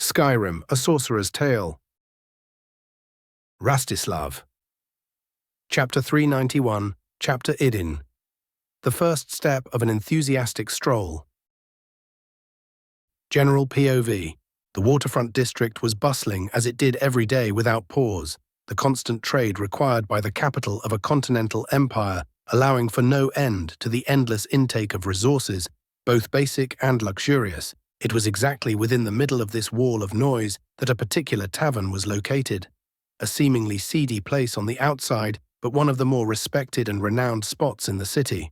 Skyrim, A Sorcerer's Tale. Rastislav. Chapter 391, Chapter Idin. The first step of an enthusiastic stroll. General POV. The waterfront district was bustling as it did every day without pause, the constant trade required by the capital of a continental empire, allowing for no end to the endless intake of resources, both basic and luxurious. It was exactly within the middle of this wall of noise that a particular tavern was located. A seemingly seedy place on the outside, but one of the more respected and renowned spots in the city.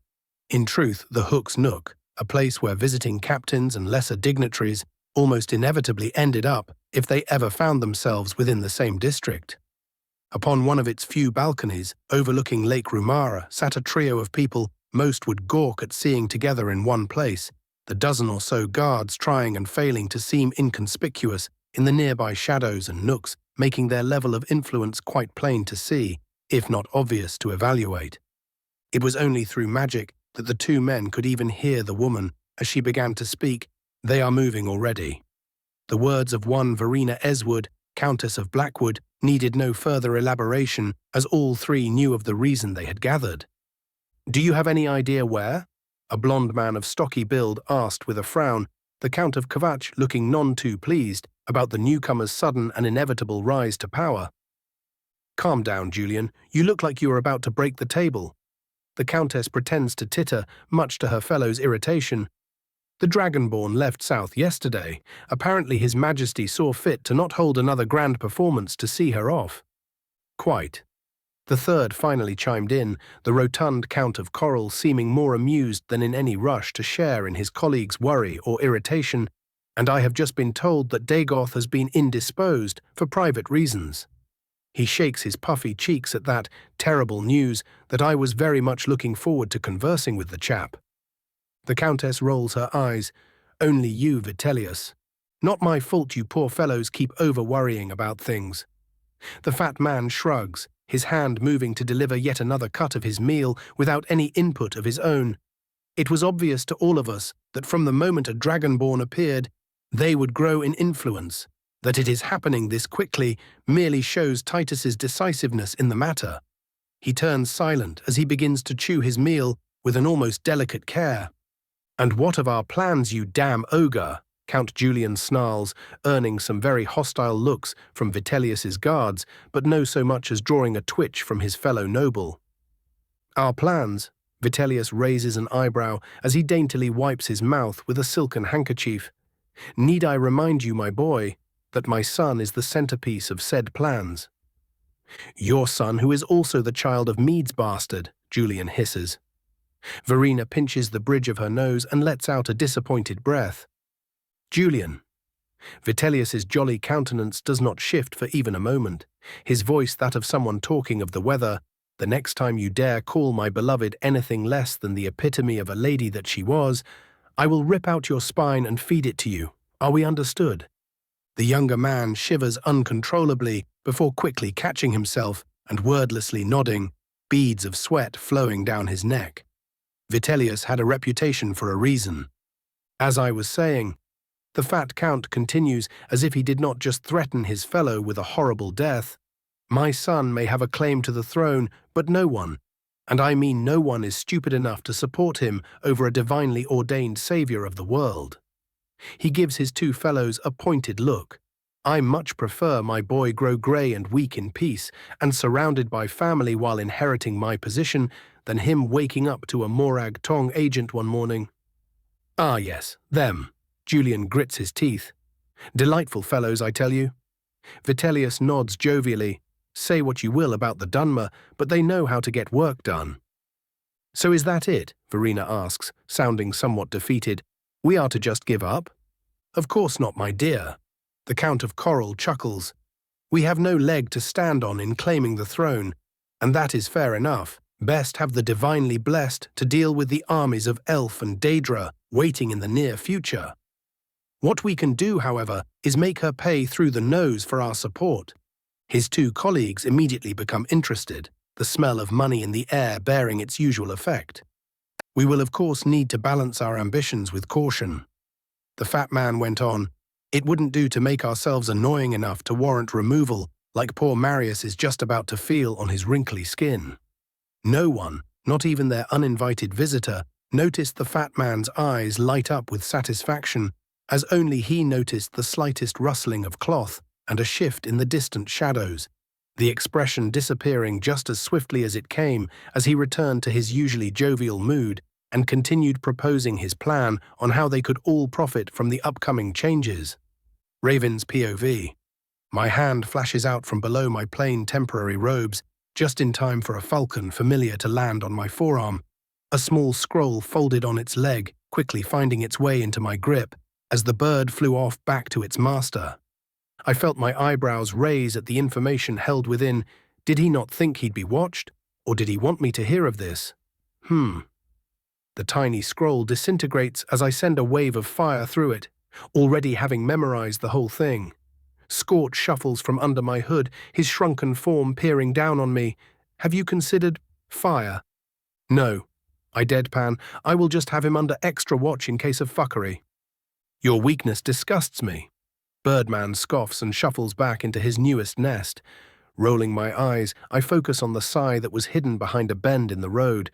In truth, the Hook's Nook, a place where visiting captains and lesser dignitaries almost inevitably ended up if they ever found themselves within the same district. Upon one of its few balconies, overlooking Lake Rumara, sat a trio of people most would gawk at seeing together in one place, the dozen or so guards trying and failing to seem inconspicuous in the nearby shadows and nooks, making their level of influence quite plain to see, if not obvious to evaluate. It was only through magic that the two men could even hear the woman as she began to speak. "They are moving already." The words of one Verena Eswood, Countess of Blackwood, needed no further elaboration, as all three knew of the reason they had gathered. "Do you have any idea where?" A blond man of stocky build asked with a frown, the Count of Kvatch looking none too pleased about the newcomer's sudden and inevitable rise to power. "Calm down, Julian. You look like you are about to break the table." The Countess pretends to titter, much to her fellow's irritation. "The Dragonborn left south yesterday. Apparently His Majesty saw fit to not hold another grand performance to see her off." "Quite." The third finally chimed in, the rotund Count of Coral seeming more amused than in any rush to share in his colleague's worry or irritation, "And I have just been told that Dagoth has been indisposed for private reasons." He shakes his puffy cheeks at that terrible news that I was very much looking forward to conversing with the chap. The Countess rolls her eyes. "Only you, Vitellius. Not my fault you poor fellows keep over-worrying about things." The fat man shrugs, his hand moving to deliver yet another cut of his meal without any input of his own. It was obvious to all of us that from the moment a Dragonborn appeared, they would grow in influence. That it is happening this quickly merely shows Titus's decisiveness in the matter. He turns silent as he begins to chew his meal with an almost delicate care. "And what of our plans, you damn ogre?" Count Julian snarls, earning some very hostile looks from Vitellius's guards, but no so much as drawing a twitch from his fellow noble. "Our plans?" Vitellius raises an eyebrow as he daintily wipes his mouth with a silken handkerchief. "Need I remind you, my boy, that my son is the centerpiece of said plans?" "Your son, who is also the child of Mead's bastard," Julian hisses. Verena pinches the bridge of her nose and lets out a disappointed breath. "Julian." Vitellius's jolly countenance does not shift for even a moment, his voice that of someone talking of the weather. "The next time you dare call my beloved anything less than the epitome of a lady that she was, I will rip out your spine and feed it to you. Are we understood?" The younger man shivers uncontrollably before quickly catching himself and wordlessly nodding, beads of sweat flowing down his neck. Vitellius had a reputation for a reason. "As I was saying," the fat count continues as if he did not just threaten his fellow with a horrible death, "my son may have a claim to the throne, but no one, and I mean no one, is stupid enough to support him over a divinely ordained savior of the world." He gives his two fellows a pointed look. "I much prefer my boy grow grey and weak in peace and surrounded by family while inheriting my position than him waking up to a Morag Tong agent one morning." "Ah yes, them." Julian grits his teeth. "Delightful fellows, I tell you." Vitellius nods jovially. "Say what you will about the Dunmer, but they know how to get work done." "So is that it?" Verena asks, sounding somewhat defeated. "We are to just give up?" "Of course not, my dear." The Count of Coral chuckles. "We have no leg to stand on in claiming the throne, and that is fair enough. Best have the divinely blessed to deal with the armies of Elf and Daedra waiting in the near future. What we can do, however, is make her pay through the nose for our support." His two colleagues immediately become interested, the smell of money in the air bearing its usual effect. "We will of course need to balance our ambitions with caution." The fat man went on, It wouldn't do to make ourselves annoying enough to warrant removal, like poor Marius is just about to feel on his wrinkly skin. No one, not even their uninvited visitor, noticed the fat man's eyes light up with satisfaction, as only he noticed the slightest rustling of cloth and a shift in the distant shadows, the expression disappearing just as swiftly as it came as he returned to his usually jovial mood and continued proposing his plan on how they could all profit from the upcoming changes. Raven's POV. My hand flashes out from below my plain temporary robes, just in time for a falcon familiar to land on my forearm, a small scroll folded on its leg, quickly finding its way into my grip, as the bird flew off back to its master. I felt my eyebrows raise at the information held within. Did he not think he'd be watched? Or did he want me to hear of this? The tiny scroll disintegrates as I send a wave of fire through it, already having memorized the whole thing. Scorch shuffles from under my hood, his shrunken form peering down on me. Have you considered fire? No. I deadpan. I will just have him under extra watch in case of fuckery. Your weakness disgusts me. Birdman scoffs and shuffles back into his newest nest. Rolling my eyes, I focus on the sigh that was hidden behind a bend in the road,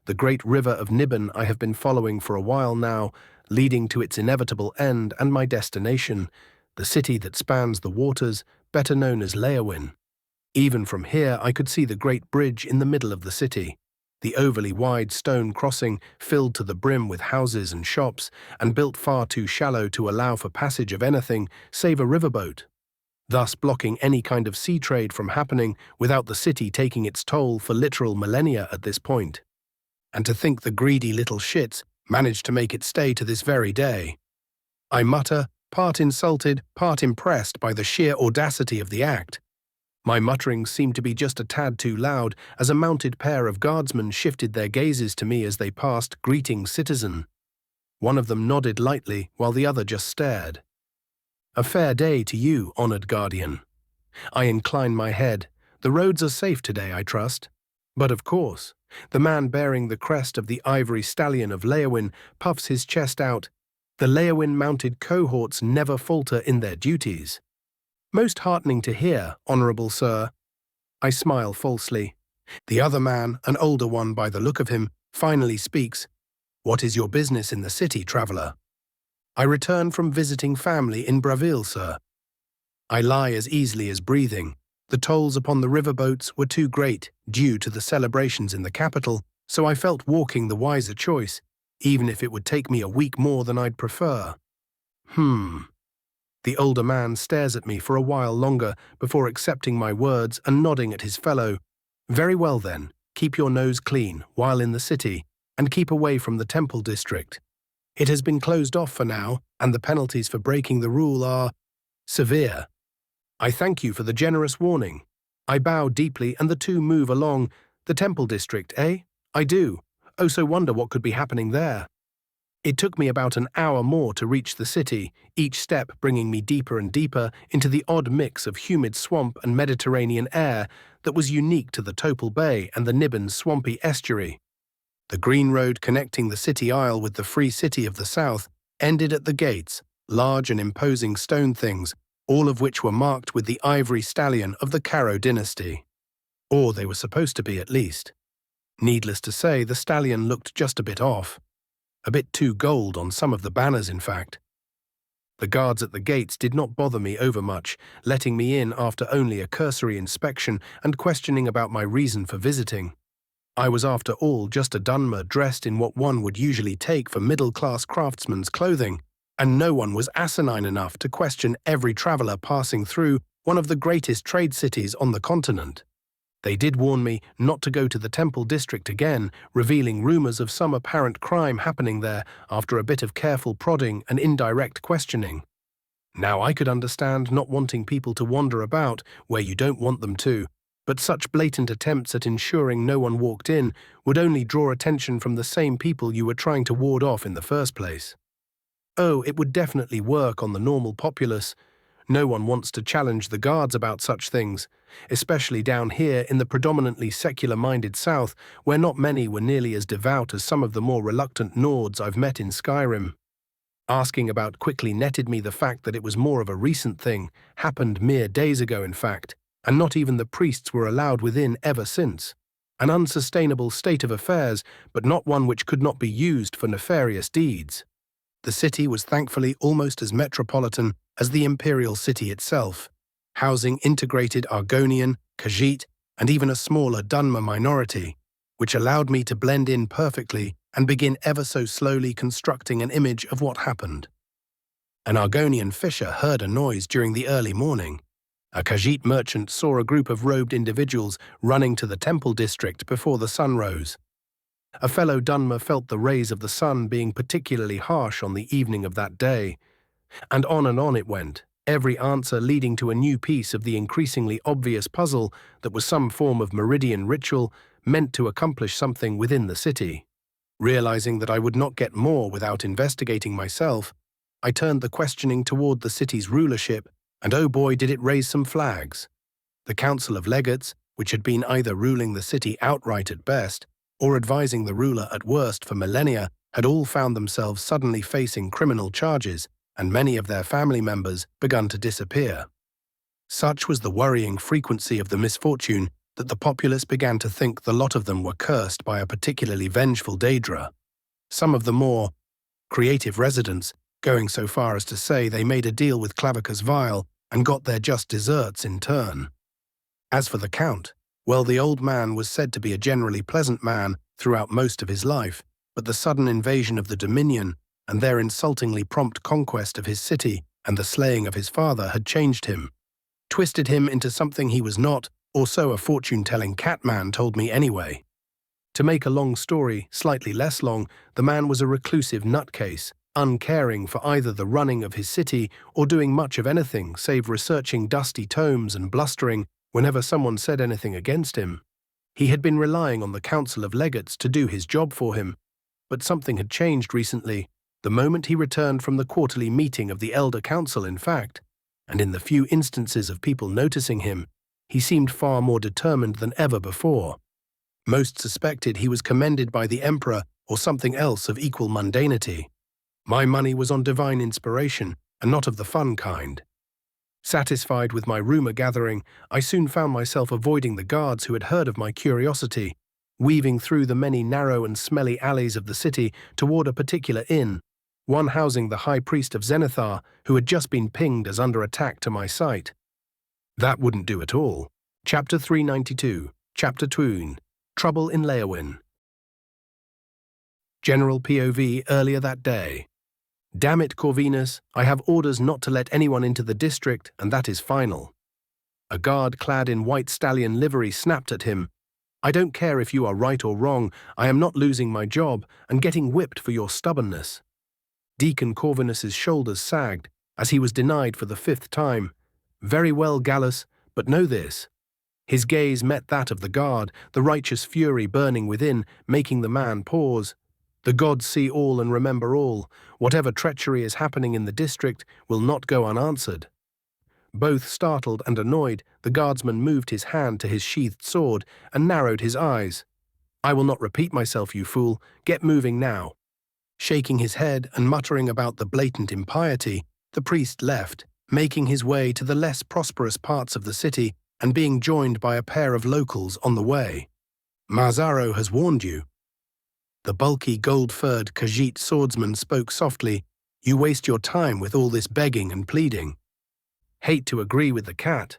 the great river of Niben I have been following for a while now, leading to its inevitable end and my destination, the city that spans the waters, better known as Leyawiin. Even from here I could see the great bridge in the middle of the city, the overly wide stone crossing filled to the brim with houses and shops, and built far too shallow to allow for passage of anything save a riverboat, thus blocking any kind of sea trade from happening without the city taking its toll for literal millennia at this point. And to think the greedy little shits managed to make it stay to this very day. I mutter, part insulted, part impressed by the sheer audacity of the act. My mutterings seemed to be just a tad too loud as a mounted pair of guardsmen shifted their gazes to me as they passed, greeting citizen. One of them nodded lightly while the other just stared. A fair day to you, honored guardian. I incline my head. The roads are safe today, I trust. But of course, the man bearing the crest of the ivory stallion of Leyawiin puffs his chest out. The Leyawiin-mounted cohorts never falter in their duties. Most heartening to hear, honourable sir. I smile falsely. The other man, an older one by the look of him, finally speaks. What is your business in the city, traveller? I return from visiting family in Bravil, sir. I lie as easily as breathing. The tolls upon the riverboats were too great, due to the celebrations in the capital, so I felt walking the wiser choice, even if it would take me a week more than I'd prefer. The older man stares at me for a while longer before accepting my words and nodding at his fellow. Very well then, keep your nose clean while in the city, and keep away from the temple district. It has been closed off for now, and the penalties for breaking the rule are severe. I thank you for the generous warning. I bow deeply and the two move along. The temple district, eh? I do. Oh, so wonder what could be happening there. It took me about an hour more to reach the city, each step bringing me deeper and deeper into the odd mix of humid swamp and Mediterranean air that was unique to the Topal Bay and the Niben's swampy estuary. The green road connecting the city isle with the free city of the south ended at the gates, large and imposing stone things, all of which were marked with the ivory stallion of the Caro dynasty. Or they were supposed to be, at least. Needless to say, the stallion looked just a bit off. A bit too gold on some of the banners, in fact. The guards at the gates did not bother me overmuch, letting me in after only a cursory inspection and questioning about my reason for visiting. I was after all just a Dunmer dressed in what one would usually take for middle-class craftsman's clothing, and no one was asinine enough to question every traveller passing through one of the greatest trade cities on the continent. They did warn me not to go to the temple district again, revealing rumours of some apparent crime happening there after a bit of careful prodding and indirect questioning. Now I could understand not wanting people to wander about where you don't want them to, but such blatant attempts at ensuring no one walked in would only draw attention from the same people you were trying to ward off in the first place. Oh, it would definitely work on the normal populace. No one wants to challenge the guards about such things, especially down here in the predominantly secular-minded south, where not many were nearly as devout as some of the more reluctant Nords I've met in Skyrim. Asking about quickly netted me the fact that it was more of a recent thing, happened mere days ago in fact, and not even the priests were allowed within ever since. An unsustainable state of affairs, but not one which could not be used for nefarious deeds. The city was thankfully almost as metropolitan as the imperial city itself, housing integrated Argonian, Khajiit, and even a smaller Dunmer minority, which allowed me to blend in perfectly and begin ever so slowly constructing an image of what happened. An Argonian fisher heard a noise during the early morning. A Khajiit merchant saw a group of robed individuals running to the temple district before the sun rose. A fellow Dunmer felt the rays of the sun being particularly harsh on the evening of that day, and on it went, every answer leading to a new piece of the increasingly obvious puzzle that was some form of meridian ritual meant to accomplish something within the city. Realizing that I would not get more without investigating myself, I turned the questioning toward the city's rulership, and oh boy did it raise some flags. The Council of Legates, which had been either ruling the city outright at best, or advising the ruler at worst for millennia, had all found themselves suddenly facing criminal charges, and many of their family members begun to disappear. Such was the worrying frequency of the misfortune that the populace began to think the lot of them were cursed by a particularly vengeful Daedra. Some of the more creative residents going so far as to say they made a deal with Clavicus Vile and got their just deserts in turn. As for the Count, well, the old man was said to be a generally pleasant man throughout most of his life, but the sudden invasion of the Dominion and their insultingly prompt conquest of his city and the slaying of his father had changed him, twisted him into something he was not, or so a fortune-telling catman told me anyway. To make a long story slightly less long, the man was a reclusive nutcase, uncaring for either the running of his city or doing much of anything save researching dusty tomes and blustering whenever someone said anything against him. He had been relying on the Council of Legates to do his job for him, but something had changed recently, the moment he returned from the quarterly meeting of the Elder Council in fact, and in the few instances of people noticing him, he seemed far more determined than ever before. Most suspected he was commended by the Emperor or something else of equal mundanity. My money was on divine inspiration, and not of the fun kind. Satisfied with my rumor gathering, I soon found myself avoiding the guards who had heard of my curiosity, weaving through the many narrow and smelly alleys of the city toward a particular inn, one housing the High Priest of Zenithar, who had just been pinged as under attack to my sight. That wouldn't do at all. Chapter 392, Chapter 2, Trouble in Leyawiin. General POV earlier that day. Damn it, Corvinus, I have orders not to let anyone into the district, and that is final. A guard clad in white stallion livery snapped at him. I don't care if you are right or wrong, I am not losing my job and getting whipped for your stubbornness. Deacon Corvinus's shoulders sagged, as he was denied for the 5th time. Very well, Gallus, but know this. His gaze met that of the guard, the righteous fury burning within, making the man pause. The gods see all and remember all. Whatever treachery is happening in the district will not go unanswered. Both startled and annoyed, the guardsman moved his hand to his sheathed sword and narrowed his eyes. I will not repeat myself, you fool. Get moving now. Shaking his head and muttering about the blatant impiety, the priest left, making his way to the less prosperous parts of the city and being joined by a pair of locals on the way. Marzaro has warned you. The bulky, gold-furred Khajiit swordsman spoke softly. You waste your time with all this begging and pleading. Hate to agree with the cat.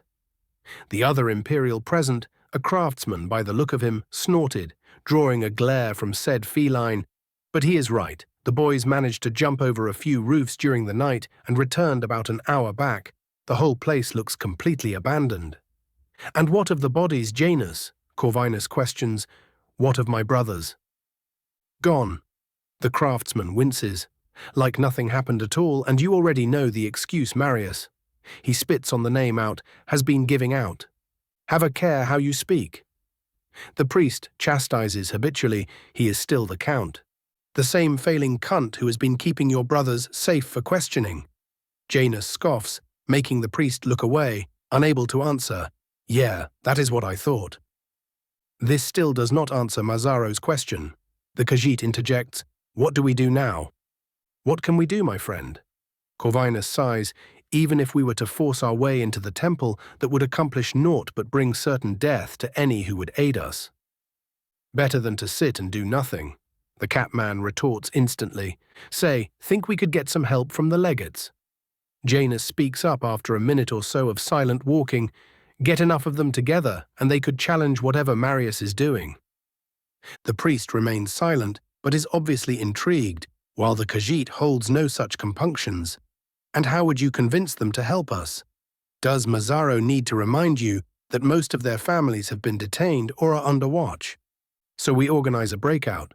The other imperial present, a craftsman by the look of him, snorted, drawing a glare from said feline. But he is right. The boys managed to jump over a few roofs during the night and returned about an hour back. The whole place looks completely abandoned. And what of the bodies, Janus? Corvinus questions. What of my brothers? Gone. The craftsman winces. Like nothing happened at all, and you already know the excuse, Marius. He spits on the name out, has been giving out. Have a care how you speak. The priest chastises habitually, he is still the Count. The same failing cunt who has been keeping your brothers safe for questioning. Janus scoffs, making the priest look away, unable to answer. Yeah, that is what I thought. This still does not answer Mazzaro's question. The Khajiit interjects, what do we do now? What can we do, my friend? Corvinus sighs. Even if we were to force our way into the temple, that would accomplish naught but bring certain death to any who would aid us. Better than to sit and do nothing, the Catman retorts instantly. Say, think we could get some help from the legates? Janus speaks up after a minute or so of silent walking. Get enough of them together, and they could challenge whatever Marius is doing. The priest remains silent, but is obviously intrigued, while the Khajiit holds no such compunctions. And how would you convince them to help us? Does Mazzaro need to remind you that most of their families have been detained or are under watch? So we organize a breakout.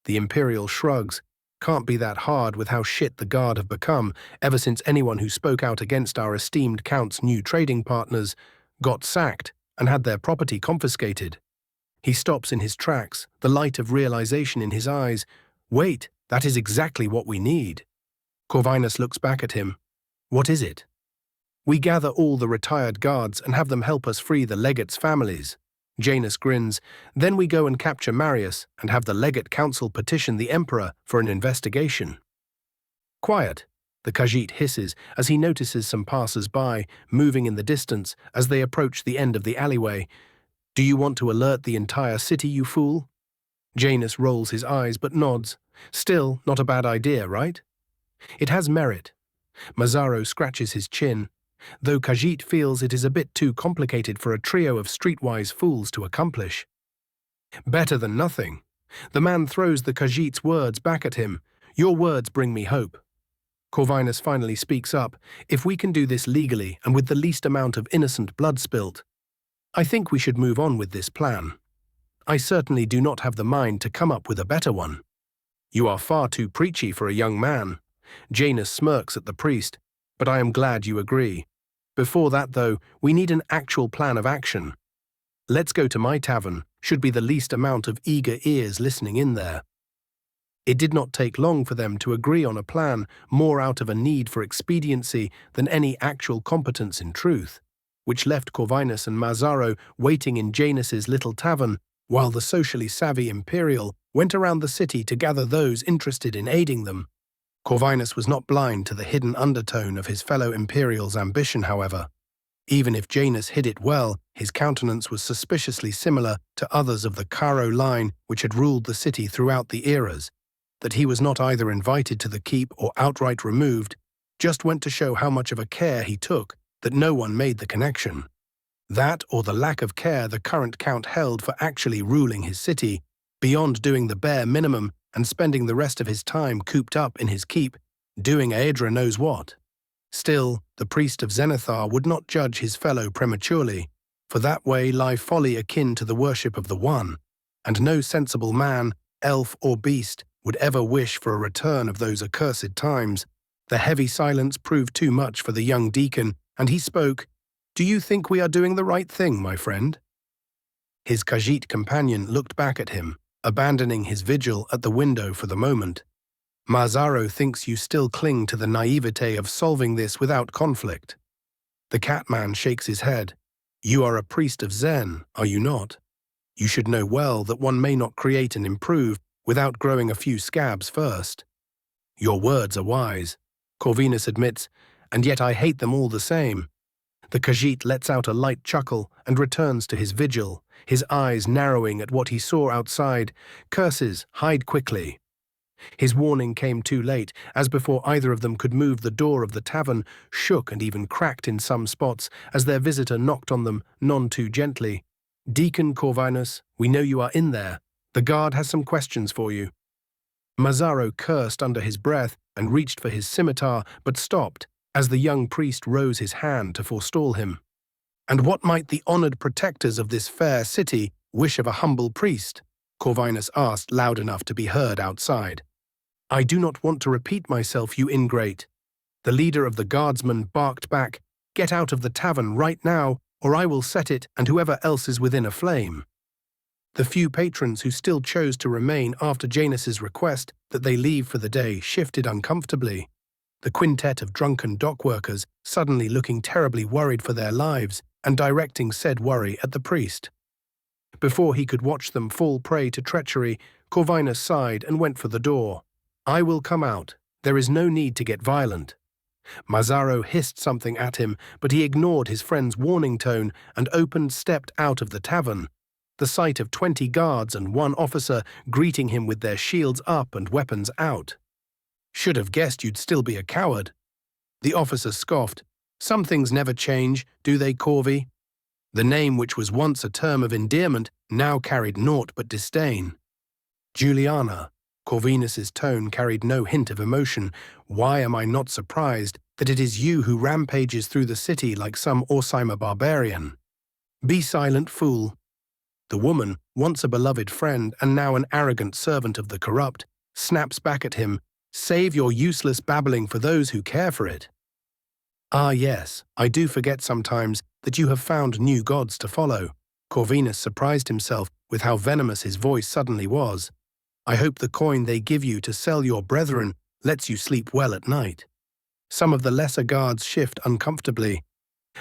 The Imperial shrugs. Can't be that hard with how shit the Guard have become ever since anyone who spoke out against our esteemed Count's new trading partners got sacked and had their property confiscated. He stops in his tracks, the light of realization in his eyes. Wait, that is exactly what we need. Corvinus looks back at him. What is it? We gather all the retired guards and have them help us free the legates' families. Janus grins. Then we go and capture Marius and have the legate council petition the emperor for an investigation. Quiet, the Khajiit hisses as he notices some passers-by moving in the distance as they approach the end of the alleyway. Do you want to alert the entire city, you fool? Janus rolls his eyes but nods. Still, not a bad idea, right? It has merit. Mazzaro scratches his chin, though Khajiit feels it is a bit too complicated for a trio of streetwise fools to accomplish. Better than nothing. The man throws the Khajiit's words back at him. Your words bring me hope. Corvinus finally speaks up. If we can do this legally and with the least amount of innocent blood spilt, I think we should move on with this plan. I certainly do not have the mind to come up with a better one. You are far too preachy for a young man. Janus smirks at the priest, but I am glad you agree. Before that, though, we need an actual plan of action. Let's go to my tavern, should be the least amount of eager ears listening in there. It did not take long for them to agree on a plan, more out of a need for expediency than any actual competence in truth, which left Corvinus and Mazzaro waiting in Janus's little tavern, while the socially savvy Imperial went around the city to gather those interested in aiding them. Corvinus was not blind to the hidden undertone of his fellow Imperial's ambition, however. Even if Janus hid it well, his countenance was suspiciously similar to others of the Caro line which had ruled the city throughout the eras. That he was not either invited to the keep or outright removed just went to show how much of a care he took that no one made the connection. That or the lack of care the current count held for actually ruling his city, beyond doing the bare minimum and spending the rest of his time cooped up in his keep, doing Aedra knows what. Still, the priest of Zenithar would not judge his fellow prematurely, for that way lie folly akin to the worship of the One, and no sensible man, elf or beast, would ever wish for a return of those accursed times. The heavy silence proved too much for the young deacon, and he spoke. Do you think we are doing the right thing, my friend? His Khajiit companion looked back at him, abandoning his vigil at the window for the moment. Mazzaro thinks you still cling to the naivete of solving this without conflict. The Catman shakes his head. You are a priest of Zen, are you not? You should know well that one may not create and improve without growing a few scabs first. Your words are wise, Corvinus admits, and yet I hate them all the same. The Khajiit lets out a light chuckle and returns to his vigil, his eyes narrowing at what he saw outside. Curses, hide quickly. His warning came too late, as before either of them could move, the door of the tavern shook and even cracked in some spots as their visitor knocked on them, none too gently. Deacon Corvinus, we know you are in there. The guard has some questions for you. Mazzaro cursed under his breath and reached for his scimitar, but stopped as the young priest rose his hand to forestall him. And what might the honored protectors of this fair city wish of a humble priest? Corvinus asked loud enough to be heard outside. I do not want to repeat myself, you ingrate. The leader of the guardsmen barked back, Get out of the tavern right now, or I will set it and whoever else is within aflame. The few patrons who still chose to remain after Janus's request that they leave for the day shifted uncomfortably, the quintet of drunken dockworkers suddenly looking terribly worried for their lives and directing said worry at the priest. Before he could watch them fall prey to treachery, Corvinus sighed and went for the door. I will come out, There is no need to get violent. Mazzaro hissed something at him, but he ignored his friend's warning tone and stepped out of the tavern. The sight of 20 guards and one officer greeting him with their shields up and weapons out. Should have guessed you'd still be a coward. The officer scoffed. Some things never change, do they, Corvi? The name, which was once a term of endearment, now carried naught but disdain. Juliana. Corvinus's tone carried no hint of emotion. Why am I not surprised that it is you who rampages through the city like some Orsimer barbarian? Be silent, fool. The woman, once a beloved friend and now an arrogant servant of the corrupt, snaps back at him. Save your useless babbling for those who care for it. Ah yes, I do forget sometimes that you have found new gods to follow. Corvinus surprised himself with how venomous his voice suddenly was. I hope the coin they give you to sell your brethren lets you sleep well at night. Some of the lesser guards shift uncomfortably.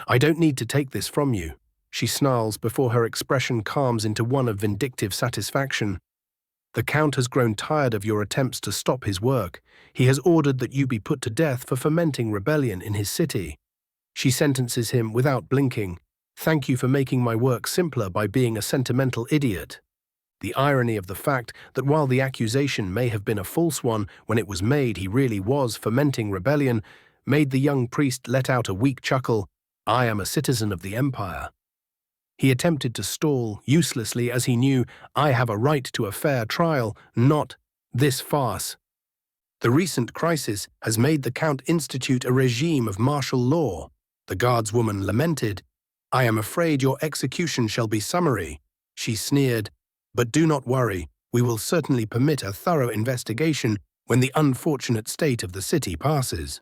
I don't need to take this from you, she snarls before her expression calms into one of vindictive satisfaction. The Count has grown tired of your attempts to stop his work. He has ordered that you be put to death for fomenting rebellion in his city. She sentences him without blinking. Thank you for making my work simpler by being a sentimental idiot. The irony of the fact that while the accusation may have been a false one, when it was made he really was fomenting rebellion, made the young priest let out a weak chuckle. I am a citizen of the Empire. He attempted to stall, uselessly, as he knew, I have a right to a fair trial, not this farce. The recent crisis has made the Count institute a regime of martial law. The guardswoman lamented. I am afraid your execution shall be summary. She sneered. But do not worry, we will certainly permit a thorough investigation when the unfortunate state of the city passes.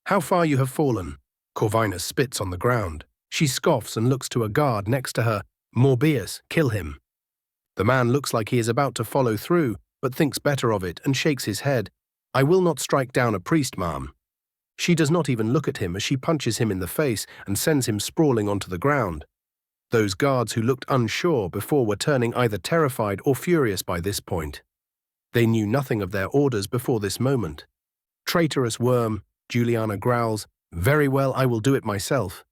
How far you have fallen? Corvinus spits on the ground. She scoffs and looks to a guard next to her. Morbius, kill him. The man looks like he is about to follow through, but thinks better of it and shakes his head. I will not strike down a priest, ma'am. She does not even look at him as she punches him in the face and sends him sprawling onto the ground. Those guards who looked unsure before were turning either terrified or furious by this point. They knew nothing of their orders before this moment. Traitorous worm, Juliana growls. Very well, I will do it myself.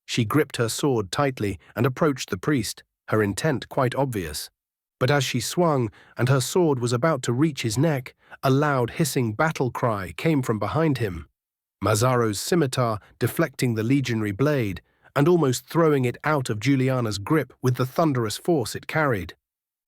She gripped her sword tightly and approached the priest, her intent quite obvious. But as she swung and her sword was about to reach his neck, a loud hissing battle cry came from behind him. Mazzaro's scimitar deflecting the legionary blade and almost throwing it out of Juliana's grip with the thunderous force it carried.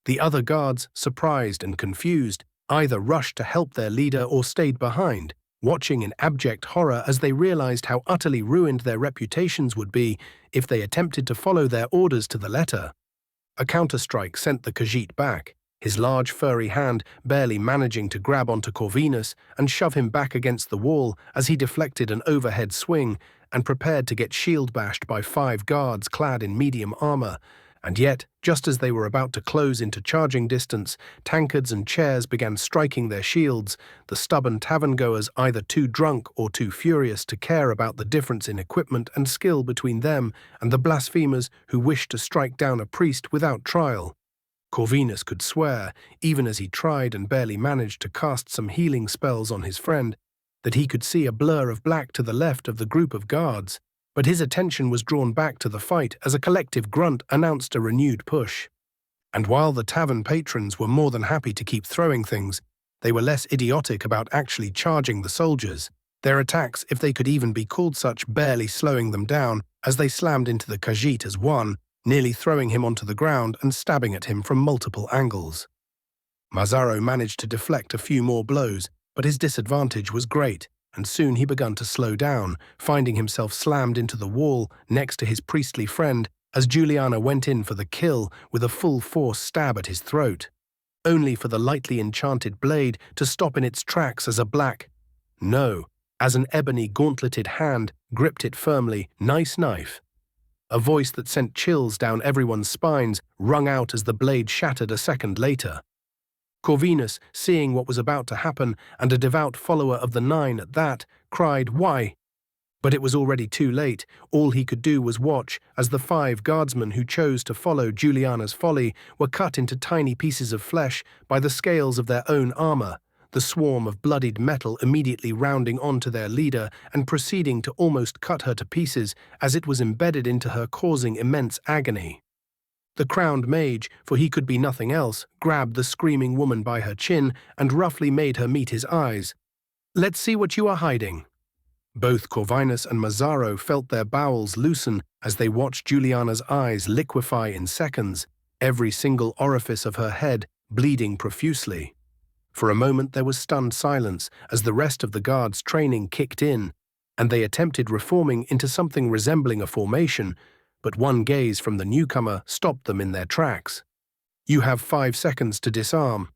The other guards, surprised and confused, either rushed to help their leader or stayed behind, watching in abject horror as they realized how utterly ruined their reputations would be if they attempted to follow their orders to the letter. A counterstrike sent the Khajiit back, his large furry hand barely managing to grab onto Corvinus and shove him back against the wall as he deflected an overhead swing and prepared to get shield-bashed by 5 guards clad in medium armor. And yet, just as they were about to close into charging distance, tankards and chairs began striking their shields, the stubborn tavern-goers either too drunk or too furious to care about the difference in equipment and skill between them and the blasphemers who wished to strike down a priest without trial. Corvinus could swear, even as he tried and barely managed to cast some healing spells on his friend, that he could see a blur of black to the left of the group of guards. But his attention was drawn back to the fight as a collective grunt announced a renewed push. And while the tavern patrons were more than happy to keep throwing things, they were less idiotic about actually charging the soldiers, their attacks, if they could even be called such, barely slowing them down as they slammed into the Khajiit as one, nearly throwing him onto the ground and stabbing at him from multiple angles. Mazzaro managed to deflect a few more blows, but his disadvantage was great, and soon he began to slow down, finding himself slammed into the wall next to his priestly friend as Juliana went in for the kill with a full-force stab at his throat, only for the lightly enchanted blade to stop in its tracks as as an ebony gauntleted hand gripped it firmly. Nice knife. A voice that sent chills down everyone's spines rung out as the blade shattered a second later. Corvinus, seeing what was about to happen, and a devout follower of the Nine at that, cried, "Why?" But it was already too late. All he could do was watch as the 5 guardsmen who chose to follow Juliana's folly were cut into tiny pieces of flesh by the scales of their own armor, the swarm of bloodied metal immediately rounding onto their leader and proceeding to almost cut her to pieces as it was embedded into her, causing immense agony. The crowned mage, for he could be nothing else, grabbed the screaming woman by her chin and roughly made her meet his eyes. "Let's see what you are hiding." Both Corvinus and Mazzaro felt their bowels loosen as they watched Juliana's eyes liquefy in seconds, every single orifice of her head bleeding profusely. For a moment there was stunned silence as the rest of the guards' training kicked in, and they attempted reforming into something resembling a formation, but one gaze from the newcomer stopped them in their tracks. "You have 5 seconds to disarm."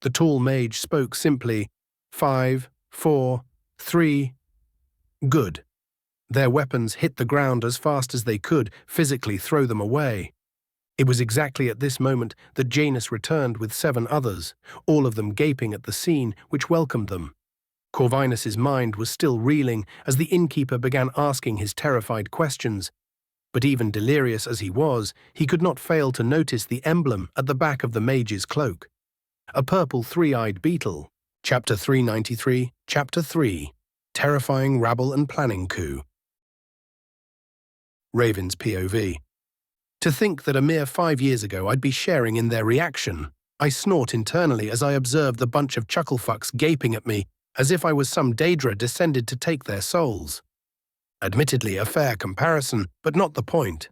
The tall mage spoke simply. 5, 4, 3. Good. Their weapons hit the ground as fast as they could physically throw them away. It was exactly at this moment that Janus returned with 7 others, all of them gaping at the scene which welcomed them. Corvinus's mind was still reeling as the innkeeper began asking his terrified questions, but even delirious as he was, he could not fail to notice the emblem at the back of the mage's cloak. A purple 3-eyed beetle. Chapter 393, Chapter 3. Terrifying Rabble and Planning Coup. Raven's POV. To think that a mere 5 years ago I'd be sharing in their reaction. I snort internally as I observe the bunch of chucklefucks gaping at me as if I was some Daedra descended to take their souls. Admittedly a fair comparison, but not the point.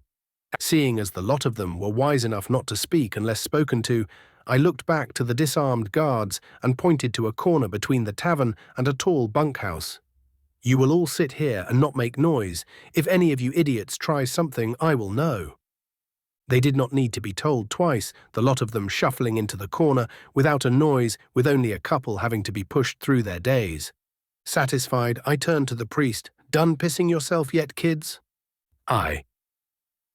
Seeing as the lot of them were wise enough not to speak unless spoken to, I looked back to the disarmed guards and pointed to a corner between the tavern and a tall bunkhouse. "You will all sit here and not make noise. If any of you idiots try something, I will know." They did not need to be told twice, the lot of them shuffling into the corner without a noise, with only a couple having to be pushed through their days. Satisfied, I turned to the priest. "Done pissing yourself yet, kids?" "Aye."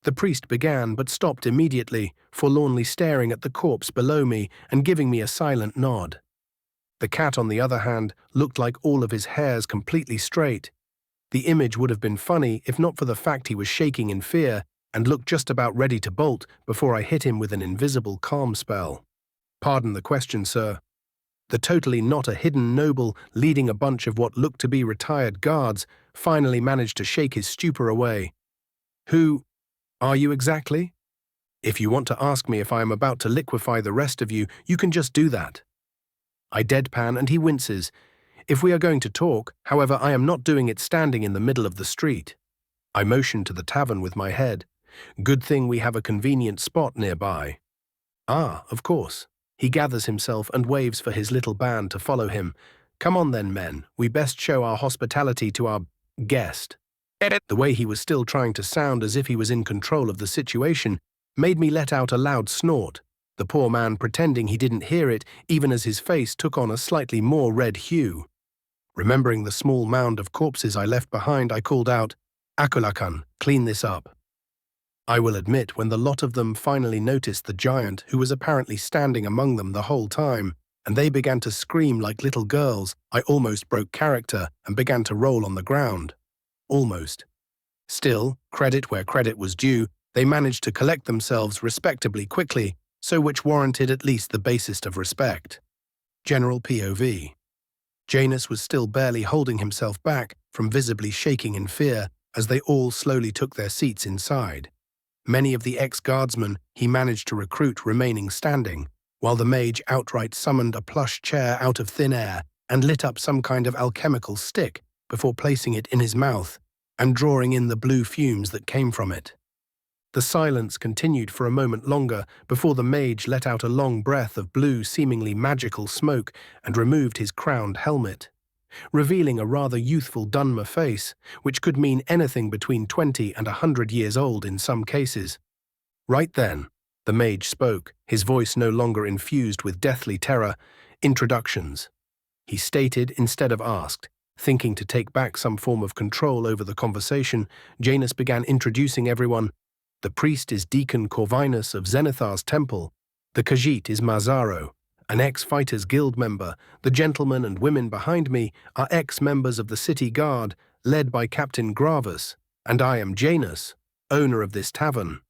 The priest began but stopped immediately, forlornly staring at the corpse below me and giving me a silent nod. The cat, on the other hand, looked like all of his hairs completely straight. The image would have been funny if not for the fact he was shaking in fear and looked just about ready to bolt before I hit him with an invisible calm spell. "Pardon the question, sir." The totally not a hidden noble leading a bunch of what looked to be retired guards finally managed to shake his stupor away. "Who are you exactly? If you want to ask me if I am about to liquefy the rest of you, you can just do that." I deadpan and he winces. "If we are going to talk, however, I am not doing it standing in the middle of the street." I motion to the tavern with my head. "Good thing we have a convenient spot nearby." "Ah, of course." He gathers himself and waves for his little band to follow him. "Come on then, men. We best show our hospitality to our guest." The way he was still trying to sound as if he was in control of the situation made me let out a loud snort, the poor man pretending he didn't hear it even as his face took on a slightly more red hue. Remembering the small mound of corpses I left behind, I called out, "Akulakan, clean this up." I will admit, when the lot of them finally noticed the giant who was apparently standing among them the whole time, and they began to scream like little girls, I almost broke character and began to roll on the ground. Almost. Still, credit where credit was due, they managed to collect themselves respectably quickly, so which warranted at least the basest of respect. General POV. Janus was still barely holding himself back from visibly shaking in fear as they all slowly took their seats inside. Many of the ex-guardsmen he managed to recruit remaining standing, while the mage outright summoned a plush chair out of thin air and lit up some kind of alchemical stick before placing it in his mouth and drawing in the blue fumes that came from it. The silence continued for a moment longer before the mage let out a long breath of blue, seemingly magical smoke and removed his crowned helmet, revealing a rather youthful Dunmer face, which could mean anything between 20 and 100 years old in some cases. Right then, the mage spoke, his voice no longer infused with deathly terror. "Introductions." He stated instead of asked. Thinking to take back some form of control over the conversation, Janus began introducing everyone. "The priest is Deacon Corvinus of Zenithar's temple. The Khajiit is Mazzaro, an ex-Fighters Guild member. The gentlemen and women behind me are ex-members of the city guard, led by Captain Gravus, and I am Janus, owner of this tavern."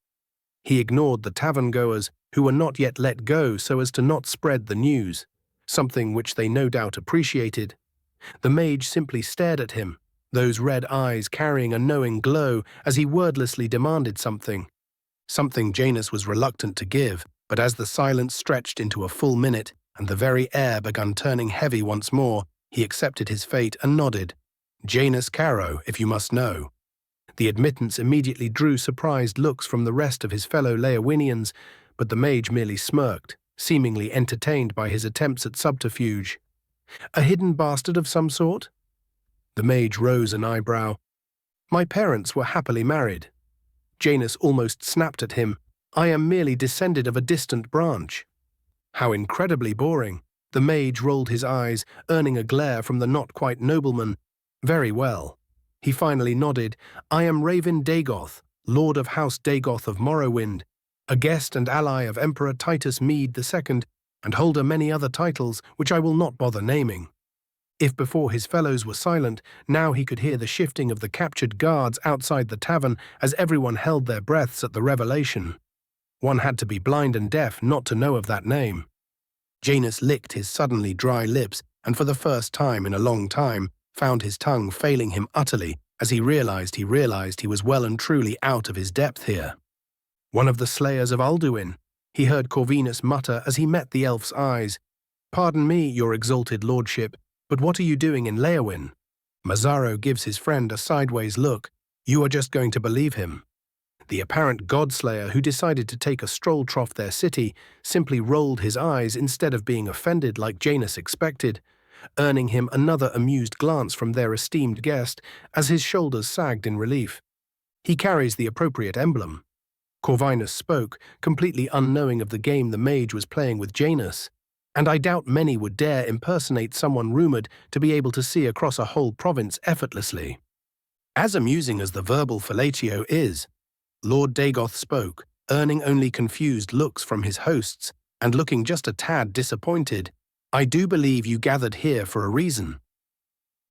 He ignored the tavern-goers, who were not yet let go so as to not spread the news. something which they no doubt appreciated. The mage simply stared at him, those red eyes carrying a knowing glow as he wordlessly demanded something. Something Janus was reluctant to give, but as the silence stretched into a full minute and the very air began turning heavy once more, he accepted his fate and nodded. Janus Caro, if you must know. The admittance immediately drew surprised looks from the rest of his fellow Leyawiinians, but the mage merely smirked, seemingly entertained by his attempts at subterfuge. A hidden bastard of some sort? The mage rose an eyebrow. My parents were happily married. Janus almost snapped at him. I am merely descended of a distant branch. How incredibly boring. The mage rolled his eyes, earning a glare from the not-quite nobleman. Very well. He finally nodded. I am Raven Dagoth, Lord of House Dagoth of Morrowind, a guest and ally of Emperor Titus Mede II, and holder many other titles which I will not bother naming. If before his fellows were silent, now he could hear the shifting of the captured guards outside the tavern as everyone held their breaths at the revelation. One had to be blind and deaf not to know of that name. Janus licked his suddenly dry lips and for the first time in a long time found his tongue failing him utterly as he realized he was well and truly out of his depth here. One of the slayers of Alduin, he heard Corvinus mutter as he met the elf's eyes. Pardon me, your exalted lordship, but what are you doing in Leyawiin? Mazzaro gives his friend a sideways look. You are just going to believe him. The apparent godslayer who decided to take a stroll trough their city simply rolled his eyes instead of being offended like Janus expected, earning him another amused glance from their esteemed guest as his shoulders sagged in relief. He carries the appropriate emblem. Corvinus spoke, completely unknowing of the game the mage was playing with Janus, and I doubt many would dare impersonate someone rumored to be able to see across a whole province effortlessly. As amusing as the verbal fellatio is, Lord Dagoth spoke, earning only confused looks from his hosts and looking just a tad disappointed. I do believe you gathered here for a reason.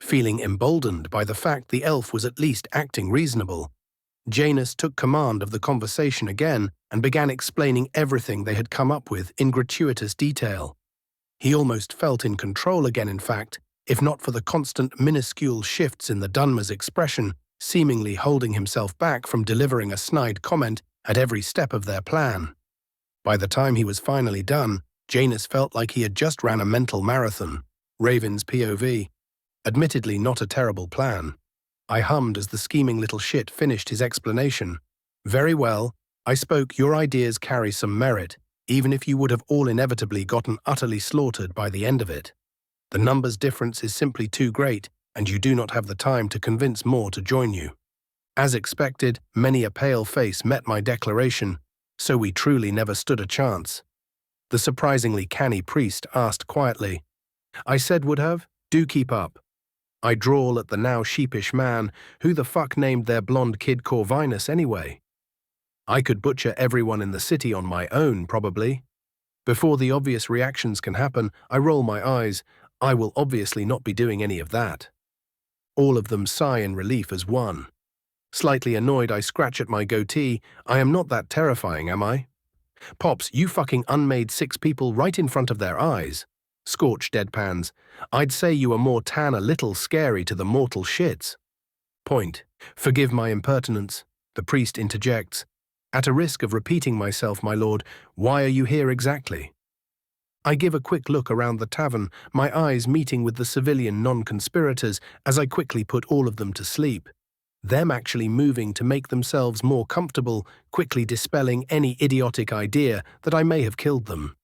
Feeling emboldened by the fact the elf was at least acting reasonable, Janus took command of the conversation again and began explaining everything they had come up with in gratuitous detail. He almost felt in control again, in fact, if not for the constant minuscule shifts in the Dunmer's expression, seemingly holding himself back from delivering a snide comment at every step of their plan. By the time he was finally done, Janus felt like he had just ran a mental marathon, Raven's POV. Admittedly not a terrible plan. I hummed as the scheming little shit finished his explanation. Very well, I spoke, your ideas carry some merit, even if you would have all inevitably gotten utterly slaughtered by the end of it. The numbers difference is simply too great, and you do not have the time to convince more to join you. As expected, many a pale face met my declaration, so we truly never stood a chance. The surprisingly canny priest asked quietly. I said would have, do keep up. I drawl at the now sheepish man, who the fuck named their blonde kid Corvinus anyway? I could butcher everyone in the city on my own, probably. Before the obvious reactions can happen, I roll my eyes. I will obviously not be doing any of that. All of them sigh in relief as one. Slightly annoyed, I scratch at my goatee. I am not that terrifying, am I? Pops, you fucking unmade 6 people right in front of their eyes. Scorched deadpans. I'd say you are more tan a little scary to the mortal shits. Point. Forgive my impertinence. The priest interjects. At a risk of repeating myself, my lord, why are you here exactly? I give a quick look around the tavern, my eyes meeting with the civilian non-conspirators as I quickly put all of them to sleep. Them actually moving to make themselves more comfortable, quickly dispelling any idiotic idea that I may have killed them.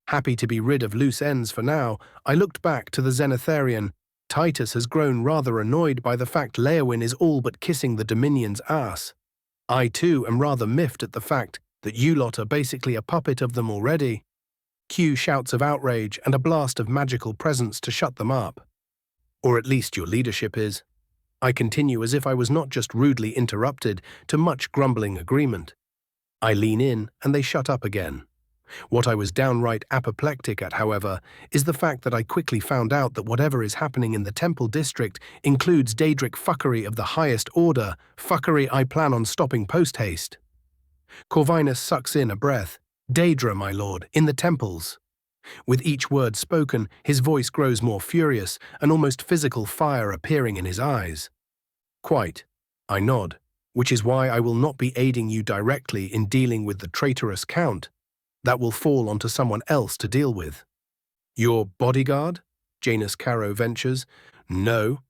Happy to be rid of loose ends for now, I looked back to the Zenitharian. Titus has grown rather annoyed by the fact Leyawiin is all but kissing the Dominion's ass. I too am rather miffed at the fact that you lot are basically a puppet of them already. Cue shouts of outrage and a blast of magical presence to shut them up. Or at least your leadership is. I continue as if I was not just rudely interrupted, to much grumbling agreement. I lean in and they shut up again. What I was downright apoplectic at, however, is the fact that I quickly found out that whatever is happening in the Temple District includes Daedric fuckery of the highest order, fuckery I plan on stopping post-haste. Corvinus sucks in a breath. Daedra, my lord, in the temples. With each word spoken, his voice grows more furious, an almost physical fire appearing in his eyes. Quite. I nod, which is why I will not be aiding you directly in dealing with the traitorous Count. That will fall onto someone else to deal with. Your bodyguard? Janus Caro ventures. No.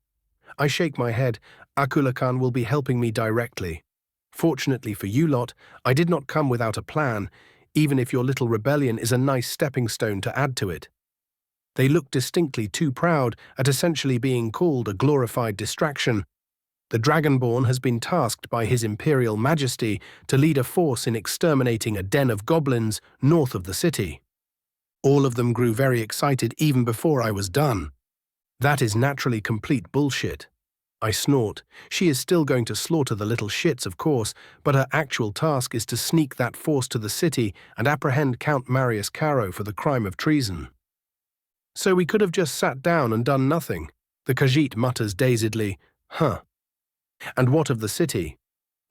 I shake my head. Akula Khan will be helping me directly. Fortunately for you lot, I did not come without a plan, even if your little rebellion is a nice stepping stone to add to it. They look distinctly too proud at essentially being called a glorified distraction. The Dragonborn has been tasked by His Imperial Majesty to lead a force in exterminating a den of goblins north of the city. All of them grew very excited even before I was done. That is naturally complete bullshit. I snort. She is still going to slaughter the little shits, of course, but her actual task is to sneak that force to the city and apprehend Count Marius Caro for the crime of treason. So we could have just sat down and done nothing. The Khajiit mutters dazedly, Huh. And what of the city?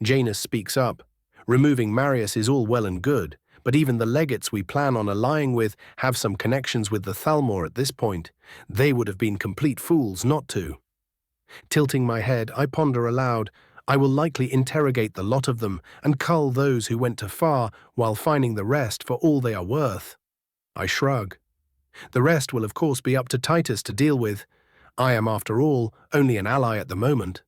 Janus speaks up. Removing Marius is all well and good, but even the legates we plan on allying with have some connections with the Thalmor at this point. They would have been complete fools not to. Tilting my head, I ponder aloud. I will likely interrogate the lot of them and cull those who went too far while finding the rest for all they are worth. I shrug. The rest will of course be up to Titus to deal with. I am, after all, only an ally at the moment.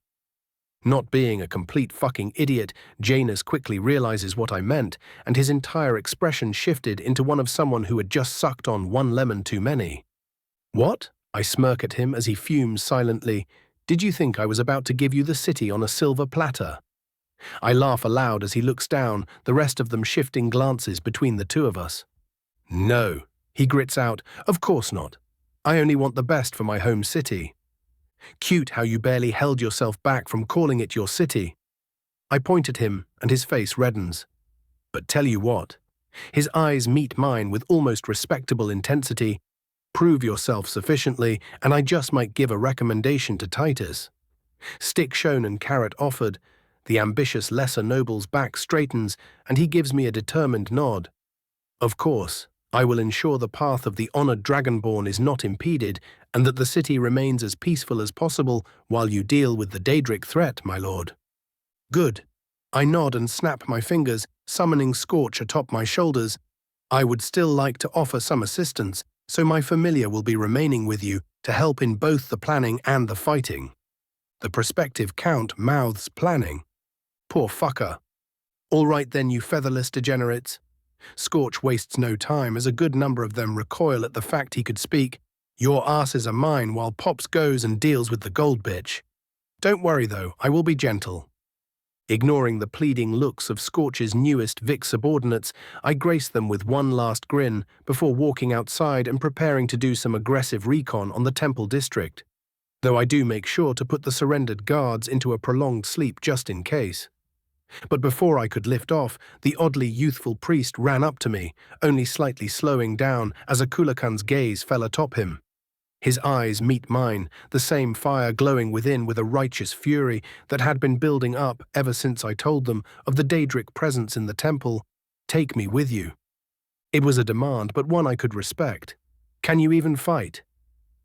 Not being a complete fucking idiot, Janus quickly realizes what I meant, and his entire expression shifted into one of someone who had just sucked on one lemon too many. What? I smirk at him as he fumes silently. Did you think I was about to give you the city on a silver platter? I laugh aloud as he looks down, the rest of them shifting glances between the two of us. No, he grits out, of course not. I only want the best for my home city. Cute how you barely held yourself back from calling it your city. I point at him, and his face reddens. But tell you what. His eyes meet mine with almost respectable intensity. Prove yourself sufficiently, and I just might give a recommendation to Titus. Stick shown and carrot offered. The ambitious lesser noble's back straightens, and he gives me a determined nod. Of course, I will ensure the path of the honored Dragonborn is not impeded, and that the city remains as peaceful as possible while you deal with the Daedric threat, my lord. Good. I nod and snap my fingers, summoning Scorch atop my shoulders. I would still like to offer some assistance, so my familiar will be remaining with you to help in both the planning and the fighting. The prospective Count mouths planning. Poor fucker. All right then, you featherless degenerates. Scorch wastes no time as a good number of them recoil at the fact he could speak. Your asses are mine while Pops goes and deals with the gold bitch. Don't worry though, I will be gentle. Ignoring the pleading looks of Scorch's newest Vic subordinates, I grace them with one last grin before walking outside and preparing to do some aggressive recon on the temple district, though I do make sure to put the surrendered guards into a prolonged sleep just in case. But before I could lift off, the oddly youthful priest ran up to me, only slightly slowing down as Akula Khan's gaze fell atop him. His eyes meet mine, the same fire glowing within with a righteous fury that had been building up ever since I told them of the Daedric presence in the temple. Take me with you. It was a demand, but one I could respect. Can you even fight?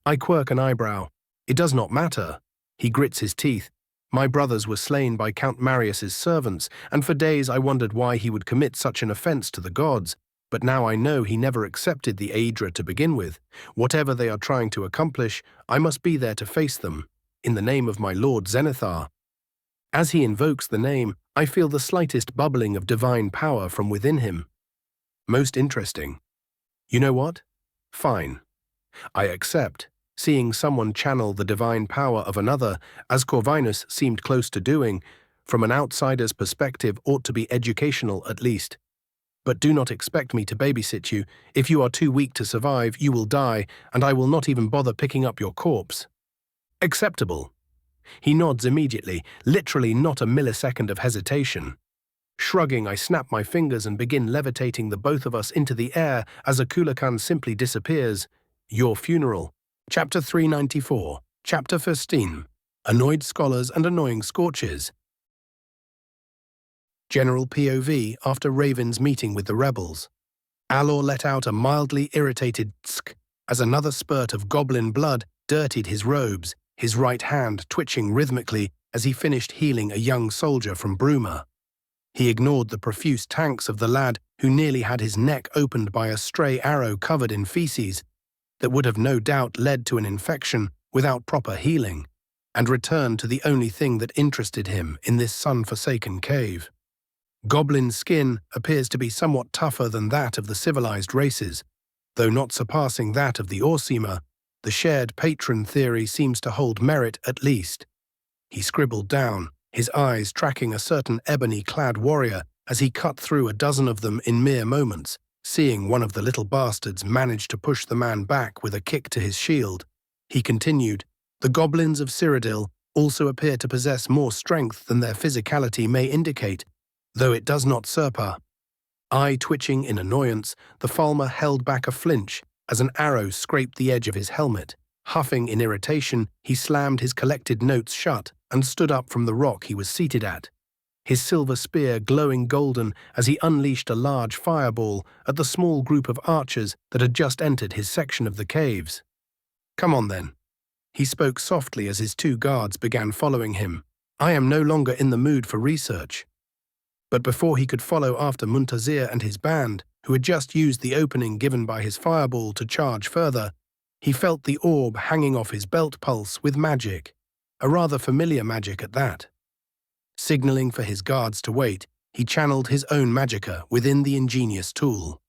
I quirk an eyebrow. It does not matter. He grits his teeth. My brothers were slain by Count Marius's servants, and for days I wondered why he would commit such an offense to the gods. But now I know he never accepted the Aedra to begin with. Whatever they are trying to accomplish, I must be there to face them, in the name of my lord Zenithar. As he invokes the name, I feel the slightest bubbling of divine power from within him. Most interesting. You know what? Fine. I accept. Seeing someone channel the divine power of another, as Corvinus seemed close to doing, from an outsider's perspective ought to be educational at least. But do not expect me to babysit you. If you are too weak to survive, you will die, and I will not even bother picking up your corpse. Acceptable. He nods immediately, literally not a millisecond of hesitation. Shrugging, I snap my fingers and begin levitating the both of us into the air as Akula Khan simply disappears. Your funeral. Chapter 394. Chapter 15. Annoyed Scholars and Annoying Scorches. General POV after Raven's meeting with the rebels. Alor let out a mildly irritated tsk as another spurt of goblin blood dirtied his robes, his right hand twitching rhythmically as he finished healing a young soldier from Bruma. He ignored the profuse tanks of the lad who nearly had his neck opened by a stray arrow covered in feces that would have no doubt led to an infection without proper healing, and returned to the only thing that interested him in this sun-forsaken cave. Goblin skin appears to be somewhat tougher than that of the civilized races, though not surpassing that of the Orsima. The shared patron theory seems to hold merit at least. He scribbled down, his eyes tracking a certain ebony-clad warrior as he cut through a dozen of them in mere moments, seeing one of the little bastards manage to push the man back with a kick to his shield. He continued, "The goblins of Cyrodiil also appear to possess more strength than their physicality may indicate, though it does not surpass." Eye twitching in annoyance, the Falmer held back a flinch as an arrow scraped the edge of his helmet. Huffing in irritation, he slammed his collected notes shut and stood up from the rock he was seated at, his silver spear glowing golden as he unleashed a large fireball at the small group of archers that had just entered his section of the caves. "Come on then." He spoke softly as his two guards began following him. "I am no longer in the mood for research." But before he could follow after Muntazir and his band, who had just used the opening given by his fireball to charge further, he felt the orb hanging off his belt pulse with magic, a rather familiar magic at that. Signaling for his guards to wait, he channeled his own magicka within the ingenious tool.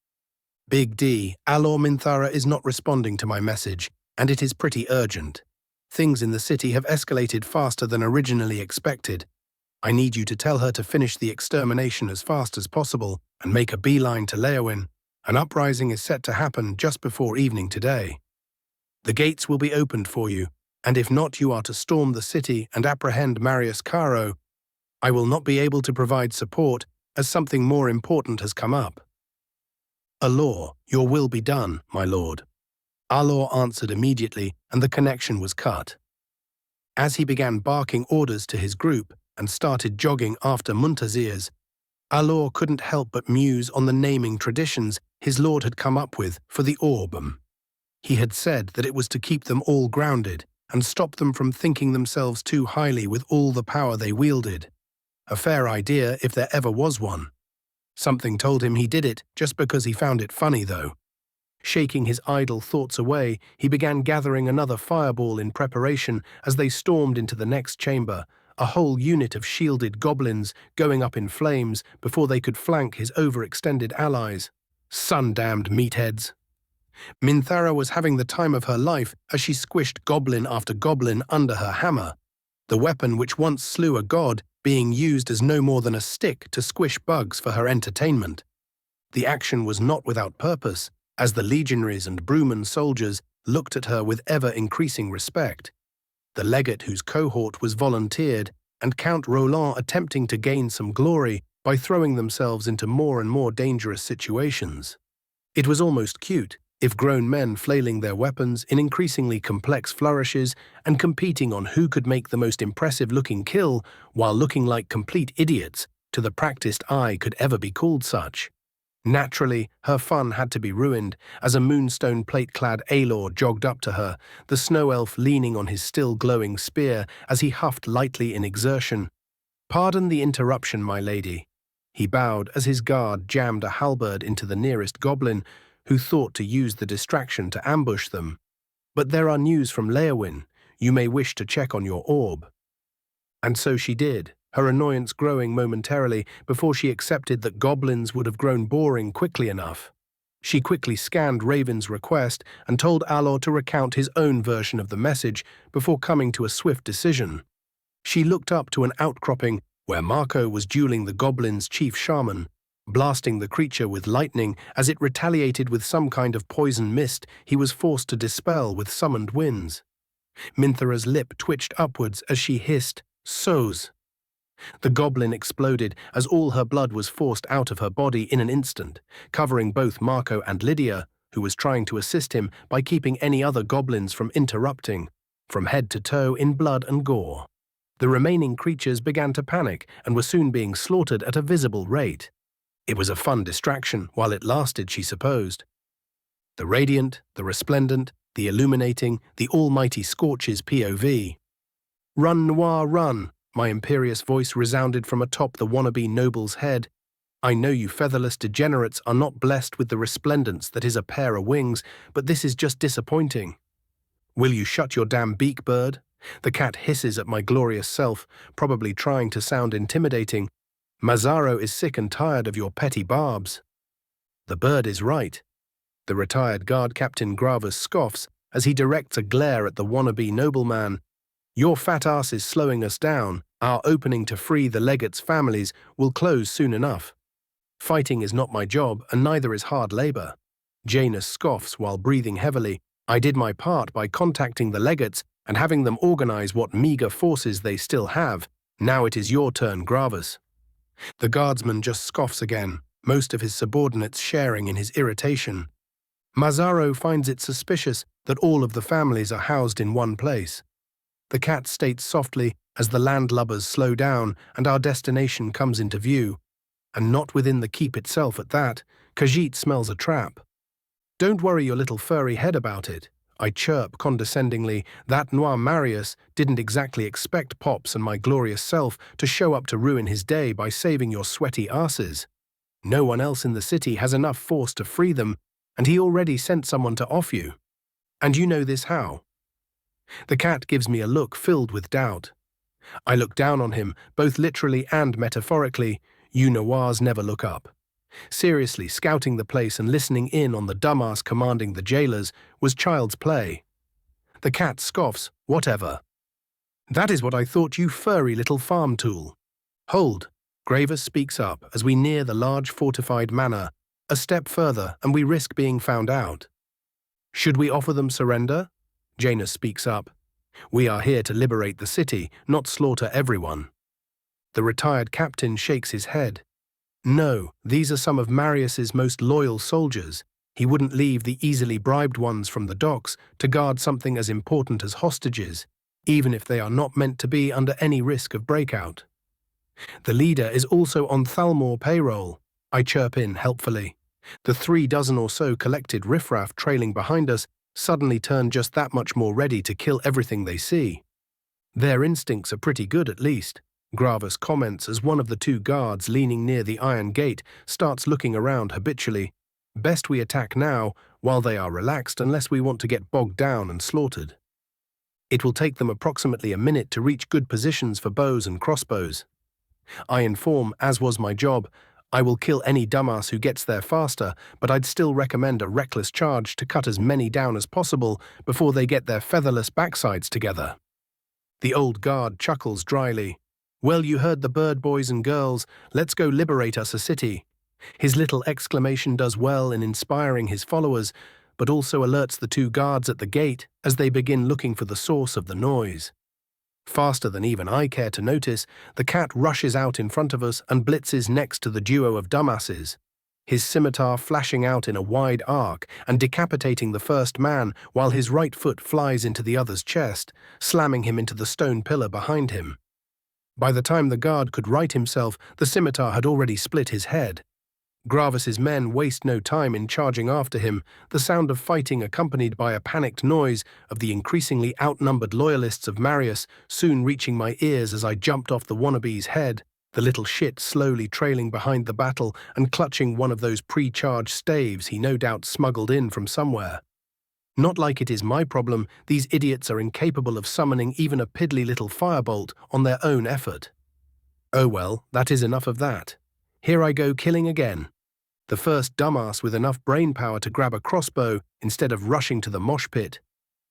"Big D, Alor Minthara is not responding to my message, and it is pretty urgent. Things in the city have escalated faster than originally expected. I need you to tell her to finish the extermination as fast as possible and make a beeline to Leyawiin. An uprising is set to happen just before evening today. The gates will be opened for you, and if not, you are to storm the city and apprehend Marius Caro. I will not be able to provide support as something more important has come up." "Alor, your will be done, my lord." Alor answered immediately, and the connection was cut. As he began barking orders to his group and started jogging after Muntazir's, Alor couldn't help but muse on the naming traditions his lord had come up with for the orbum. He had said that it was to keep them all grounded and stop them from thinking themselves too highly with all the power they wielded. A fair idea if there ever was one. Something told him he did it just because he found it funny, though. Shaking his idle thoughts away, he began gathering another fireball in preparation as they stormed into the next chamber, a whole unit of shielded goblins going up in flames before they could flank his overextended allies. Sun-damned meatheads. Minthara was having the time of her life as she squished goblin after goblin under her hammer, the weapon which once slew a god being used as no more than a stick to squish bugs for her entertainment. The action was not without purpose, as the legionaries and Bruman soldiers looked at her with ever-increasing respect. The legate whose cohort was volunteered, and Count Roland attempting to gain some glory by throwing themselves into more and more dangerous situations. It was almost cute, if grown men flailing their weapons in increasingly complex flourishes and competing on who could make the most impressive-looking kill while looking like complete idiots to the practiced eye could ever be called such. Naturally, her fun had to be ruined as a moonstone plate-clad Aelor jogged up to her, the snow elf leaning on his still glowing spear as he huffed lightly in exertion. "Pardon the interruption, my lady." He bowed as his guard jammed a halberd into the nearest goblin, who thought to use the distraction to ambush them. "But there are news from Leyawiin. You may wish to check on your orb." And so she did, her annoyance growing momentarily before she accepted that goblins would have grown boring quickly enough. She quickly scanned Raven's request and told Alor to recount his own version of the message before coming to a swift decision. She looked up to an outcropping where Marco was dueling the goblin's chief shaman, blasting the creature with lightning as it retaliated with some kind of poison mist he was forced to dispel with summoned winds. Minthara's lip twitched upwards as she hissed, "Soz." The goblin exploded as all her blood was forced out of her body in an instant, covering both Marco and Lydia, who was trying to assist him by keeping any other goblins from interrupting, from head to toe in blood and gore. The remaining creatures began to panic and were soon being slaughtered at a visible rate. It was a fun distraction while it lasted, she supposed. The radiant, the resplendent, the illuminating, the almighty scorches POV. Run, Noir, run, my imperious voice resounded from atop the wannabe noble's head. I know you featherless degenerates are not blessed with the resplendence that is a pair of wings, but this is just disappointing. Will you shut your damn beak, bird? The cat hisses at my glorious self, probably trying to sound intimidating. Mazzaro is sick and tired of your petty barbs. The bird is right. The retired guard captain Gravus scoffs as he directs a glare at the wannabe nobleman. Your fat ass is slowing us down. Our opening to free the legates' families will close soon enough. Fighting is not my job, and neither is hard labor. Janus scoffs while breathing heavily. I did my part by contacting the legates and having them organize what meager forces they still have. Now it is your turn, Gravus. The guardsman just scoffs again, most of his subordinates sharing in his irritation. Mazzaro finds it suspicious that all of the families are housed in one place. The cat states softly as the landlubbers slow down and our destination comes into view. And not within the keep itself at that. Khajiit smells a trap. Don't worry your little furry head about it. I chirp condescendingly. That Noir Marius didn't exactly expect Pops and my glorious self to show up to ruin his day by saving your sweaty asses. No one else in the city has enough force to free them, and he already sent someone to off you. And you know this how? The cat gives me a look filled with doubt. I look down on him, both literally and metaphorically. You Noirs never look up. Seriously, scouting the place and listening in on the dumbass commanding the jailers was child's play. The cat scoffs, whatever. That is what I thought, you furry little farm tool. Hold, Gravus speaks up as we near the large fortified manor. A step further and we risk being found out. Should we offer them surrender? Janus speaks up. We are here to liberate the city, not slaughter everyone. The retired captain shakes his head. No, these are some of Marius's most loyal soldiers. He wouldn't leave the easily bribed ones from the docks to guard something as important as hostages, even if they are not meant to be under any risk of breakout. The leader is also on Thalmor payroll. I chirp in helpfully. The 36 or so collected riffraff trailing behind us suddenly turn just that much more ready to kill everything they see. Their instincts are pretty good at least. Gravus comments as one of the two guards leaning near the iron gate starts looking around habitually. Best we attack now, while they are relaxed, unless we want to get bogged down and slaughtered. It will take them approximately a minute to reach good positions for bows and crossbows. I inform, as was my job, I will kill any dumbass who gets there faster, but I'd still recommend a reckless charge to cut as many down as possible before they get their featherless backsides together. The old guard chuckles dryly. Well, you heard the bird, boys and girls. Let's go liberate us a city. His little exclamation does well in inspiring his followers, but also alerts the two guards at the gate as they begin looking for the source of the noise. Faster than even I care to notice, the cat rushes out in front of us and blitzes next to the duo of dumbasses, his scimitar flashing out in a wide arc and decapitating the first man while his right foot flies into the other's chest, slamming him into the stone pillar behind him. By the time the guard could right himself, the scimitar had already split his head. Gravus's men waste no time in charging after him, the sound of fighting accompanied by a panicked noise of the increasingly outnumbered loyalists of Marius soon reaching my ears as I jumped off the wannabe's head, the little shit slowly trailing behind the battle and clutching one of those pre-charged staves he no doubt smuggled in from somewhere. Not like it is my problem, these idiots are incapable of summoning even a piddly little firebolt on their own effort. Oh well, that is enough of that. Here I go killing again. The first dumbass with enough brainpower to grab a crossbow instead of rushing to the mosh pit,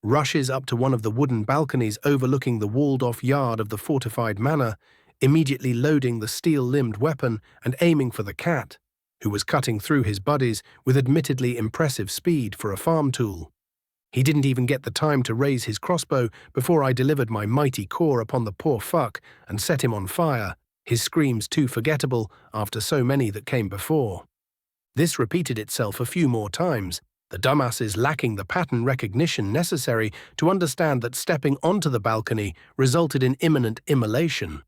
rushes up to one of the wooden balconies overlooking the walled-off yard of the fortified manor, immediately loading the steel-limbed weapon and aiming for the cat, who was cutting through his buddies with admittedly impressive speed for a farm tool. He didn't even get the time to raise his crossbow before I delivered my mighty core upon the poor fuck and set him on fire, his screams too forgettable after so many that came before. This repeated itself a few more times, the dumbasses lacking the pattern recognition necessary to understand that stepping onto the balcony resulted in imminent immolation.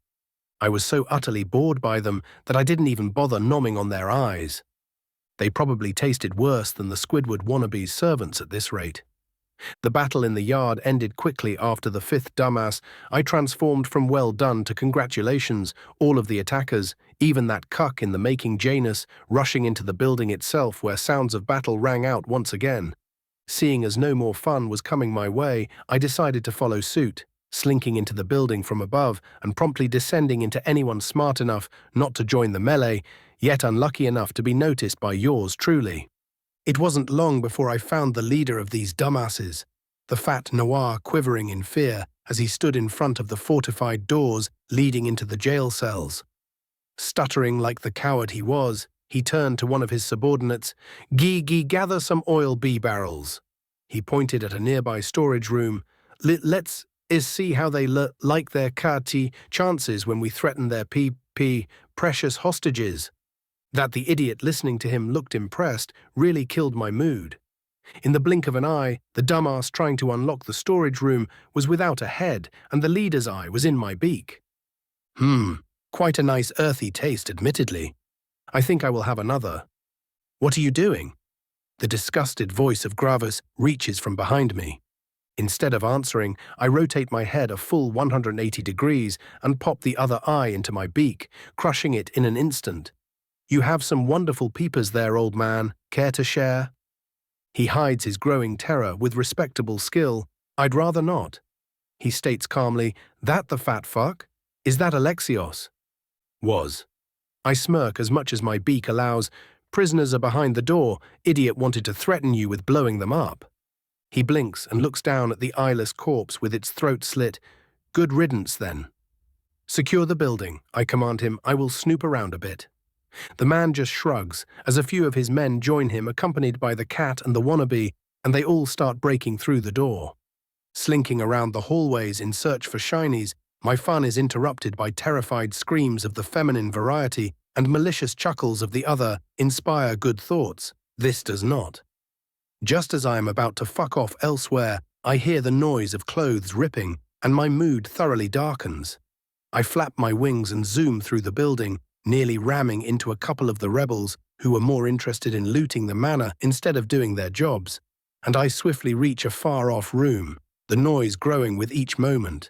I was so utterly bored by them that I didn't even bother nomming on their eyes. They probably tasted worse than the Squidward wannabes' servants at this rate. The battle in the yard ended quickly after the fifth dumbass. I transformed from well done to congratulations, all of the attackers, even that cuck in the making Janus, rushing into the building itself where sounds of battle rang out once again. Seeing as no more fun was coming my way, I decided to follow suit, slinking into the building from above and promptly descending into anyone smart enough not to join the melee, yet unlucky enough to be noticed by yours truly. It wasn't long before I found the leader of these dumbasses, the fat Noir quivering in fear as he stood in front of the fortified doors leading into the jail cells. Stuttering like the coward he was, he turned to one of his subordinates. "Gee, gather some oil barrels." He pointed at a nearby storage room. "Let's see how they like their chances when we threaten their precious hostages." That the idiot listening to him looked impressed really killed my mood. In the blink of an eye, the dumbass trying to unlock the storage room was without a head, and the leader's eye was in my beak. Quite a nice earthy taste, admittedly. I think I will have another. "What are you doing?" The disgusted voice of Gravis reaches from behind me. Instead of answering, I rotate my head a full 180 degrees and pop the other eye into my beak, crushing it in an instant. "You have some wonderful peepers there, old man. Care to share?" He hides his growing terror with respectable skill. "I'd rather not." He states calmly, "That the fat fuck? Is that Alexios?" "Was." I smirk as much as my beak allows. "Prisoners are behind the door. Idiot wanted to threaten you with blowing them up." He blinks and looks down at the eyeless corpse with its throat slit. "Good riddance, then." "Secure the building," I command him. "I will snoop around a bit." The man just shrugs, as a few of his men join him accompanied by the cat and the wannabe, and they all start breaking through the door. Slinking around the hallways in search for shinies, my fun is interrupted by terrified screams of the feminine variety and malicious chuckles of the other. Inspire good thoughts. This does not. Just as I am about to fuck off elsewhere, I hear the noise of clothes ripping, and my mood thoroughly darkens. I flap my wings and zoom through the building, nearly ramming into a couple of the rebels who were more interested in looting the manor instead of doing their jobs, and I swiftly reach a far-off room, the noise growing with each moment.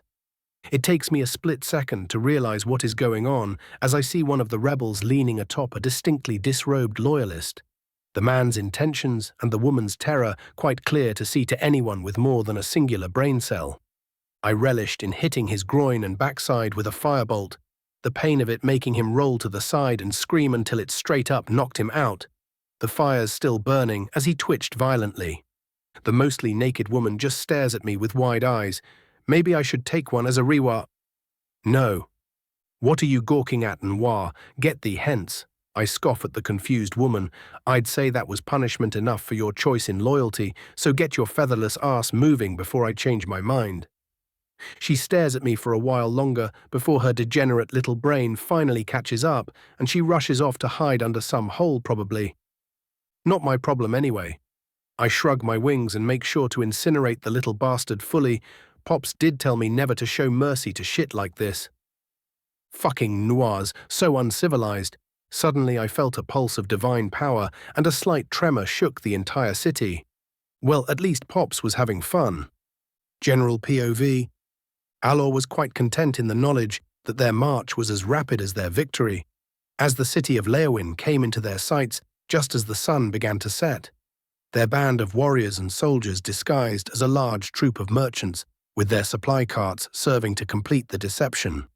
It takes me a split second to realize what is going on as I see one of the rebels leaning atop a distinctly disrobed loyalist. The man's intentions and the woman's terror quite clear to see to anyone with more than a singular brain cell. I relished in hitting his groin and backside with a firebolt, the pain of it making him roll to the side and scream until it straight up knocked him out, the fires still burning as he twitched violently. The mostly naked woman just stares at me with wide eyes. Maybe I should take one as a reward. "No." "What are you gawking at, Noir? Get thee hence." I scoff at the confused woman. "I'd say that was punishment enough for your choice in loyalty, so get your featherless ass moving before I change my mind." She stares at me for a while longer before her degenerate little brain finally catches up and she rushes off to hide under some hole probably. Not my problem anyway. I shrug my wings and make sure to incinerate the little bastard fully. Pops did tell me never to show mercy to shit like this. Fucking Noirs, so uncivilized. Suddenly I felt a pulse of divine power and a slight tremor shook the entire city. Well, at least Pops was having fun. General POV. Alor was quite content in the knowledge that their march was as rapid as their victory, as the city of Leyawiin came into their sights just as the sun began to set. Their band of warriors and soldiers disguised as a large troop of merchants, with their supply carts serving to complete the deception.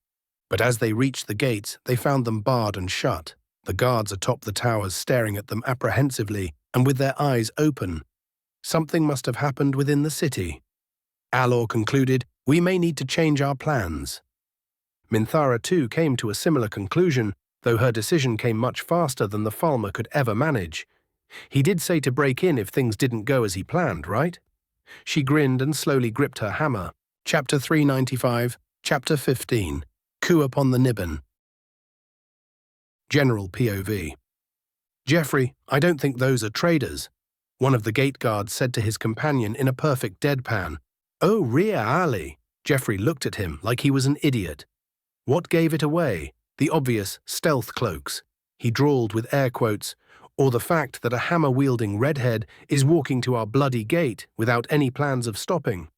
But as they reached the gates, they found them barred and shut, the guards atop the towers staring at them apprehensively and with their eyes open. Something must have happened within the city. Alor concluded, "We may need to change our plans." Minthara too came to a similar conclusion, though her decision came much faster than the Falmer could ever manage. He did say to break in if things didn't go as he planned, right? She grinned and slowly gripped her hammer. Chapter 395, Chapter 15, Coup upon the Nibbin. General POV. "Jeffrey, I don't think those are traders," one of the gate guards said to his companion in a perfect deadpan. "Oh, really?" Jeffrey looked at him like he was an idiot. What gave it away? The obvious stealth cloaks, he drawled with air quotes, or the fact that a hammer-wielding redhead is walking to our bloody gate without any plans of stopping.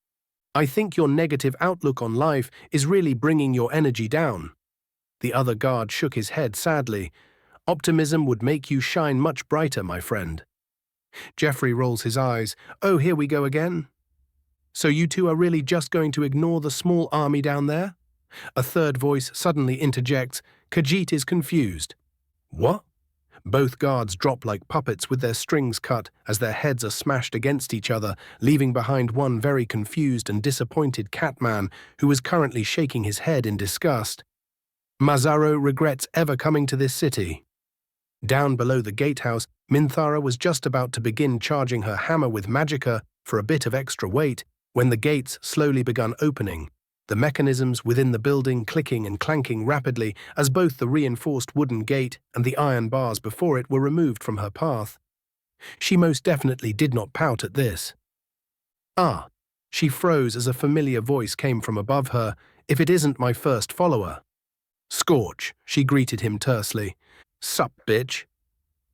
I think your negative outlook on life is really bringing your energy down. The other guard shook his head sadly. Optimism would make you shine much brighter, my friend. Jeffrey rolls his eyes. Oh, here we go again? So you two are really just going to ignore the small army down there? A third voice suddenly interjects. Khajiit is confused. What? Both guards drop like puppets with their strings cut as their heads are smashed against each other, leaving behind one very confused and disappointed catman who is currently shaking his head in disgust. Mazzaro regrets ever coming to this city. Down below the gatehouse, Minthara was just about to begin charging her hammer with magicka for a bit of extra weight when the gates slowly began opening, the mechanisms within the building clicking and clanking rapidly as both the reinforced wooden gate and the iron bars before it were removed from her path. She most definitely did not pout at this. Ah, she froze as a familiar voice came from above her. If it isn't my first follower. Scorch, she greeted him tersely. Sup, bitch.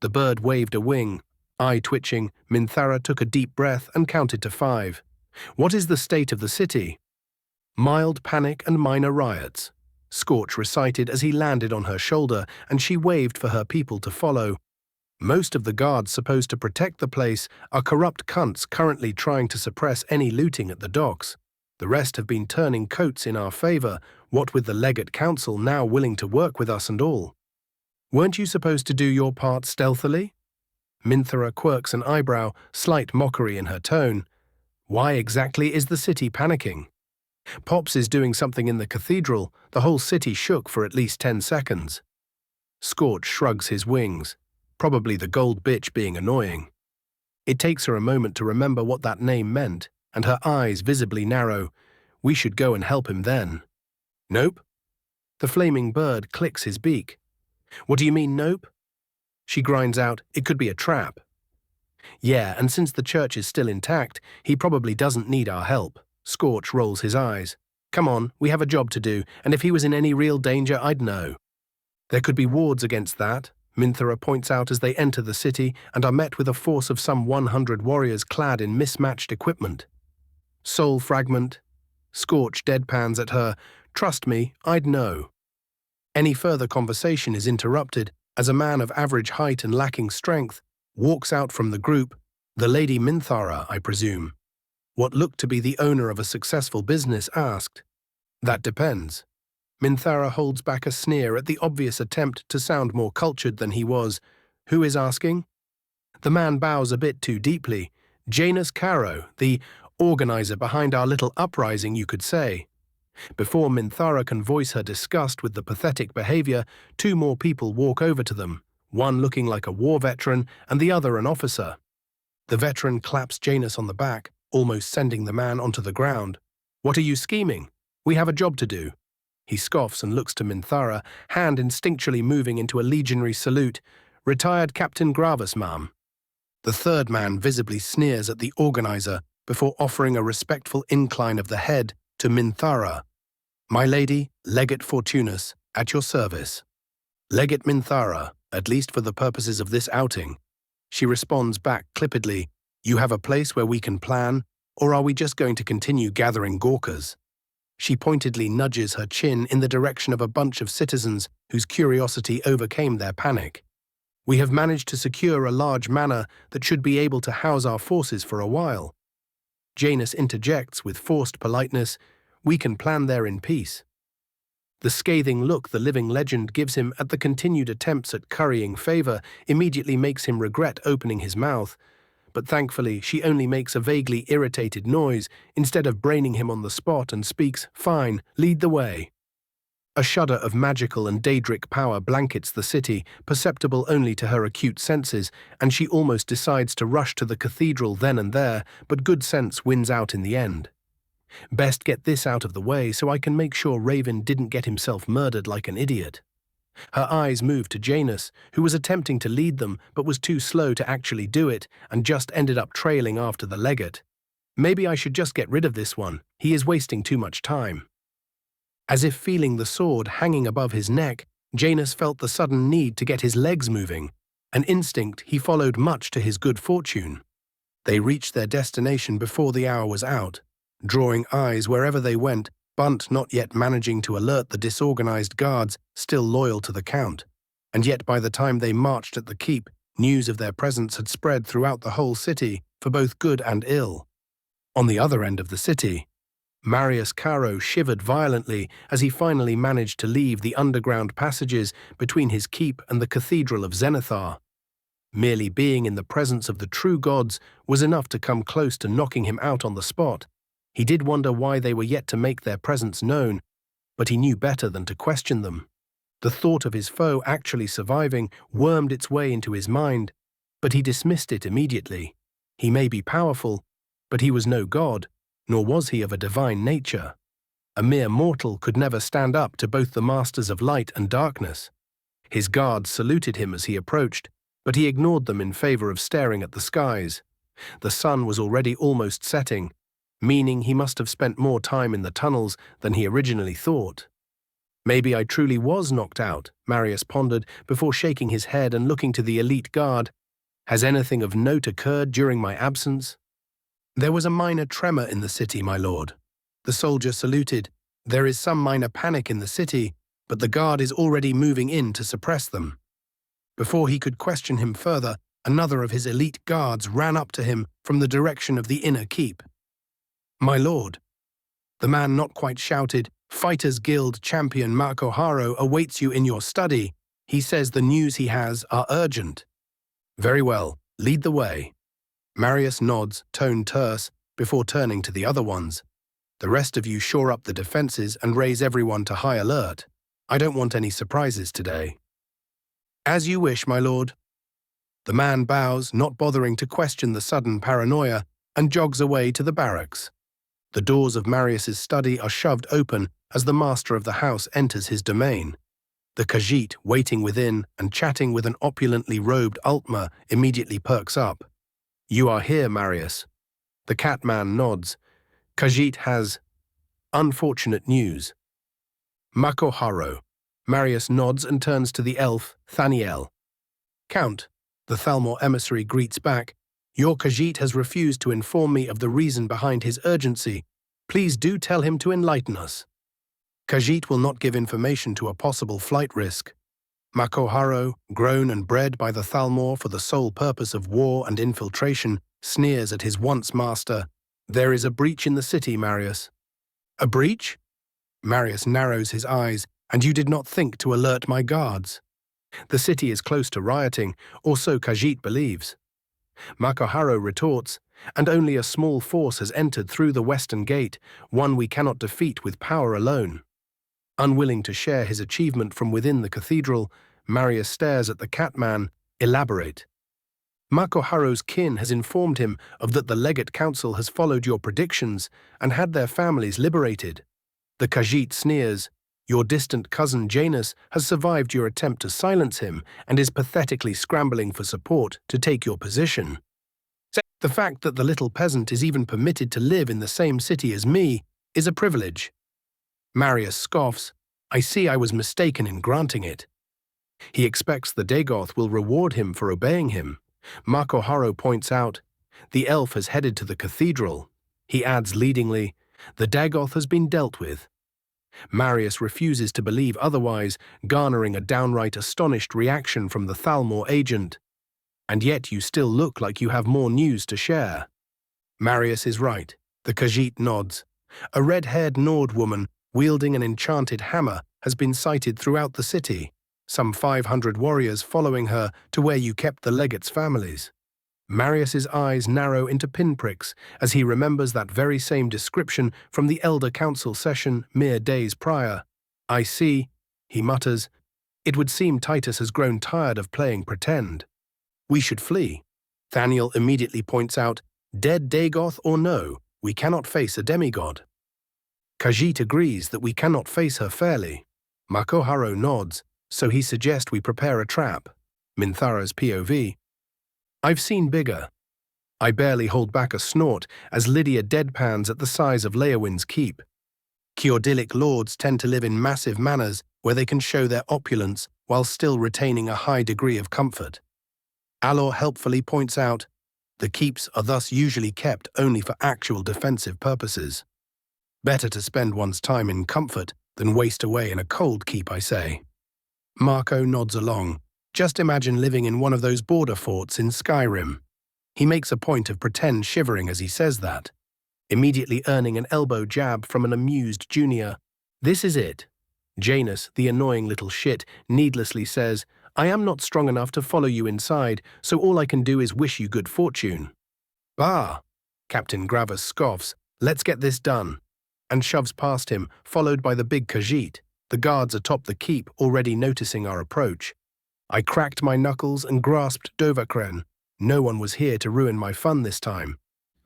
The bird waved a wing. Eye twitching, Minthara took a deep breath and counted to 5. What is the state of the city? Mild panic and minor riots, Scorch recited as he landed on her shoulder, and she waved for her people to follow. Most of the guards supposed to protect the place are corrupt cunts currently trying to suppress any looting at the docks. The rest have been turning coats in our favor, what with the Legate Council now willing to work with us and all. Weren't you supposed to do your part stealthily? Minthara quirks an eyebrow, slight mockery in her tone. Why exactly is the city panicking? Pops is doing something in the cathedral. The whole city shook for at least 10 seconds. Scorch shrugs his wings, probably the gold bitch being annoying. It takes her a moment to remember what that name meant, and her eyes visibly narrow. We should go and help him then. Nope. The flaming bird clicks his beak. What do you mean, nope? She grinds out, it could be a trap. Yeah, and since the church is still intact, he probably doesn't need our help. Scorch rolls his eyes. Come on, we have a job to do, and if he was in any real danger, I'd know. There could be wards against that, Minthara points out as they enter the city and are met with a force of some 100 warriors clad in mismatched equipment. Soul fragment. Scorch deadpans at her. Trust me, I'd know. Any further conversation is interrupted as a man of average height and lacking strength walks out from the group, the Lady Minthara, I presume. What looked to be the owner of a successful business asked. That depends. Minthara holds back a sneer at the obvious attempt to sound more cultured than he was. Who is asking? The man bows a bit too deeply. Janus Caro, the organizer behind our little uprising, you could say. Before Minthara can voice her disgust with the pathetic behavior, 2 more people walk over to them, one looking like a war veteran and the other an officer. The veteran claps Janus on the back, almost sending the man onto the ground. What are you scheming? We have a job to do. He scoffs and looks to Minthara, hand instinctually moving into a legionary salute. Retired Captain Gravis, ma'am. The third man visibly sneers at the organizer before offering a respectful incline of the head to Minthara. My lady, Legate Fortunus, at your service. Legate Minthara, at least for the purposes of this outing. She responds back clippedly, you have a place where we can plan, or are we just going to continue gathering Gawkers? She pointedly nudges her chin in the direction of a bunch of citizens whose curiosity overcame their panic. We have managed to secure a large manor that should be able to house our forces for a while. Janus interjects with forced politeness, we can plan there in peace. The scathing look the living legend gives him at the continued attempts at currying favor immediately makes him regret opening his mouth, but thankfully she only makes a vaguely irritated noise instead of braining him on the spot and speaks, fine, lead the way. A shudder of magical and daedric power blankets the city, perceptible only to her acute senses, and she almost decides to rush to the cathedral then and there, but good sense wins out in the end. Best get this out of the way so I can make sure Raven didn't get himself murdered like an idiot. Her eyes moved to Janus, who was attempting to lead them but was too slow to actually do it and just ended up trailing after the legate. Maybe I should just get rid of this one. He is wasting too much time. As if feeling the sword hanging above his neck, Janus felt the sudden need to get his legs moving, an instinct he followed much to his good fortune. They reached their destination before the hour was out, drawing eyes wherever they went, Bunt not yet managing to alert the disorganized guards still loyal to the Count. And yet by the time they marched at the keep, news of their presence had spread throughout the whole city, for both good and ill. On the other end of the city, Marius Caro shivered violently as he finally managed to leave the underground passages between his keep and the cathedral of Zenithar. Merely being in the presence of the true gods was enough to come close to knocking him out on the spot. He did wonder why they were yet to make their presence known, but he knew better than to question them. The thought of his foe actually surviving wormed its way into his mind, but he dismissed it immediately. He may be powerful, but he was no god, nor was he of a divine nature. A mere mortal could never stand up to both the masters of light and darkness. His guards saluted him as he approached, but he ignored them in favor of staring at the skies. The sun was already almost setting, meaning he must have spent more time in the tunnels than he originally thought. Maybe I truly was knocked out, Marius pondered before shaking his head and looking to the elite guard. Has anything of note occurred during my absence? There was a minor tremor in the city, my lord. The soldier saluted. There is some minor panic in the city, but the guard is already moving in to suppress them. Before he could question him further, another of his elite guards ran up to him from the direction of the inner keep. My lord. The man not quite shouted, Fighters Guild champion Marco Haro awaits you in your study. He says the news he has are urgent. Very well, lead the way. Marius nods, tone terse, before turning to the other ones. The rest of you shore up the defenses and raise everyone to high alert. I don't want any surprises today. As you wish, my lord. The man bows, not bothering to question the sudden paranoia, and jogs away to the barracks. The doors of Marius's study are shoved open as the master of the house enters his domain. The Khajiit, waiting within and chatting with an opulently robed Altmer, immediately perks up. You are here, Marius. The Catman nods. Khajiit has unfortunate news. Mako Haro. Marius nods and turns to the elf, Thaniel. Count, the Thalmor emissary greets back. Your Khajiit has refused to inform me of the reason behind his urgency. Please do tell him to enlighten us. Khajiit will not give information to a possible flight risk. Mako Haro, grown and bred by the Thalmor for the sole purpose of war and infiltration, sneers at his once master. There is a breach in the city, Marius. A breach? Marius narrows his eyes. And you did not think to alert my guards. The city is close to rioting, or so Khajiit believes. Mako Haro retorts, and only a small force has entered through the western gate, one we cannot defeat with power alone. Unwilling to share his achievement from within the cathedral, Marius stares at the Catman. Elaborate. Mako Haro's kin has informed him of that the Legate Council has followed your predictions and had their families liberated. The Khajiit sneers. Your distant cousin Janus has survived your attempt to silence him and is pathetically scrambling for support to take your position. The fact that the little peasant is even permitted to live in the same city as me is a privilege. Marius scoffs. I see I was mistaken in granting it. He expects the Dagoth will reward him for obeying him. Mako Haro points out, the elf has headed to the cathedral. He adds leadingly, the Dagoth has been dealt with. Marius refuses to believe otherwise, garnering a downright astonished reaction from the Thalmor agent. And yet you still look like you have more news to share. Marius is right. The Khajiit nods. A red-haired Nord woman, wielding an enchanted hammer, has been sighted throughout the city, some 500 warriors following her to where you kept the legates' families. Marius's eyes narrow into pinpricks as he remembers that very same description from the Elder Council session mere days prior. I see, he mutters. It would seem Titus has grown tired of playing pretend. We should flee. Thaniel immediately points out, dead Dagoth or no, we cannot face a demigod. Khajiit agrees that we cannot face her fairly. Mako Haro nods, so he suggests we prepare a trap. Minthara's POV. I've seen bigger. I barely hold back a snort as Lydia deadpans at the size of Leyawiin's keep. Kjordilic lords tend to live in massive manors where they can show their opulence while still retaining a high degree of comfort. Alor helpfully points out, the keeps are thus usually kept only for actual defensive purposes. Better to spend one's time in comfort than waste away in a cold keep, I say. Marco nods along. Just imagine living in one of those border forts in Skyrim. He makes a point of pretend shivering as he says that, immediately earning an elbow jab from an amused junior. This is it. Janus, the annoying little shit, needlessly says, I am not strong enough to follow you inside, so all I can do is wish you good fortune. Bah! Captain Gravus scoffs, let's get this done, and shoves past him, followed by the big Khajiit, the guards atop the keep already noticing our approach. I cracked my knuckles and grasped Dovakren. No one was here to ruin my fun this time.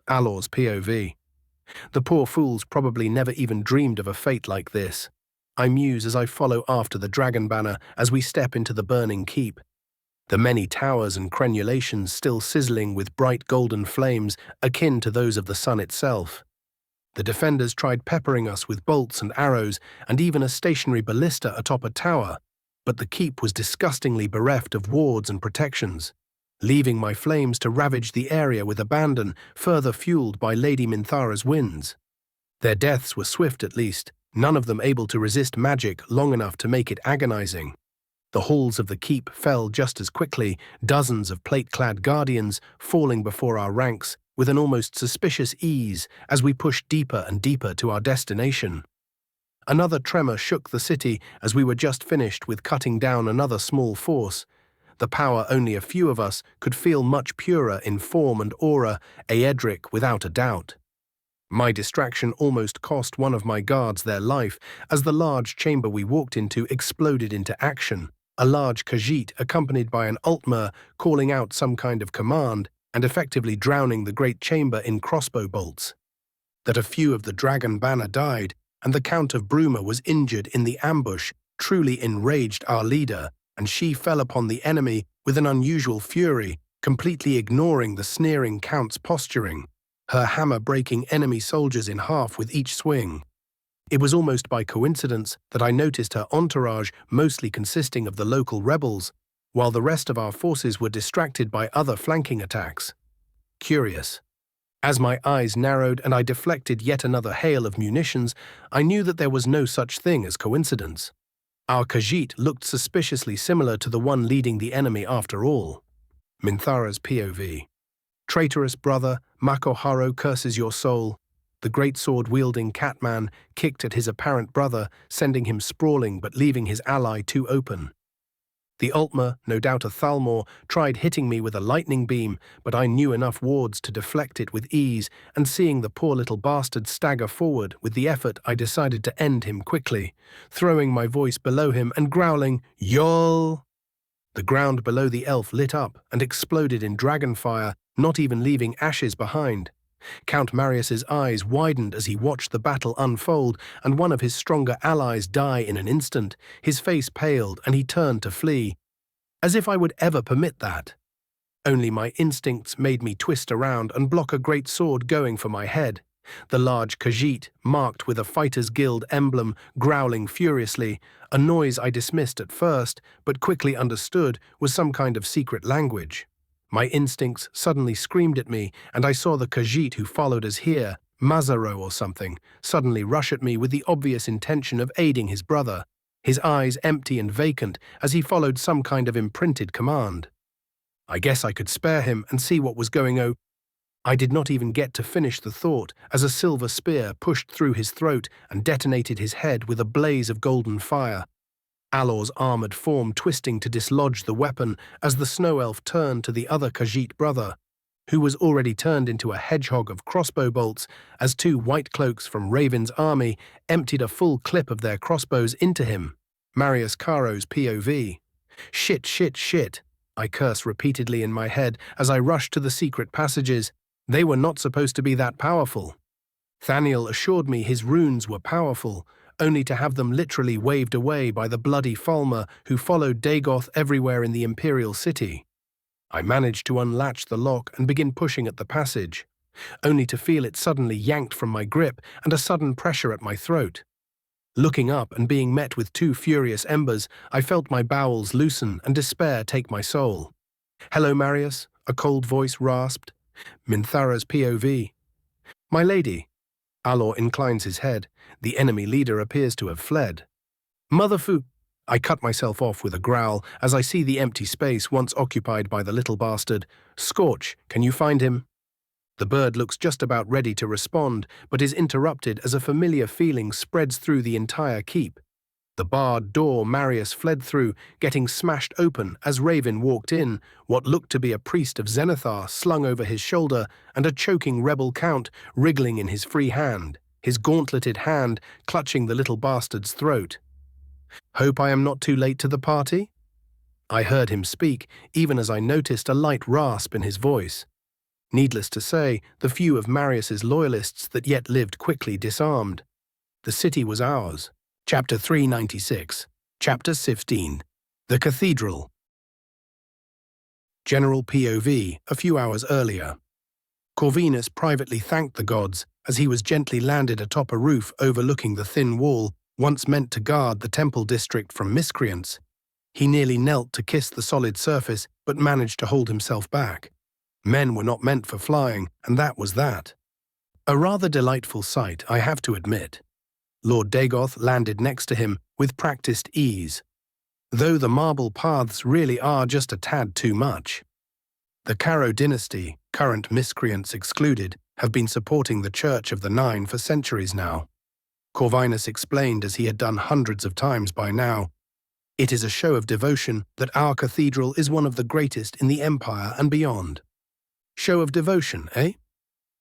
Alor's POV. The poor fools probably never even dreamed of a fate like this. I muse as I follow after the dragon banner as we step into the burning keep. The many towers and crenulations still sizzling with bright golden flames akin to those of the sun itself. The defenders tried peppering us with bolts and arrows and even a stationary ballista atop a tower, but the keep was disgustingly bereft of wards and protections, leaving my flames to ravage the area with abandon, further fueled by Lady Minthara's winds. Their deaths were swift at least, none of them able to resist magic long enough to make it agonizing. The halls of the keep fell just as quickly, dozens of plate-clad guardians falling before our ranks with an almost suspicious ease as we pushed deeper and deeper to our destination. Another tremor shook the city as we were just finished with cutting down another small force. The power only a few of us could feel much purer in form and aura, Aedric without a doubt. My distraction almost cost one of my guards their life as the large chamber we walked into exploded into action, a large Khajiit accompanied by an Altmer calling out some kind of command and effectively drowning the great chamber in crossbow bolts. That a few of the dragon banner died and the Count of Bruma was injured in the ambush truly enraged our leader, and she fell upon the enemy with an unusual fury, completely ignoring the sneering Count's posturing, her hammer breaking enemy soldiers in half with each swing. It was almost by coincidence that I noticed her entourage mostly consisting of the local rebels, while the rest of our forces were distracted by other flanking attacks. Curious. As my eyes narrowed and I deflected yet another hail of munitions, I knew that there was no such thing as coincidence. Our Khajiit looked suspiciously similar to the one leading the enemy after all. Minthara's POV. Traitorous brother, Makoharo curses your soul. The great sword-wielding Catman kicked at his apparent brother, sending him sprawling but leaving his ally too open. The Altmer, no doubt a Thalmor, tried hitting me with a lightning beam, but I knew enough wards to deflect it with ease, and seeing the poor little bastard stagger forward with the effort, I decided to end him quickly, throwing my voice below him and growling, "Yol!" The ground below the elf lit up and exploded in dragonfire, not even leaving ashes behind. Count Marius's eyes widened as he watched the battle unfold and one of his stronger allies die in an instant. His face paled and he turned to flee. As if I would ever permit that. Only my instincts made me twist around and block a great sword going for my head. The large Khajiit, marked with a Fighters Guild emblem, growling furiously, a noise I dismissed at first, but quickly understood was some kind of secret language. My instincts suddenly screamed at me, and I saw the Khajiit who followed us here, Mazaro or something, suddenly rush at me with the obvious intention of aiding his brother, his eyes empty and vacant as he followed some kind of imprinted command. I guess I could spare him and see what was going on. I did not even get to finish the thought as a silver spear pushed through his throat and detonated his head with a blaze of golden fire. Alor's armored form twisting to dislodge the weapon as the snow elf turned to the other Khajiit brother, who was already turned into a hedgehog of crossbow bolts as two white cloaks from Raven's army emptied a full clip of their crossbows into him. Marius Caro's POV. Shit, shit, shit, I curse repeatedly in my head as I rushed to the secret passages. They were not supposed to be that powerful. Thaniel assured me his runes were powerful, only to have them literally waved away by the bloody Falmer who followed Dagoth everywhere in the Imperial City. I managed to unlatch the lock and begin pushing at the passage, only to feel it suddenly yanked from my grip and a sudden pressure at my throat. Looking up and being met with two furious embers, I felt my bowels loosen and despair take my soul. "Hello, Marius," a cold voice rasped. "Minthara's POV. My lady." Alor inclines his head. The enemy leader appears to have fled. "Motherfu—" I cut myself off with a growl as I see the empty space once occupied by the little bastard. "Scorch, can you find him?" The bird looks just about ready to respond, but is interrupted as a familiar feeling spreads through the entire keep. The barred door Marius fled through, getting smashed open as Raven walked in, what looked to be a priest of Zenithar slung over his shoulder and a choking rebel count wriggling in his free hand, his gauntleted hand clutching the little bastard's throat. "Hope I am not too late to the party?" I heard him speak, even as I noticed a light rasp in his voice. Needless to say, the few of Marius's loyalists that yet lived quickly disarmed. The city was ours. Chapter 396. Chapter 15. The Cathedral. General POV, a few hours earlier. Corvinus privately thanked the gods as he was gently landed atop a roof overlooking the thin wall once meant to guard the temple district from miscreants. He nearly knelt to kiss the solid surface but managed to hold himself back. Men were not meant for flying, and that was that. A rather delightful sight, I have to admit. Lord Dagoth landed next to him with practiced ease, though the marble paths really are just a tad too much. The Caro dynasty, current miscreants excluded, have been supporting the Church of the Nine for centuries now. Corvinus explained as he had done hundreds of times by now. It is a show of devotion that our cathedral is one of the greatest in the Empire and beyond. Show of devotion, eh?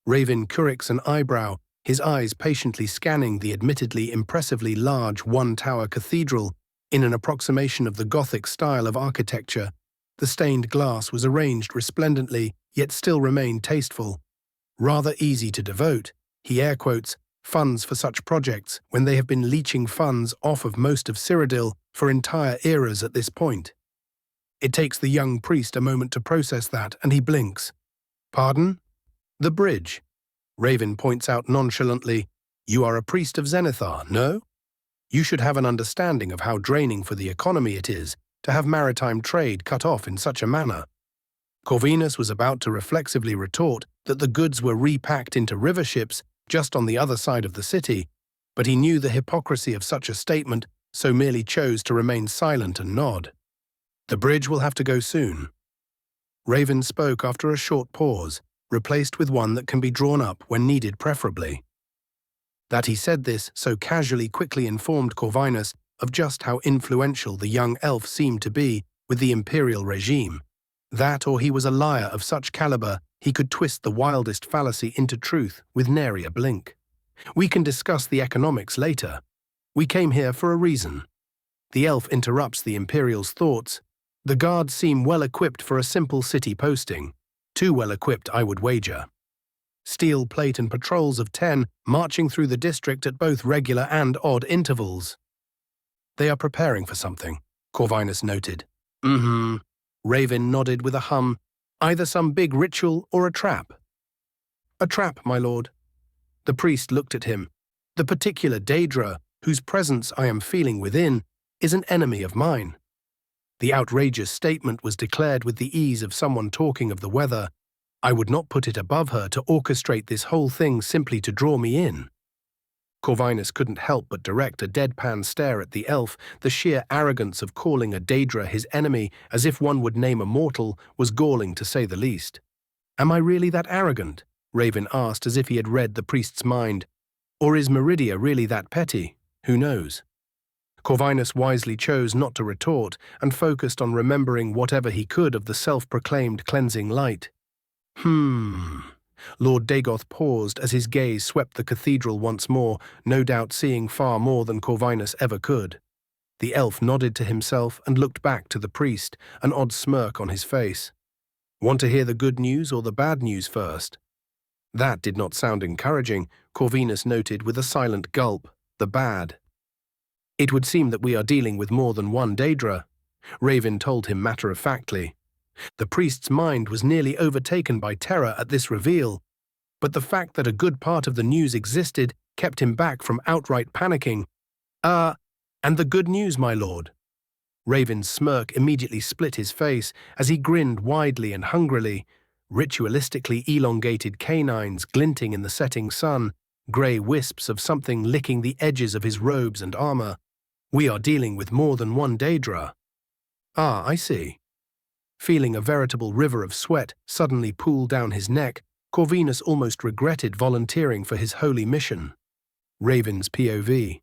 Raven curricks an eyebrow, his eyes patiently scanning the admittedly impressively large one-tower cathedral in an approximation of the Gothic style of architecture. The stained glass was arranged resplendently, yet still remained tasteful. Rather easy to devote, he air quotes, funds for such projects when they have been leeching funds off of most of Cyrodiil for entire eras at this point. It takes the young priest a moment to process that, and he blinks. "Pardon?" "The bridge." Raven points out nonchalantly, "You are a priest of Zenithar, no? You should have an understanding of how draining for the economy it is to have maritime trade cut off in such a manner." Corvinus was about to reflexively retort that the goods were repacked into river ships just on the other side of the city, but he knew the hypocrisy of such a statement, so merely chose to remain silent and nod. "The bridge will have to go soon." Raven spoke after a short pause, replaced with one that can be drawn up when needed preferably. That he said this so casually quickly informed Corvinus of just how influential the young elf seemed to be with the imperial regime. That or he was a liar of such caliber he could twist the wildest fallacy into truth with nary a blink. "We can discuss the economics later. We came here for a reason." The elf interrupts the imperial's thoughts. "The guards seem well equipped for a simple city posting. Too well equipped, I would wager. Steel plate and patrols of 10 marching through the district at both regular and odd intervals." "They are preparing for something," Corvinus noted. "Mm-hmm." Raven nodded with a hum. "Either some big ritual or a trap." "A trap, my lord." The priest looked at him. "The particular Daedra, whose presence I am feeling within, is an enemy of mine." The outrageous statement was declared with the ease of someone talking of the weather. I would not put it above her to orchestrate this whole thing simply to draw me in. Corvinus couldn't help but direct a deadpan stare at the elf. The sheer arrogance of calling a Daedra his enemy as if one would name a mortal was galling to say the least. "Am I really that arrogant?" Raven asked as if he had read the priest's mind. "Or is Meridia really that petty? Who knows?" Corvinus wisely chose not to retort and focused on remembering whatever he could of the self-proclaimed cleansing light. Lord Dagoth paused as his gaze swept the cathedral once more, no doubt seeing far more than Corvinus ever could. The elf nodded to himself and looked back to the priest, an odd smirk on his face. "Want to hear the good news or the bad news first?" That did not sound encouraging, Corvinus noted with a silent gulp. "The bad." "It would seem that we are dealing with more than one Daedra," Raven told him matter-of-factly. The priest's mind was nearly overtaken by terror at this reveal, but the fact that a good part of the news existed kept him back from outright panicking. Ah, and the good news, my lord. Raven's smirk immediately split his face as he grinned widely and hungrily, ritualistically elongated canines glinting in the setting sun, grey wisps of something licking the edges of his robes and armor. We are dealing with more than one Daedra. Ah, I see. Feeling a veritable river of sweat suddenly pool down his neck, Corvinus almost regretted volunteering for his holy mission. Raven's POV.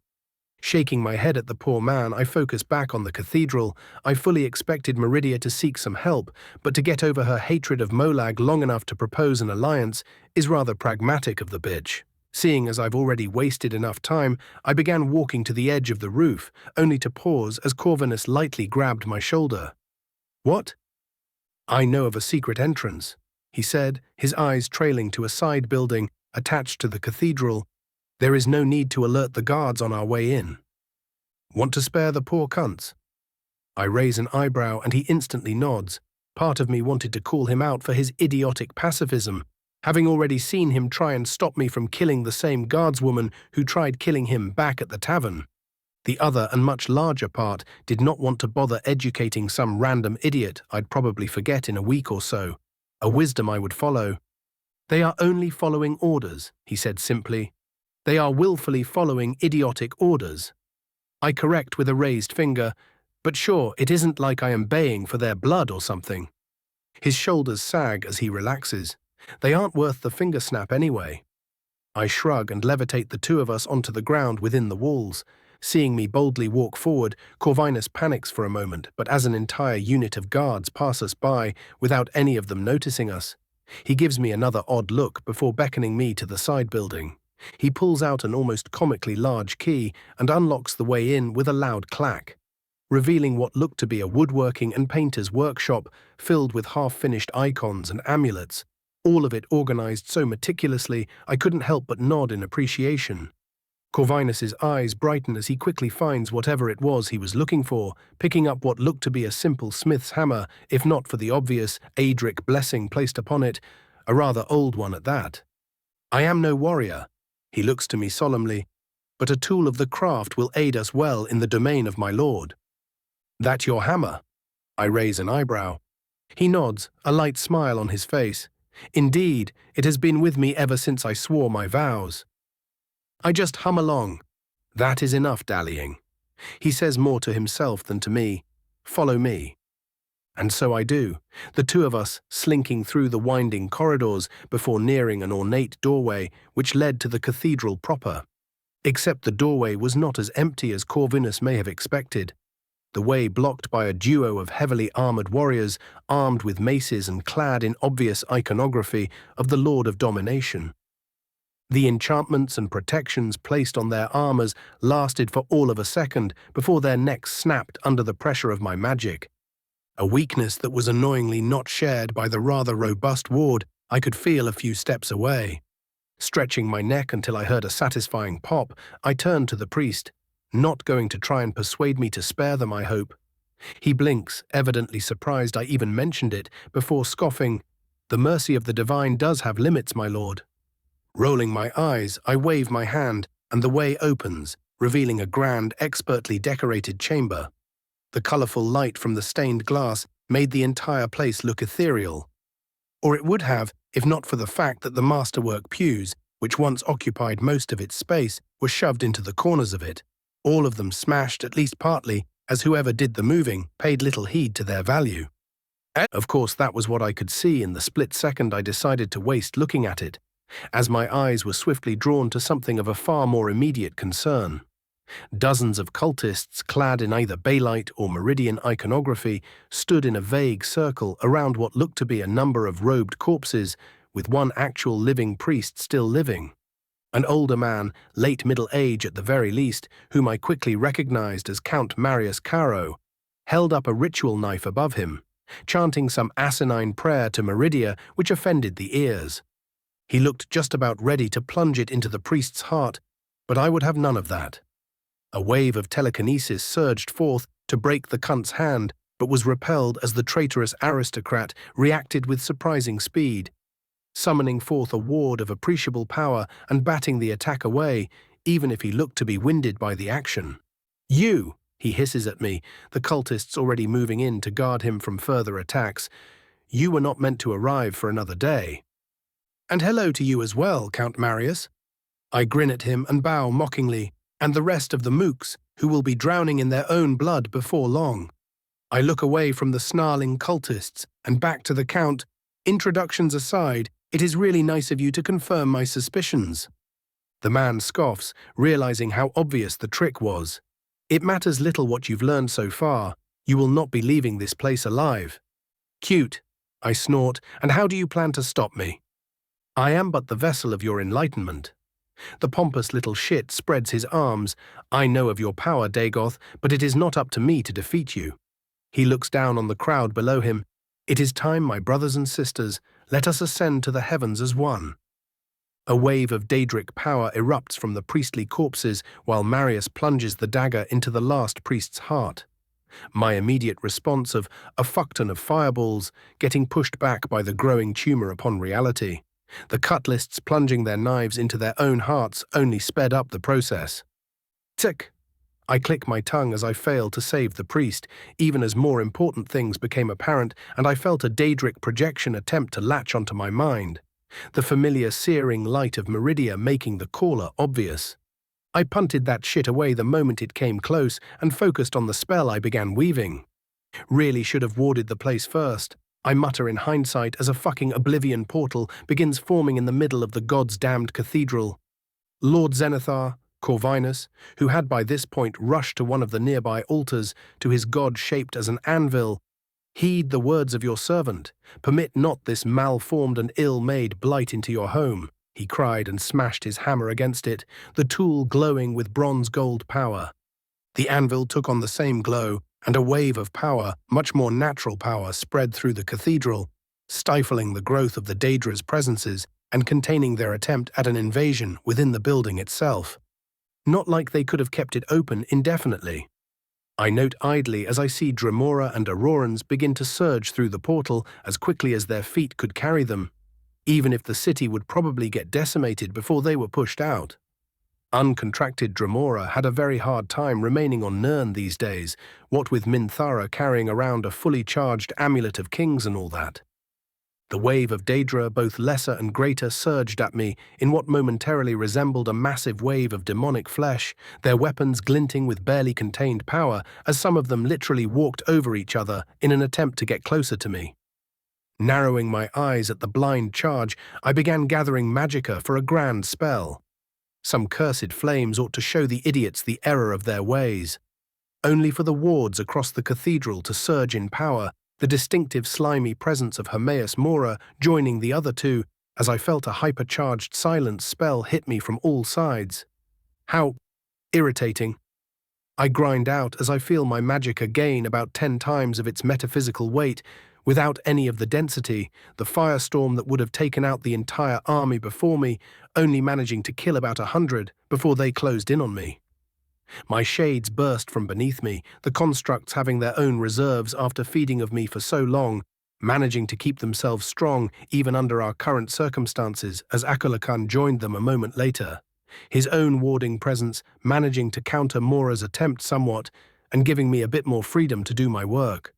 Shaking my head at the poor man, I focus back on the cathedral. I fully expected Meridia to seek some help, but to get over her hatred of Molag long enough to propose an alliance is rather pragmatic of the bitch. Seeing as I've already wasted enough time, I began walking to the edge of the roof, only to pause as Corvinus lightly grabbed my shoulder. What? I know of a secret entrance, he said, his eyes trailing to a side building attached to the cathedral. There is no need to alert the guards on our way in. Want to spare the poor cunts? I raise an eyebrow and he instantly nods. Part of me wanted to call him out for his idiotic pacifism, having already seen him try and stop me from killing the same guardswoman who tried killing him back at the tavern. The other and much larger part did not want to bother educating some random idiot I'd probably forget in a week or so, a wisdom I would follow. They are only following orders, he said simply. They are willfully following idiotic orders. I correct with a raised finger, but sure, it isn't like I am baying for their blood or something. His shoulders sag as he relaxes. They aren't worth the finger snap anyway. I shrug and levitate the two of us onto the ground within the walls. Seeing me boldly walk forward, Corvinus panics for a moment, but as an entire unit of guards pass us by without any of them noticing us, he gives me another odd look before beckoning me to the side building. He pulls out an almost comically large key and unlocks the way in with a loud clack, revealing what looked to be a woodworking and painter's workshop filled with half-finished icons and amulets, all of it organized so meticulously I couldn't help but nod in appreciation. Corvinus's eyes brighten as he quickly finds whatever it was he was looking for, picking up what looked to be a simple smith's hammer, if not for the obvious Adric blessing placed upon it, a rather old one at that. I am no warrior, he looks to me solemnly, but a tool of the craft will aid us well in the domain of my lord. That your hammer? I raise an eyebrow. He nods, a light smile on his face. Indeed, it has been with me ever since I swore my vows. I just hum along. That is enough dallying. He says more to himself than to me. Follow me. And so I do, the two of us slinking through the winding corridors before nearing an ornate doorway which led to the cathedral proper. Except the doorway was not as empty as Corvinus may have expected. The way blocked by a duo of heavily armored warriors armed with maces and clad in obvious iconography of the Lord of Domination. The enchantments and protections placed on their armors lasted for all of a second before their necks snapped under the pressure of my magic. A weakness that was annoyingly not shared by the rather robust ward I could feel a few steps away. Stretching my neck until I heard a satisfying pop, I turned to the priest, not going to try and persuade me to spare them, I hope. He blinks, evidently surprised I even mentioned it, before scoffing, "The mercy of the divine does have limits, my lord." Rolling my eyes, I wave my hand, and the way opens, revealing a grand, expertly decorated chamber. The colourful light from the stained glass made the entire place look ethereal. Or it would have, if not for the fact that the masterwork pews, which once occupied most of its space, were shoved into the corners of it, all of them smashed at least partly, as whoever did the moving paid little heed to their value. Of course, that was what I could see in the split second I decided to waste looking at it, as my eyes were swiftly drawn to something of a far more immediate concern. Dozens of cultists, clad in either Baelite or Meridian iconography, stood in a vague circle around what looked to be a number of robed corpses, with one actual living priest still living. An older man, late middle age at the very least, whom I quickly recognized as Count Marius Caro, held up a ritual knife above him, chanting some asinine prayer to Meridia which offended the ears. He looked just about ready to plunge it into the priest's heart, but I would have none of that. A wave of telekinesis surged forth to break the cunt's hand, but was repelled as the traitorous aristocrat reacted with surprising speed, summoning forth a ward of appreciable power and batting the attack away, even if he looked to be winded by the action. You, he hisses at me, the cultists already moving in to guard him from further attacks. You were not meant to arrive for another day. And hello to you as well, Count Marius. I grin at him and bow mockingly, and the rest of the mooks, who will be drowning in their own blood before long. I look away from the snarling cultists and back to the Count. Introductions aside, it is really nice of you to confirm my suspicions. The man scoffs, realizing how obvious the trick was. It matters little what you've learned so far. You will not be leaving this place alive. Cute, I snort, and how do you plan to stop me? I am but the vessel of your enlightenment. The pompous little shit spreads his arms. I know of your power, Dagoth, but it is not up to me to defeat you. He looks down on the crowd below him. It is time, my brothers and sisters, let us ascend to the heavens as one. A wave of Daedric power erupts from the priestly corpses while Marius plunges the dagger into the last priest's heart. My immediate response of a fuckton of fireballs getting pushed back by the growing tumor upon reality. The cutlists plunging their knives into their own hearts only sped up the process. Tick! I click my tongue as I fail to save the priest, even as more important things became apparent and I felt a Daedric projection attempt to latch onto my mind. The familiar searing light of Meridia making the caller obvious. I punted that shit away the moment it came close and focused on the spell I began weaving. Really should have warded the place first. I mutter in hindsight as a fucking oblivion portal begins forming in the middle of the god's damned cathedral. Lord Zenithar, Corvinus, who had by this point rushed to one of the nearby altars to his god shaped as an anvil, heed the words of your servant. Permit not this malformed and ill-made blight into your home, he cried and smashed his hammer against it, the tool glowing with bronze-gold power. The anvil took on the same glow, and a wave of power, much more natural power, spread through the cathedral, stifling the growth of the Daedra's presences and containing their attempt at an invasion within the building itself. Not like they could have kept it open indefinitely. I note idly as I see Dremora and Aurorans begin to surge through the portal as quickly as their feet could carry them, even if the city would probably get decimated before they were pushed out. Uncontracted Dremora had a very hard time remaining on Nirn these days, what with Minthara carrying around a fully charged amulet of kings and all that. The wave of Daedra, both lesser and greater, surged at me in what momentarily resembled a massive wave of demonic flesh, their weapons glinting with barely contained power as some of them literally walked over each other in an attempt to get closer to me. Narrowing my eyes at the blind charge, I began gathering magicka for a grand spell. Some cursed flames ought to show the idiots the error of their ways. Only for the wards across the cathedral to surge in power, the distinctive slimy presence of Hermaeus Mora joining the other two, as I felt a hypercharged silence spell hit me from all sides. How irritating. I grind out as I feel my magicka gain about 10 times of its metaphysical weight, without any of the density, the firestorm that would have taken out the entire army before me, only managing to kill about 100 before they closed in on me. My shades burst from beneath me, the constructs having their own reserves after feeding of me for so long, managing to keep themselves strong even under our current circumstances as Akulakan joined them a moment later, his own warding presence managing to counter Mora's attempt somewhat and giving me a bit more freedom to do my work.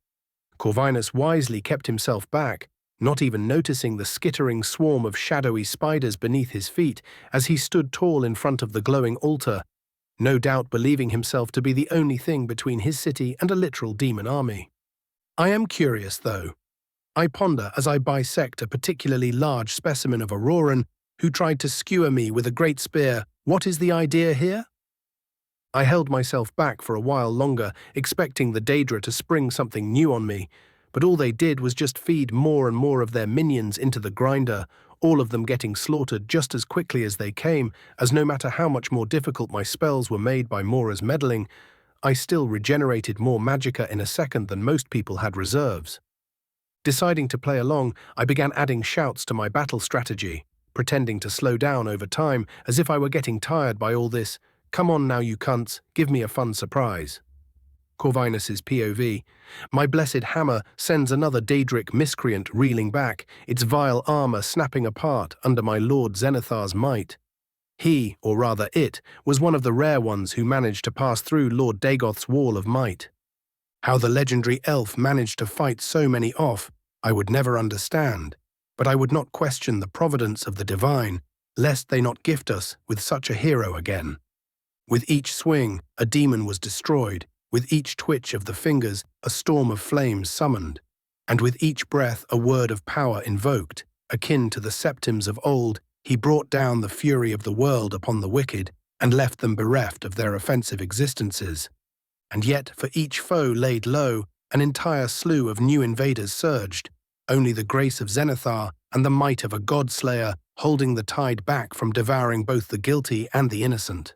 Corvinus wisely kept himself back, not even noticing the skittering swarm of shadowy spiders beneath his feet as he stood tall in front of the glowing altar, no doubt believing himself to be the only thing between his city and a literal demon army. I am curious, though. I ponder as I bisect a particularly large specimen of Auroran who tried to skewer me with a great spear. What is the idea here? I held myself back for a while longer, expecting the Daedra to spring something new on me, but all they did was just feed more and more of their minions into the grinder, all of them getting slaughtered just as quickly as they came, as no matter how much more difficult my spells were made by Mora's meddling, I still regenerated more magicka in a second than most people had reserves. Deciding to play along, I began adding shouts to my battle strategy, pretending to slow down over time as if I were getting tired by all this. Come on now, you cunts, give me a fun surprise. Corvinus's POV. My blessed hammer sends another Daedric miscreant reeling back, its vile armor snapping apart under my Lord Zenithar's might. He, or rather it, was one of the rare ones who managed to pass through Lord Dagoth's wall of might. How the legendary elf managed to fight so many off, I would never understand, but I would not question the providence of the divine, lest they not gift us with such a hero again. With each swing, a demon was destroyed, with each twitch of the fingers, a storm of flames summoned, and with each breath a word of power invoked, akin to the septims of old. He brought down the fury of the world upon the wicked and left them bereft of their offensive existences. And yet, for each foe laid low, an entire slew of new invaders surged, only the grace of Zenithar and the might of a god-slayer holding the tide back from devouring both the guilty and the innocent.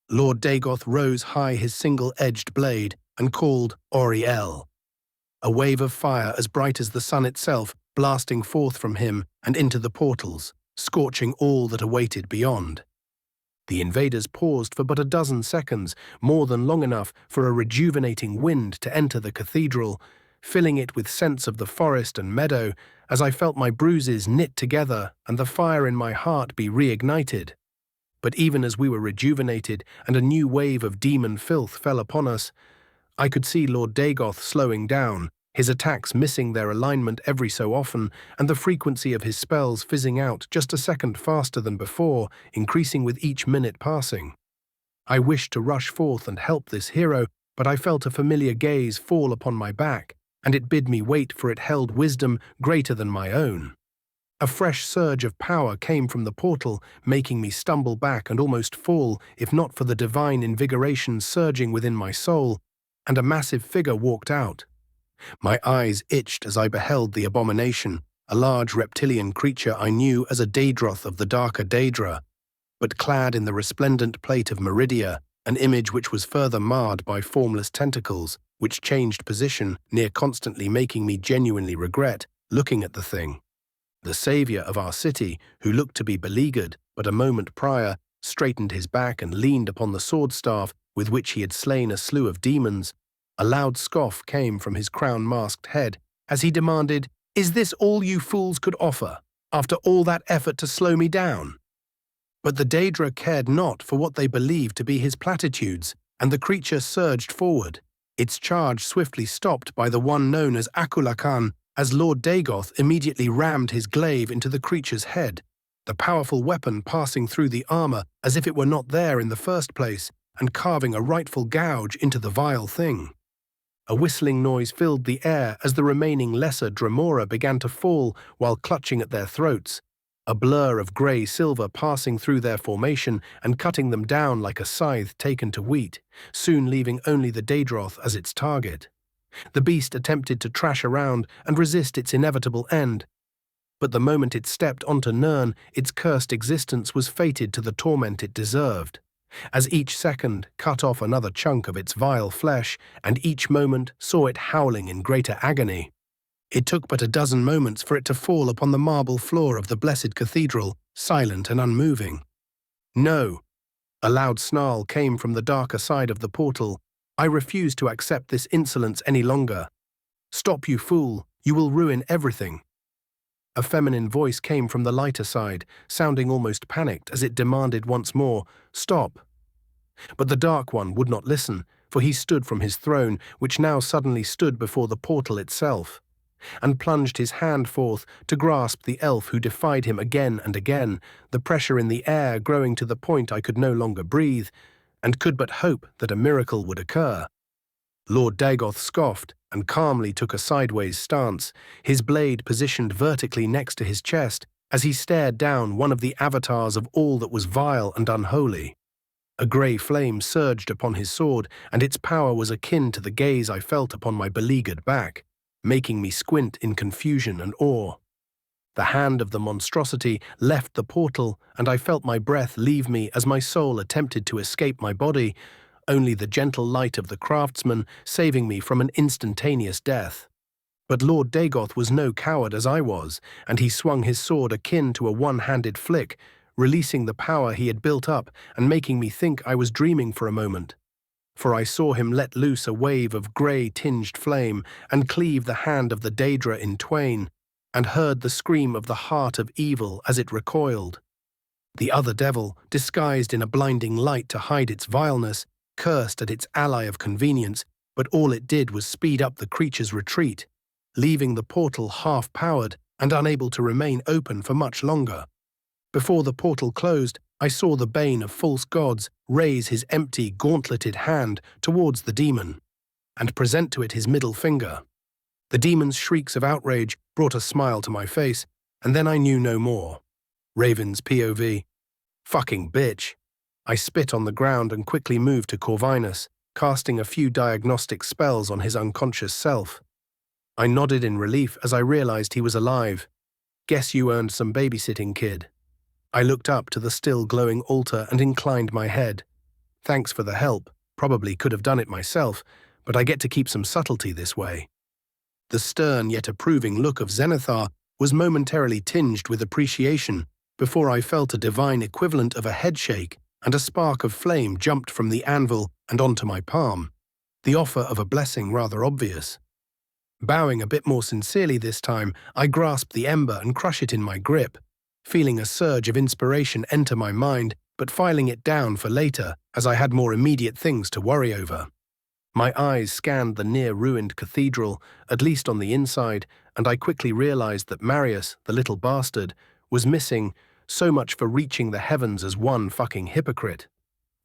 Lord Dagoth rose high his single-edged blade and called Oriel. A wave of fire as bright as the sun itself blasting forth from him and into the portals, scorching all that awaited beyond. The invaders paused for but a dozen seconds, more than long enough for a rejuvenating wind to enter the cathedral, filling it with scents of the forest and meadow, as I felt my bruises knit together and the fire in my heart be reignited. But even as we were rejuvenated and a new wave of demon filth fell upon us, I could see Lord Dagoth slowing down, his attacks missing their alignment every so often, and the frequency of his spells fizzing out just a second faster than before, increasing with each minute passing. I wished to rush forth and help this hero, but I felt a familiar gaze fall upon my back, and it bid me wait, for it held wisdom greater than my own. A fresh surge of power came from the portal, making me stumble back and almost fall, if not for the divine invigoration surging within my soul, and a massive figure walked out. My eyes itched as I beheld the abomination, a large reptilian creature I knew as a Daedroth of the darker Daedra, but clad in the resplendent plate of Meridia, an image which was further marred by formless tentacles, which changed position, near constantly making me genuinely regret looking at the thing. The saviour of our city, who looked to be beleaguered, but a moment prior, straightened his back and leaned upon the sword-staff with which he had slain a slew of demons. A loud scoff came from his crown-masked head as he demanded, "Is this all you fools could offer, after all that effort to slow me down?" But the Daedra cared not for what they believed to be his platitudes, and the creature surged forward, its charge swiftly stopped by the one known as Akulakan, as Lord Dagoth immediately rammed his glaive into the creature's head, the powerful weapon passing through the armor as if it were not there in the first place, and carving a rightful gouge into the vile thing. A whistling noise filled the air as the remaining lesser Dremora began to fall while clutching at their throats, a blur of grey-silver passing through their formation and cutting them down like a scythe taken to wheat, soon leaving only the Daedroth as its target. The beast attempted to trash around and resist its inevitable end, but the moment it stepped onto Nirn, its cursed existence was fated to the torment it deserved, as each second cut off another chunk of its vile flesh, and each moment saw it howling in greater agony. It took but a dozen moments for it to fall upon the marble floor of the blessed cathedral, silent and unmoving. "No!" A loud snarl came from the darker side of the portal. "I refuse to accept this insolence any longer. Stop, you fool! You will ruin everything." A feminine voice came from the lighter side, sounding almost panicked as it demanded once more, "Stop!" But the Dark One would not listen, for he stood from his throne, which now suddenly stood before the portal itself, and plunged his hand forth to grasp the elf who defied him again and again, the pressure in the air growing to the point I could no longer breathe, and could but hope that a miracle would occur. Lord Dagoth scoffed and calmly took a sideways stance, his blade positioned vertically next to his chest as he stared down one of the avatars of all that was vile and unholy. A grey flame surged upon his sword, and its power was akin to the gaze I felt upon my beleaguered back, making me squint in confusion and awe. The hand of the monstrosity left the portal, and I felt my breath leave me as my soul attempted to escape my body, only the gentle light of the craftsman saving me from an instantaneous death. But Lord Dagoth was no coward as I was, and he swung his sword akin to a one-handed flick, releasing the power he had built up and making me think I was dreaming for a moment. For I saw him let loose a wave of grey-tinged flame and cleave the hand of the Daedra in twain, and heard the scream of the heart of evil as it recoiled. The other devil, disguised in a blinding light to hide its vileness, cursed at its ally of convenience, but all it did was speed up the creature's retreat, leaving the portal half-powered and unable to remain open for much longer. Before the portal closed, I saw the bane of false gods raise his empty, gauntleted hand towards the demon and present to it his middle finger. The demon's shrieks of outrage brought a smile to my face, and then I knew no more. Raven's POV. Fucking bitch. I spit on the ground and quickly moved to Corvinus, casting a few diagnostic spells on his unconscious self. I nodded in relief as I realized he was alive. Guess you earned some babysitting, kid. I looked up to the still glowing altar and inclined my head. Thanks for the help. Probably could have done it myself, but I get to keep some subtlety this way. The stern yet approving look of Zenithar was momentarily tinged with appreciation before I felt a divine equivalent of a headshake and a spark of flame jumped from the anvil and onto my palm, the offer of a blessing rather obvious. Bowing a bit more sincerely this time, I grasped the ember and crushed it in my grip, feeling a surge of inspiration enter my mind, but filing it down for later as I had more immediate things to worry over. My eyes scanned the near-ruined cathedral, at least on the inside, and I quickly realized that Marius, the little bastard, was missing, so much for reaching the heavens as one fucking hypocrite.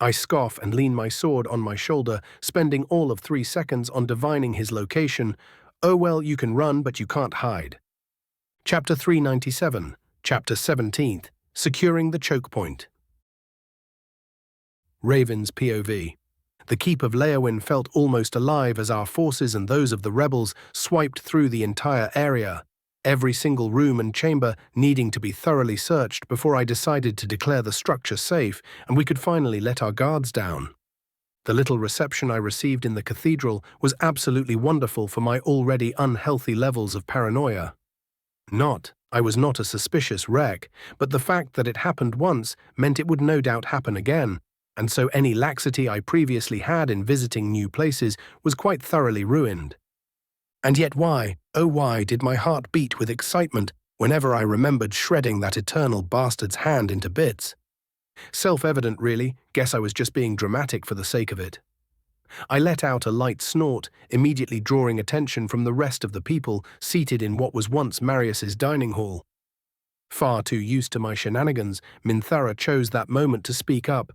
I scoff and lean my sword on my shoulder, spending all of 3 seconds on divining his location. Oh well, you can run, but you can't hide. Chapter 397, Chapter 17th, Securing the Choke Point. Raven's POV. The keep of Leyawiin felt almost alive as our forces and those of the rebels swiped through the entire area, every single room and chamber needing to be thoroughly searched before I decided to declare the structure safe and we could finally let our guards down. The little reception I received in the cathedral was absolutely wonderful for my already unhealthy levels of paranoia. I was not a suspicious wreck, but the fact that it happened once meant it would no doubt happen again, and so any laxity I previously had in visiting new places was quite thoroughly ruined. And yet why, oh why, did my heart beat with excitement whenever I remembered shredding that eternal bastard's hand into bits? Self-evident, really. Guess I was just being dramatic for the sake of it. I let out a light snort, immediately drawing attention from the rest of the people seated in what was once Marius's dining hall. Far too used to my shenanigans, Minthara chose that moment to speak up.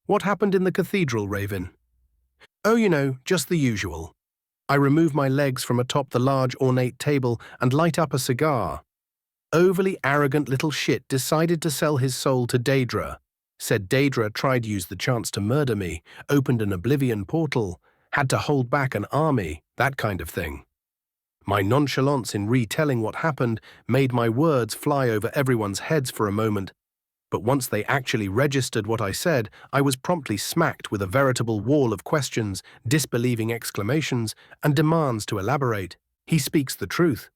What happened in the cathedral, Raven? Oh, you know, just the usual. I remove my legs from atop the large ornate table and light up a cigar. Overly arrogant little shit decided to sell his soul to Daedra. Said Daedra tried to use the chance to murder me, opened an oblivion portal, had to hold back an army, that kind of thing. My nonchalance in retelling what happened made my words fly over everyone's heads for a moment, but once they actually registered what I said, I was promptly smacked with a veritable wall of questions, disbelieving exclamations, and demands to elaborate. He speaks the truth.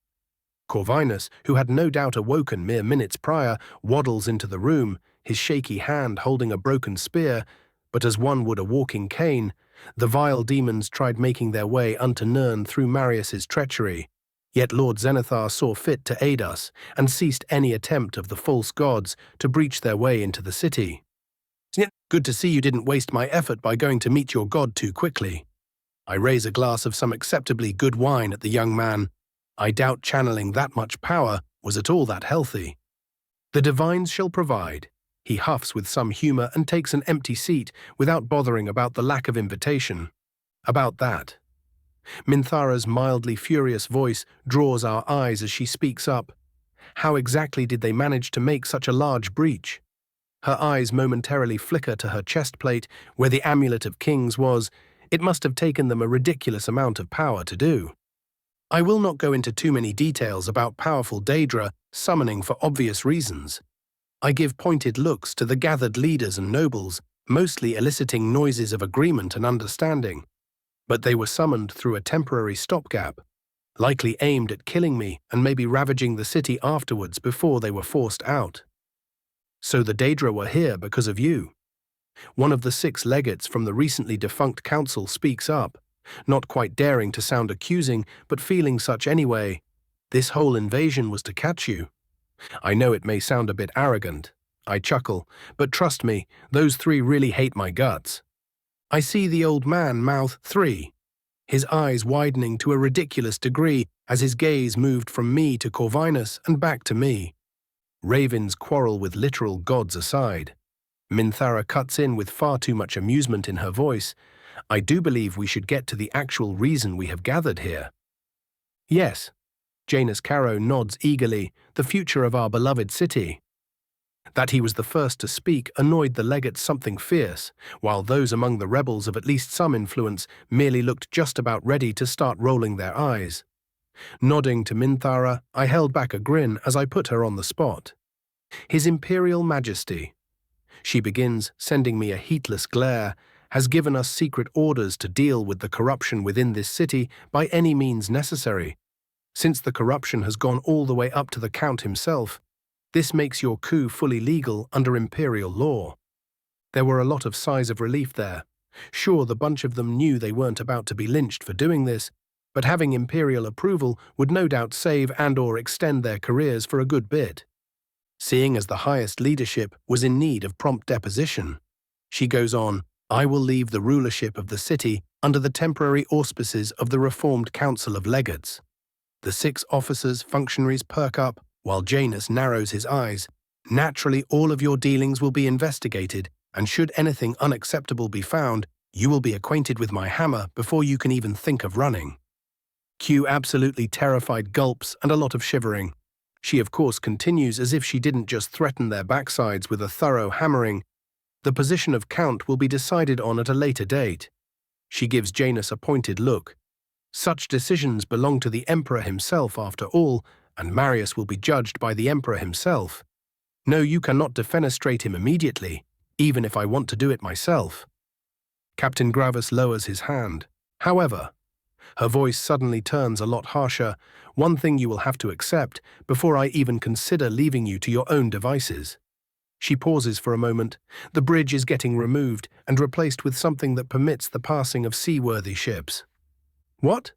Corvinus, who had no doubt awoken mere minutes prior, waddles into the room, his shaky hand holding a broken spear, but as one would a walking cane, the vile demons tried making their way unto Nirn through Marius's treachery. Yet Lord Zenithar saw fit to aid us, and ceased any attempt of the false gods to breach their way into the city. Good to see you didn't waste my effort by going to meet your god too quickly. I raise a glass of some acceptably good wine at the young man. I doubt channeling that much power was at all that healthy. The divines shall provide. He huffs with some humor and takes an empty seat without bothering about the lack of invitation. About that. Minthara's mildly furious voice draws our eyes as she speaks up. How exactly did they manage to make such a large breach? Her eyes momentarily flicker to her chest plate, where the amulet of kings was. It must have taken them a ridiculous amount of power to do. I will not go into too many details about powerful Daedra summoning for obvious reasons. I give pointed looks to the gathered leaders and nobles, mostly eliciting noises of agreement and understanding. But they were summoned through a temporary stopgap, likely aimed at killing me and maybe ravaging the city afterwards before they were forced out. So the Daedra were here because of you. One of the 6 legates from the recently defunct council speaks up, not quite daring to sound accusing, but feeling such anyway. This whole invasion was to catch you. I know it may sound a bit arrogant. I chuckle, but trust me, those three really hate my guts. I see the old man mouth 3, his eyes widening to a ridiculous degree as his gaze moved from me to Corvinus and back to me. Ravens quarrel with literal gods aside. Minthara cuts in with far too much amusement in her voice. I do believe we should get to the actual reason we have gathered here. Yes, Janus Caro nods eagerly, the future of our beloved city. That he was the first to speak annoyed the legate something fierce, while those among the rebels of at least some influence merely looked just about ready to start rolling their eyes. Nodding to Minthara, I held back a grin as I put her on the spot. His Imperial Majesty. She begins, sending me a heatless glare, has given us secret orders to deal with the corruption within this city by any means necessary. Since the corruption has gone all the way up to the Count himself, this makes your coup fully legal under Imperial law. There were a lot of sighs of relief there. Sure, the bunch of them knew they weren't about to be lynched for doing this, but having Imperial approval would no doubt save and/or extend their careers for a good bit. Seeing as the highest leadership was in need of prompt deposition, she goes on, I will leave the rulership of the city under the temporary auspices of the Reformed Council of Legates. The 6 officers, functionaries perk up, while Janus narrows his eyes. Naturally, all of your dealings will be investigated, and should anything unacceptable be found, you will be acquainted with my hammer before you can even think of running. Q absolutely terrified gulps and a lot of shivering. She of course continues as if she didn't just threaten their backsides with a thorough hammering. The position of Count will be decided on at a later date. She gives Janus a pointed look. Such decisions belong to the Emperor himself after all, and Marius will be judged by the Emperor himself. No, you cannot defenestrate him immediately, even if I want to do it myself. Captain Gravis lowers his hand. However, her voice suddenly turns a lot harsher. One thing you will have to accept before I even consider leaving you to your own devices. She pauses for a moment. The bridge is getting removed and replaced with something that permits the passing of seaworthy ships. What?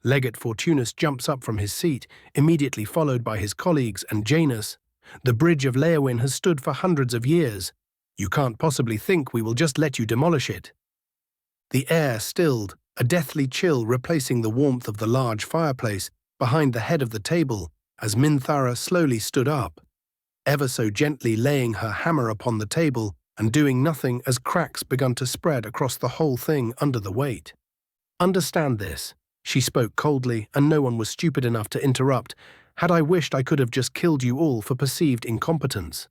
Legate Fortunus jumps up from his seat, immediately followed by his colleagues and Janus. The bridge of Leyawiin has stood for hundreds of years. You can't possibly think we will just let you demolish it. The air stilled, a deathly chill replacing the warmth of the large fireplace behind the head of the table as Minthara slowly stood up, ever so gently laying her hammer upon the table and doing nothing as cracks began to spread across the whole thing under the weight. Understand this. She spoke coldly, and no one was stupid enough to interrupt. Had I wished, I could have just killed you all for perceived incompetence.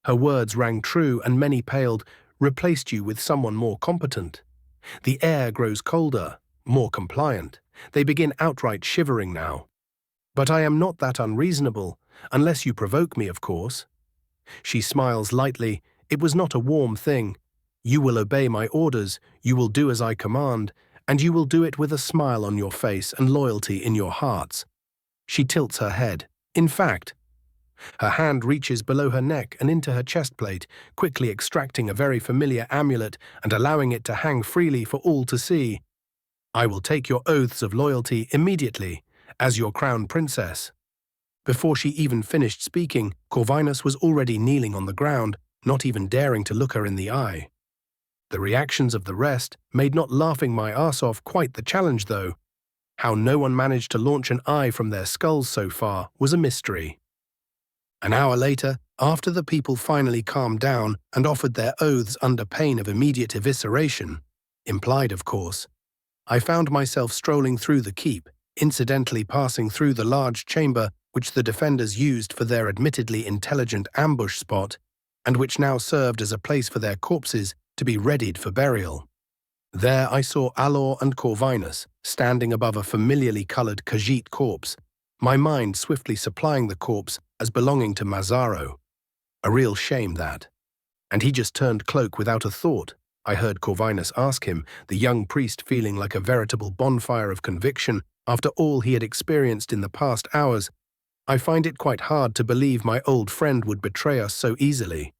Her words rang true, and many paled, replaced you with someone more competent. The air grows colder, more compliant. They begin outright shivering now. But I am not that unreasonable, unless you provoke me, of course. She smiles lightly. It was not a warm thing. You will obey my orders, you will do as I command, and you will do it with a smile on your face and loyalty in your hearts. She tilts her head. In fact, her hand reaches below her neck and into her chest plate, quickly extracting a very familiar amulet and allowing it to hang freely for all to see. I will take your oaths of loyalty immediately, as your crown princess. Before she even finished speaking, Corvinus was already kneeling on the ground, not even daring to look her in the eye. The reactions of the rest made not laughing my ass off quite the challenge, though. How no one managed to launch an eye from their skulls so far was a mystery. An hour later, after the people finally calmed down and offered their oaths under pain of immediate evisceration, implied of course, I found myself strolling through the keep, incidentally passing through the large chamber which the defenders used for their admittedly intelligent ambush spot, and which now served as a place for their corpses to be readied for burial. There I saw Alor and Corvinus standing above a familiarly colored Khajiit corpse, my mind swiftly supplying the corpse as belonging to Mazzaro. A real shame that. And he just turned cloak without a thought, I heard Corvinus ask him, the young priest feeling like a veritable bonfire of conviction after all he had experienced in the past hours. I find it quite hard to believe my old friend would betray us so easily.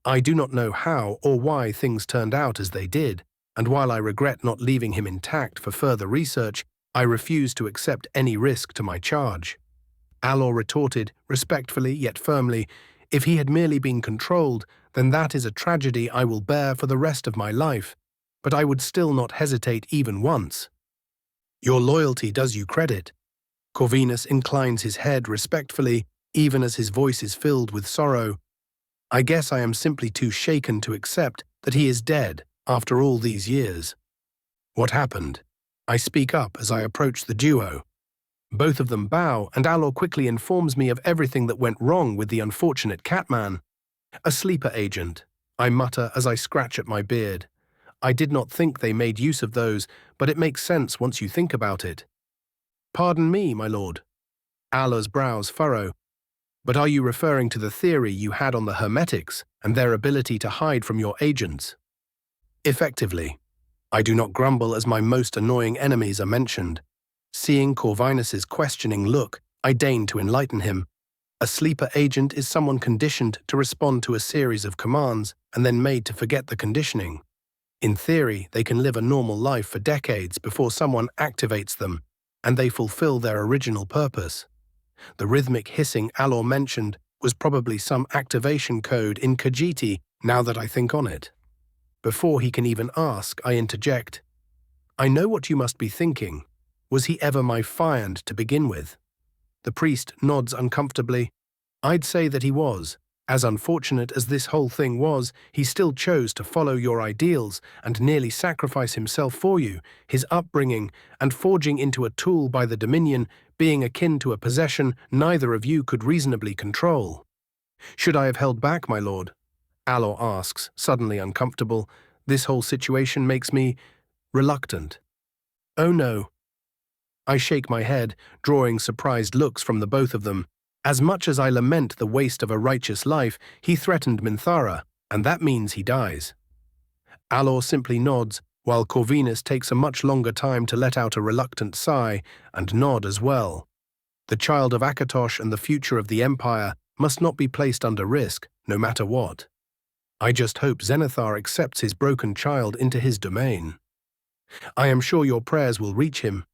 I do not know how or why things turned out as they did, and while I regret not leaving him intact for further research, I refuse to accept any risk to my charge. Alor retorted, respectfully yet firmly, If he had merely been controlled, then that is a tragedy I will bear for the rest of my life, but I would still not hesitate even once. Your loyalty does you credit. Corvinus inclines his head respectfully, even as his voice is filled with sorrow. I guess I am simply too shaken to accept that he is dead after all these years. What happened? I speak up as I approach the duo. Both of them bow, and Alor quickly informs me of everything that went wrong with the unfortunate Catman. A sleeper agent, I mutter as I scratch at my beard. I did not think they made use of those, but it makes sense once you think about it. Pardon me, my lord. Alor's brows furrow. But are you referring to the theory you had on the Hermetics and their ability to hide from your agents? Effectively. I do not grumble as my most annoying enemies are mentioned. Seeing Corvinus's questioning look, I deign to enlighten him. A sleeper agent is someone conditioned to respond to a series of commands and then made to forget the conditioning. In theory, they can live a normal life for decades before someone activates them, and they fulfill their original purpose. The rhythmic hissing Alor mentioned was probably some activation code in Khajiit, now that I think on it. Before he can even ask, I interject. I know what you must be thinking. Was he ever my fiend to begin with? The priest nods uncomfortably. I'd say that he was. As unfortunate as this whole thing was, he still chose to follow your ideals and nearly sacrifice himself for you, his upbringing, and forging into a tool by the Dominion, being akin to a possession neither of you could reasonably control. Should I have held back, my lord? Alor asks, suddenly uncomfortable. This whole situation makes me reluctant. Oh no. I shake my head, drawing surprised looks from the both of them. As much as I lament the waste of a righteous life, he threatened Minthara, and that means he dies. Alor simply nods, while Corvinus takes a much longer time to let out a reluctant sigh, and nod as well. The child of Akatosh and the future of the Empire must not be placed under risk, no matter what. I just hope Zenithar accepts his broken child into his domain. I am sure your prayers will reach him.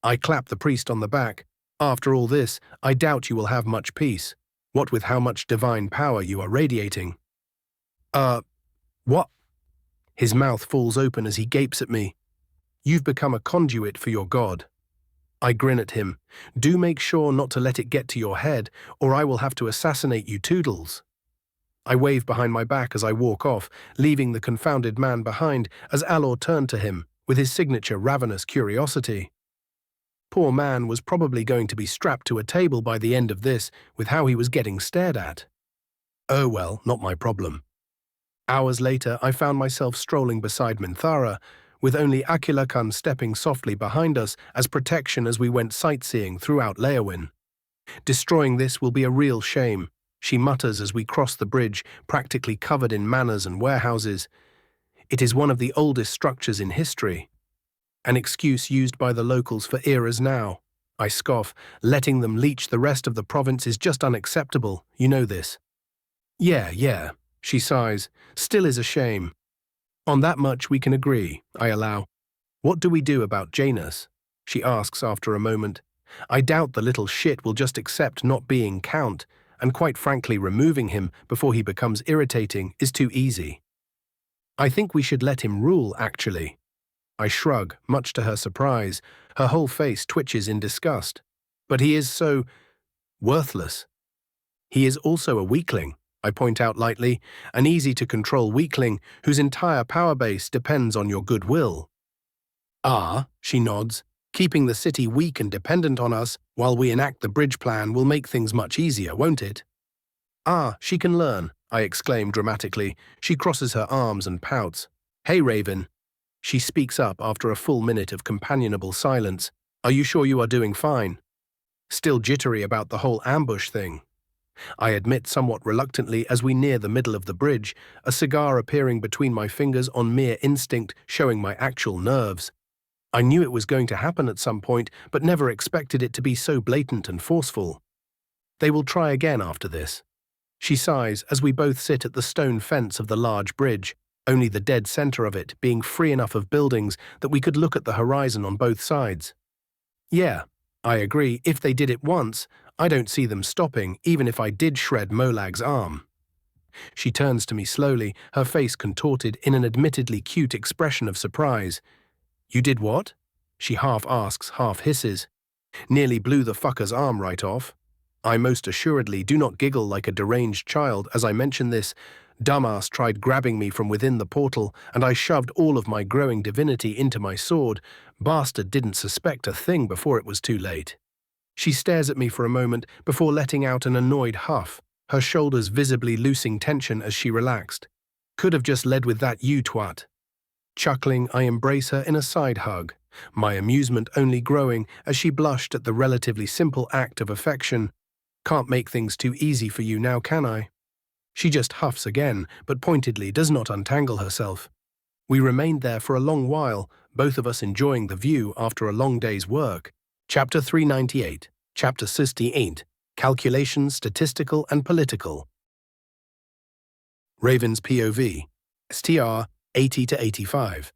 I clap the priest on the back. After all this, I doubt you will have much peace, what with how much divine power you are radiating. What? His mouth falls open as he gapes at me. You've become a conduit for your god. I grin at him. Do make sure not to let it get to your head, or I will have to assassinate you Toodles. I wave behind my back as I walk off, leaving the confounded man behind as Alor turned to him, with his signature ravenous curiosity. Poor man was probably going to be strapped to a table by the end of this with how he was getting stared at. Oh well, not my problem. Hours later, I found myself strolling beside Minthara, with only Akilakan stepping softly behind us as protection as we went sightseeing throughout Leyawiin. Destroying this will be a real shame, she mutters as we cross the bridge, practically covered in manors and warehouses. It is one of the oldest structures in history. An excuse used by the locals for eras now. I scoff, letting them leech the rest of the province is just unacceptable, you know this. Yeah, she sighs, still is a shame. On that much we can agree, I allow. What do we do about Janus? She asks after a moment. I doubt the little shit will just accept not being Count, and quite frankly removing him before he becomes irritating is too easy. I think we should let him rule, actually. I shrug, much to her surprise. Her whole face twitches in disgust. But he is so worthless. He is also a weakling, I point out lightly, an easy-to-control weakling whose entire power base depends on your goodwill. Ah, she nods. Keeping the city weak and dependent on us while we enact the bridge plan will make things much easier, won't it? Ah, she can learn, I exclaim dramatically. She crosses her arms and pouts. Hey, Raven. She speaks up after a full minute of companionable silence. Are you sure you are doing fine? Still jittery about the whole ambush thing. I admit somewhat reluctantly as we near the middle of the bridge, a cigar appearing between my fingers on mere instinct, showing my actual nerves. I knew it was going to happen at some point, but never expected it to be so blatant and forceful. They will try again after this. She sighs as we both sit at the stone fence of the large bridge, only the dead center of it being free enough of buildings that we could look at the horizon on both sides. Yeah, I agree, if they did it once, I don't see them stopping, even if I did shred Molag's arm. She turns to me slowly, her face contorted in an admittedly cute expression of surprise. You did what? She half asks, half hisses. Nearly blew the fucker's arm right off. I most assuredly do not giggle like a deranged child as I mention this. Dumbass tried grabbing me from within the portal, and I shoved all of my growing divinity into my sword. Bastard didn't suspect a thing before it was too late. She stares at me for a moment before letting out an annoyed huff, her shoulders visibly loosing tension as she relaxed. Could have just led with that, you twat. Chuckling, I embrace her in a side hug, my amusement only growing as she blushed at the relatively simple act of affection. Can't make things too easy for you now, can I? She just huffs again, but pointedly does not untangle herself. We remained there for a long while, both of us enjoying the view after a long day's work. Chapter 398, Chapter 68, Calculations, Statistical and Political. Raven's POV, STR 80 to 85,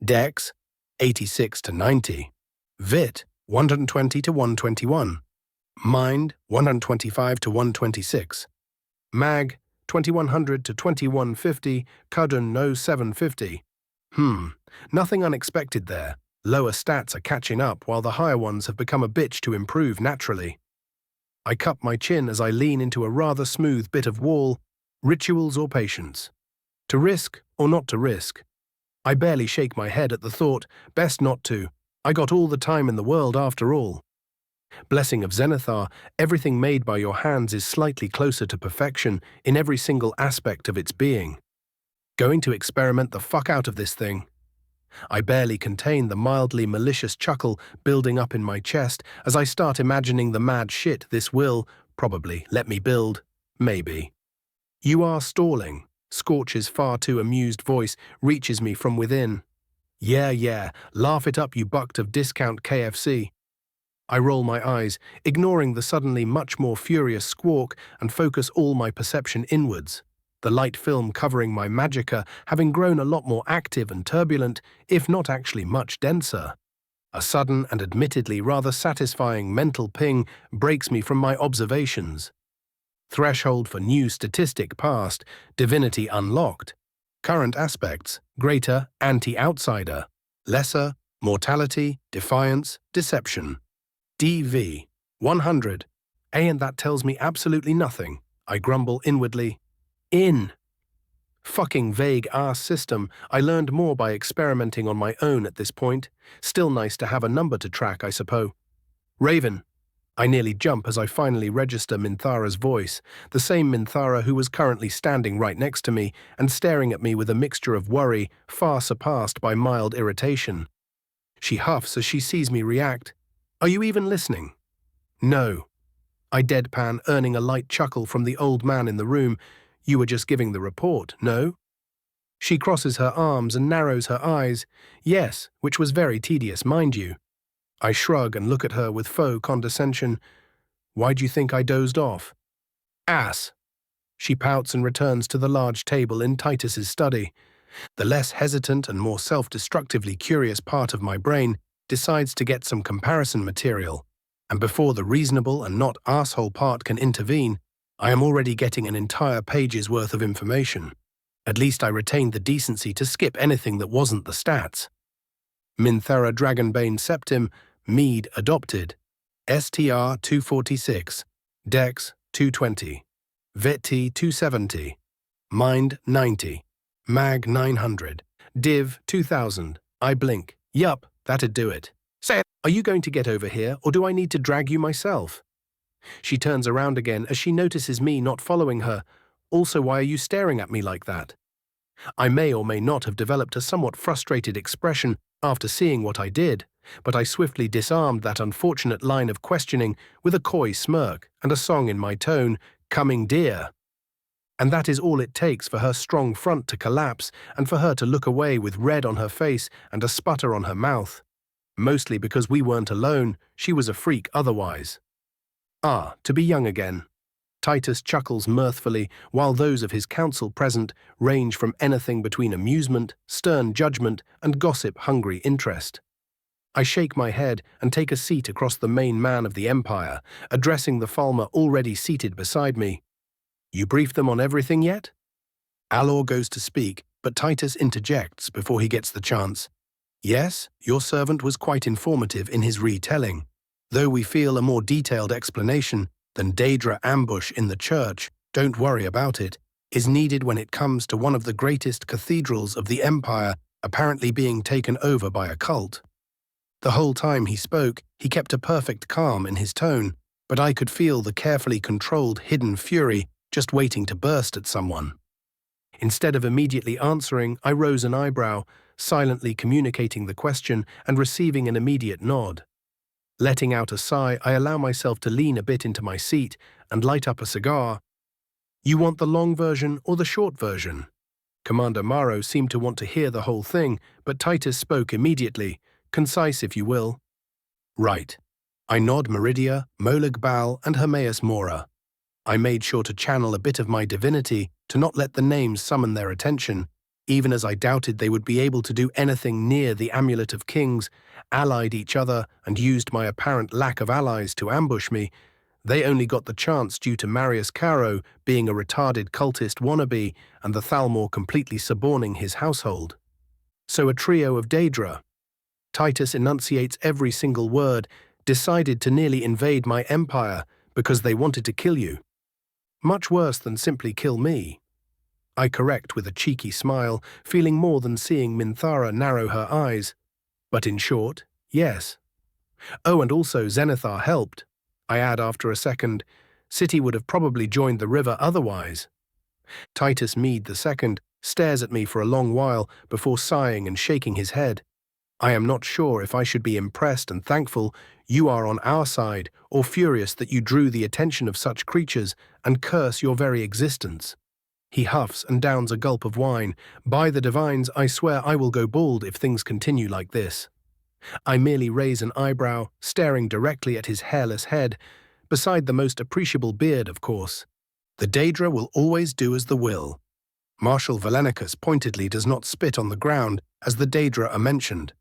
Dex 86 to 90, Vit 120 to 121, Mind 125 to 126, Mag 2100 to 2150, Cudden no 750. Nothing unexpected there. Lower stats are catching up while the higher ones have become a bitch to improve naturally. I cup my chin as I lean into a rather smooth bit of wall. Rituals or patience? To risk or not to risk? I barely shake my head at the thought, best not to. I got all the time in the world after all. Blessing of Zenithar, everything made by your hands is slightly closer to perfection in every single aspect of its being. Going to experiment the fuck out of this thing. I barely contain the mildly malicious chuckle building up in my chest as I start imagining the mad shit this will, probably, let me build. Maybe. You are stalling. Scorch's far too amused voice reaches me from within. Yeah, laugh it up, you bucked of discount KFC. I roll my eyes, ignoring the suddenly much more furious squawk, and focus all my perception inwards. The light film covering my magicka having grown a lot more active and turbulent, if not actually much denser. A sudden and admittedly rather satisfying mental ping breaks me from my observations. Threshold for new statistic passed, divinity unlocked. Current aspects, greater, anti-outsider, lesser, mortality, defiance, deception. DV, 100. And that tells me absolutely nothing. I grumble inwardly. Fucking vague-ass system. I learned more by experimenting on my own at this point. Still nice to have a number to track, I suppose. Raven. I nearly jump as I finally register Minthara's voice, the same Minthara who was currently standing right next to me and staring at me with a mixture of worry, far surpassed by mild irritation. She huffs as she sees me react. Are you even listening? No. I deadpan, earning a light chuckle from the old man in the room. You were just giving the report, no? She crosses her arms and narrows her eyes. Yes, which was very tedious, mind you. I shrug and look at her with faux condescension. Why'd you think I dozed off? Ass. She pouts and returns to the large table in Titus's study. The less hesitant and more self-destructively curious part of my brain decides to get some comparison material, and before the reasonable and not asshole part can intervene, I am already getting an entire page's worth of information. At least I retained the decency to skip anything that wasn't the stats. Minthara Dragonbane Septim, Mead adopted, STR 246, Dex 220, Veti 270, Mind 90, Mag 900, Div 2000. I blink. Yup, that'd do it. Say, are you going to get over here, or do I need to drag you myself? She turns around again as she notices me not following her. Also, why are you staring at me like that? I may or may not have developed a somewhat frustrated expression after seeing what I did, but I swiftly disarmed that unfortunate line of questioning with a coy smirk and a song in my tone, coming dear. And that is all it takes for her strong front to collapse and for her to look away with red on her face and a sputter on her mouth. Mostly because we weren't alone, she was a freak otherwise. Ah, to be young again. Titus chuckles mirthfully, while those of his council present range from anything between amusement, stern judgment, and gossip-hungry interest. I shake my head and take a seat across the main man of the empire, addressing the Falmer already seated beside me. You briefed them on everything yet? Alor goes to speak, but Titus interjects before he gets the chance. Yes, your servant was quite informative in his retelling. Though we feel a more detailed explanation than Daedra ambush in the church, don't worry about it, is needed when it comes to one of the greatest cathedrals of the empire apparently being taken over by a cult. The whole time he spoke, he kept a perfect calm in his tone, but I could feel the carefully controlled hidden fury just waiting to burst at someone. Instead of immediately answering, I rose an eyebrow, silently communicating the question and receiving an immediate nod. Letting out a sigh, I allow myself to lean a bit into my seat and light up a cigar. You want the long version or the short version? Commander Maro seemed to want to hear the whole thing, but Titus spoke immediately, concise if you will. Right. I nod Meridia, Molag Bal, and Hermaeus Mora. I made sure to channel a bit of my divinity to not let the names summon their attention, even as I doubted they would be able to do anything near the Amulet of Kings, allied each other, and used my apparent lack of allies to ambush me. They only got the chance due to Marius Caro being a retarded cultist wannabe and the Thalmor completely suborning his household. So a trio of Daedra. Titus enunciates every single word, decided to nearly invade my empire because they wanted to kill you. Much worse than simply kill me. I correct with a cheeky smile, feeling more than seeing Minthara narrow her eyes. But in short, yes. Oh, and also Zenithar helped. I add after a second, City would have probably joined the river otherwise. Titus Mede II stares at me for a long while before sighing and shaking his head. I am not sure if I should be impressed and thankful you are on our side, or furious that you drew the attention of such creatures and curse your very existence. He huffs and downs a gulp of wine. By the divines, I swear I will go bald if things continue like this. I merely raise an eyebrow, staring directly at his hairless head, beside the most appreciable beard, of course. The Daedra will always do as the will. Marshal Valenicus pointedly does not spit on the ground, as the Daedra are mentioned.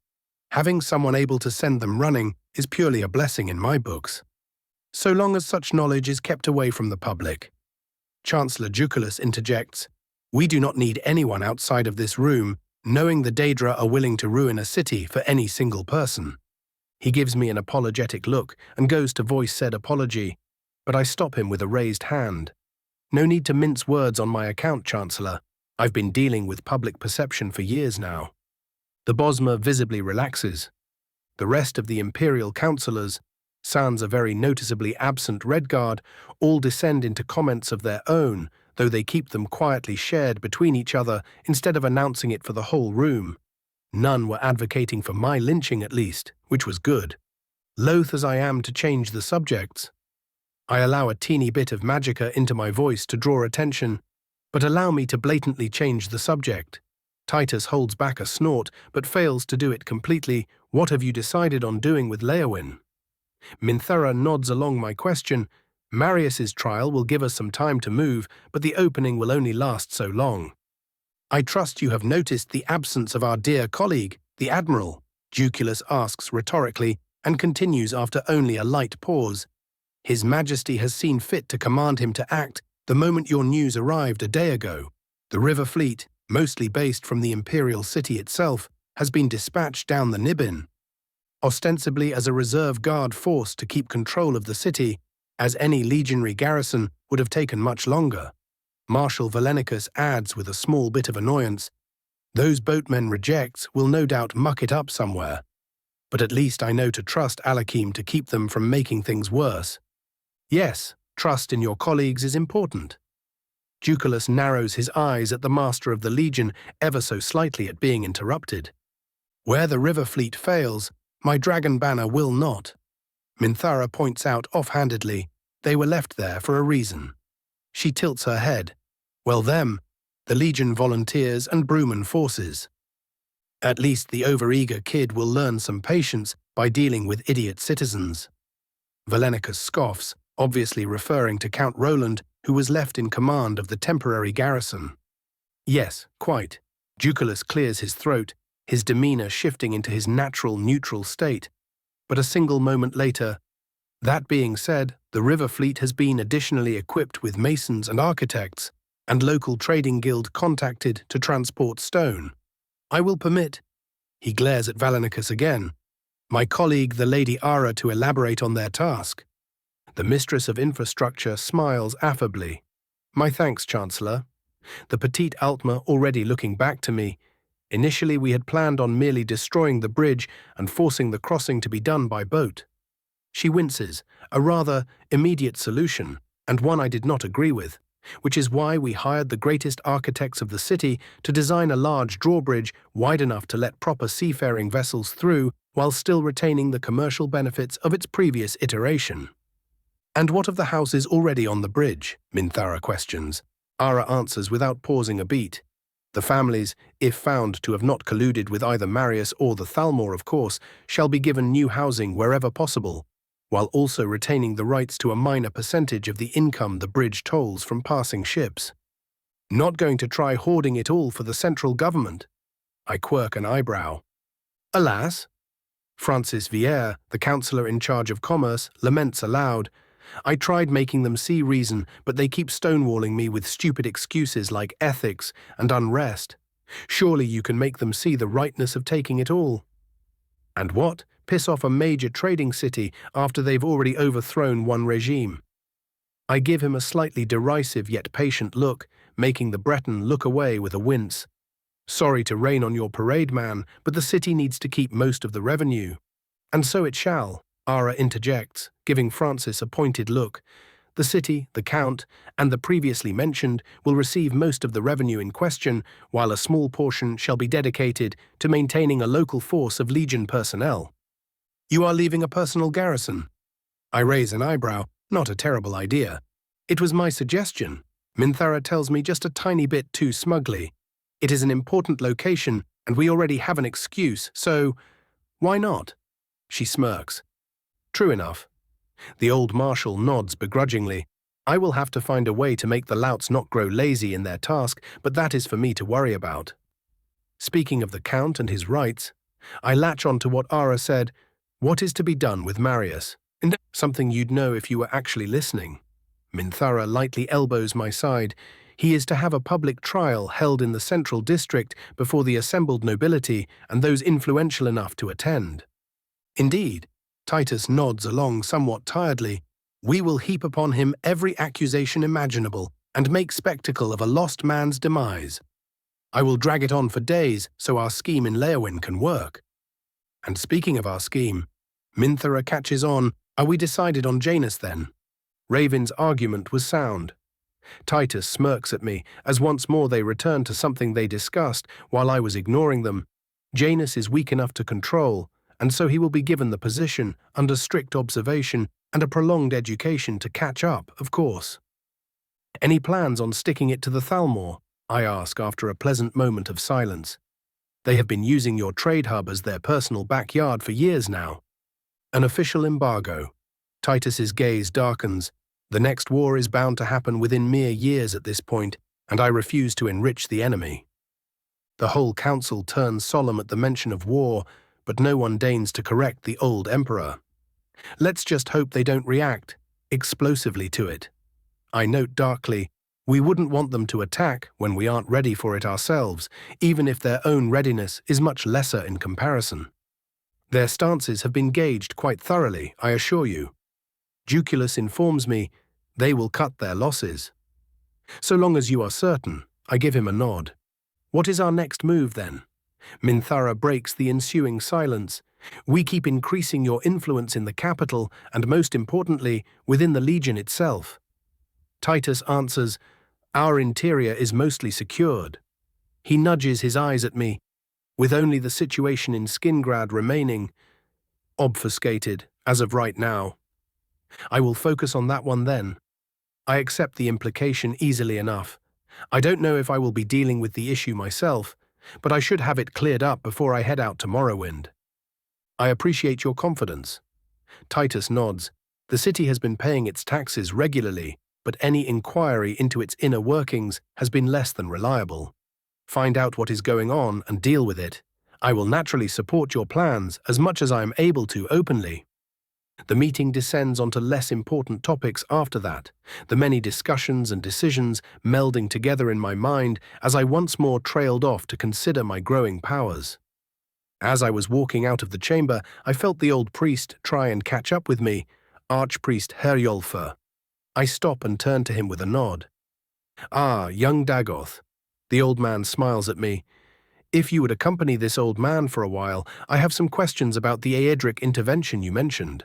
Having someone able to send them running is purely a blessing in my books, so long as such knowledge is kept away from the public. Chancellor Juculus interjects, we do not need anyone outside of this room, knowing the Daedra are willing to ruin a city for any single person. He gives me an apologetic look and goes to voice said apology, but I stop him with a raised hand. No need to mince words on my account, Chancellor. I've been dealing with public perception for years now. The Bosmer visibly relaxes. The rest of the Imperial councillors, sans a very noticeably absent Redguard, all descend into comments of their own, though they keep them quietly shared between each other instead of announcing it for the whole room. None were advocating for my lynching at least, which was good. Loath as I am to change the subjects, I allow a teeny bit of magicka into my voice to draw attention, but allow me to blatantly change the subject. Titus holds back a snort, but fails to do it completely. What have you decided on doing with Leyawiin? Minthara nods along my question. Marius's trial will give us some time to move, but the opening will only last so long. I trust you have noticed the absence of our dear colleague, the Admiral, Juculus asks rhetorically, and continues after only a light pause. His Majesty has seen fit to command him to act the moment your news arrived a day ago. The river fleet, mostly based from the Imperial city itself, has been dispatched down the Nibin, ostensibly as a reserve guard force to keep control of the city, as any legionary garrison would have taken much longer. Marshal Valenicus adds with a small bit of annoyance, those boatmen rejects will no doubt muck it up somewhere, but at least I know to trust Alakim to keep them from making things worse. Yes, trust in your colleagues is important. Juculus narrows his eyes at the Master of the Legion ever so slightly at being interrupted. Where the river fleet fails, my dragon banner will not. Minthara points out offhandedly, they were left there for a reason. She tilts her head. Well them, the Legion volunteers and Bruman forces. At least the overeager kid will learn some patience by dealing with idiot citizens. Valenicus scoffs, obviously referring to Count Roland, who was left in command of the temporary garrison. Yes, quite. Juculus clears his throat. his demeanor shifting into his natural neutral state. But a single moment later, that being said, the river fleet has been additionally equipped with masons and architects, and local trading guild contacted to transport stone. I will permit, he glares at Valenicus again, my colleague the Lady Ara to elaborate on their task. The mistress of infrastructure smiles affably. My thanks, Chancellor. The petite Altma already looking back to me. Initially we had planned on merely destroying the bridge and forcing the crossing to be done by boat. She winces, a rather immediate solution, and one I did not agree with, which is why we hired the greatest architects of the city to design a large drawbridge wide enough to let proper seafaring vessels through while still retaining the commercial benefits of its previous iteration. And what of the houses already on the bridge? Minthara questions. Ara answers without pausing a beat. The families, if found to have not colluded with either Marius or the Thalmor, of course, shall be given new housing wherever possible, while also retaining the rights to a minor percentage of the income the bridge tolls from passing ships. Not going to try hoarding it all for the central government? I quirk an eyebrow. Alas, Francis Vierre, the councillor in charge of commerce, laments aloud. I tried making them see reason, but they keep stonewalling me with stupid excuses like ethics and unrest. Surely you can make them see the rightness of taking it all. And what? Piss off a major trading city after they've already overthrown one regime. I give him a slightly derisive yet patient look, making the Breton look away with a wince. Sorry to rain on your parade, man, but the city needs to keep most of the revenue. And so it shall, Ara interjects, giving Francis a pointed look. The city, the count, and the previously mentioned will receive most of the revenue in question, while a small portion shall be dedicated to maintaining a local force of legion personnel. You are leaving a personal garrison? I raise an eyebrow, not a terrible idea. It was my suggestion. Minthara tells me just a tiny bit too smugly. It is an important location, and we already have an excuse, so why not? She smirks. True enough. The old marshal nods begrudgingly. I will have to find a way to make the louts not grow lazy in their task, but that is for me to worry about. Speaking of the count and his rights, I latch on to what Ara said. What is to be done with Marius? Something you'd know if you were actually listening. Minthara lightly elbows my side. He is to have a public trial held in the central district before the assembled nobility and those influential enough to attend. Indeed, Titus nods along somewhat tiredly. We will heap upon him every accusation imaginable and make spectacle of a lost man's demise. I will drag it on for days so our scheme in Leyawiin can work. And speaking of our scheme, Minthara catches on. Are we decided on Janus then? Raven's argument was sound. Titus smirks at me as once more they return to something they discussed while I was ignoring them. Janus is weak enough to control, and so he will be given the position under strict observation and a prolonged education to catch up, of course. Any plans on sticking it to the Thalmor? I ask after a pleasant moment of silence. They have been using your trade hub as their personal backyard for years now. An official embargo. Titus's gaze darkens. The next war is bound to happen within mere years at this point, and I refuse to enrich the enemy. The whole council turns solemn at the mention of war, but no one deigns to correct the old emperor. Let's just hope they don't react explosively to it. I note darkly, we wouldn't want them to attack when we aren't ready for it ourselves, even if their own readiness is much lesser in comparison. Their stances have been gauged quite thoroughly, I assure you. Duculus informs me they will cut their losses. So long as you are certain, I give him a nod. What is our next move then? Minthara breaks the ensuing silence. We keep increasing your influence in the capital and, most importantly, within the legion itself. Titus answers, our interior is mostly secured. He nudges his eyes at me, with only the situation in Skingrad remaining obfuscated as of right now. I will focus on that one then. I accept the implication easily enough. I don't know if I will be dealing with the issue myself, but I should have it cleared up before I head out to Morrowind. I appreciate your confidence. Titus nods. The city has been paying its taxes regularly, but any inquiry into its inner workings has been less than reliable. Find out what is going on and deal with it. I will naturally support your plans as much as I am able to openly. The meeting descends onto less important topics after that, the many discussions and decisions melding together in my mind as I once more trailed off to consider my growing powers. As I was walking out of the chamber, I felt the old priest try and catch up with me, Archpriest Herjolfr. I stop and turn to him with a nod. "Ah, young Dagoth." The old man smiles at me. "If you would accompany this old man for a while, I have some questions about the Aedric intervention you mentioned."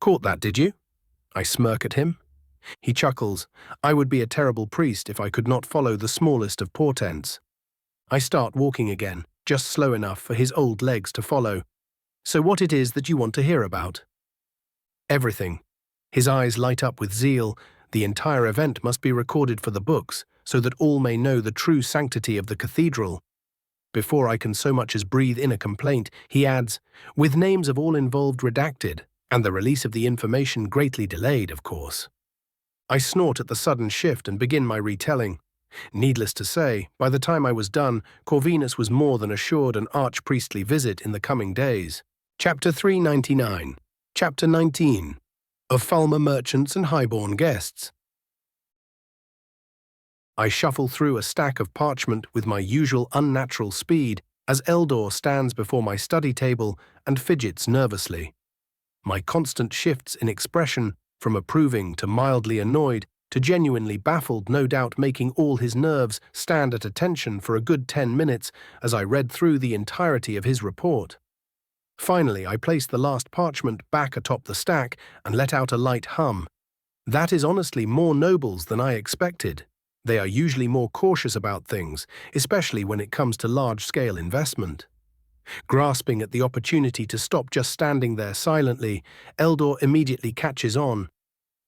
"Caught that, did you?" I smirk at him. He chuckles. "I would be a terrible priest if I could not follow the smallest of portents." I start walking again, just slow enough for his old legs to follow. "So what it is that you want to hear about?" "Everything." His eyes light up with zeal. The entire event must be recorded for the books, so that all may know the true sanctity of the cathedral. Before I can so much as breathe in a complaint, he adds, "With names of all involved redacted, and the release of the information greatly delayed, of course." I snort at the sudden shift and begin my retelling. Needless to say, by the time I was done, Corvinus was more than assured an archpriestly visit in the coming days. Chapter 399. Chapter 19. Of Falmer merchants and highborn guests. I shuffle through a stack of parchment with my usual unnatural speed as Eldor stands before my study table and fidgets nervously. My constant shifts in expression, from approving to mildly annoyed to genuinely baffled, no doubt making all his nerves stand at attention for a good 10 minutes as I read through the entirety of his report. Finally, I placed the last parchment back atop the stack and let out a light hum. That is honestly more nobles than I expected. They are usually more cautious about things, especially when it comes to large-scale investment. Grasping at the opportunity to stop just standing there silently, Eldor immediately catches on.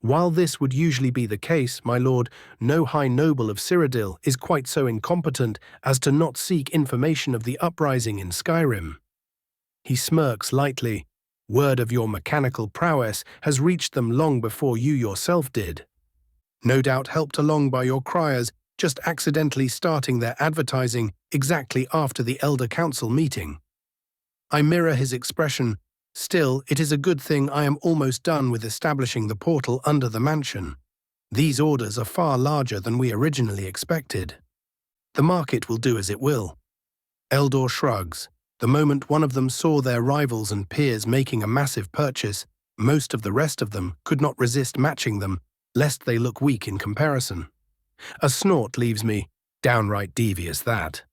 "While this would usually be the case, my lord, no high noble of Cyrodiil is quite so incompetent as to not seek information of the uprising in Skyrim." He smirks lightly. "Word of your mechanical prowess has reached them long before you yourself did. No doubt helped along by your criers just accidentally starting their advertising exactly after the Elder Council meeting." I mirror his expression. "Still, it is a good thing I am almost done with establishing the portal under the mansion. These orders are far larger than we originally expected. The market will do as it will." Eldor shrugs. The moment one of them saw their rivals and peers making a massive purchase, most of the rest of them could not resist matching them, lest they look weak in comparison. A snort leaves me. Downright devious, that.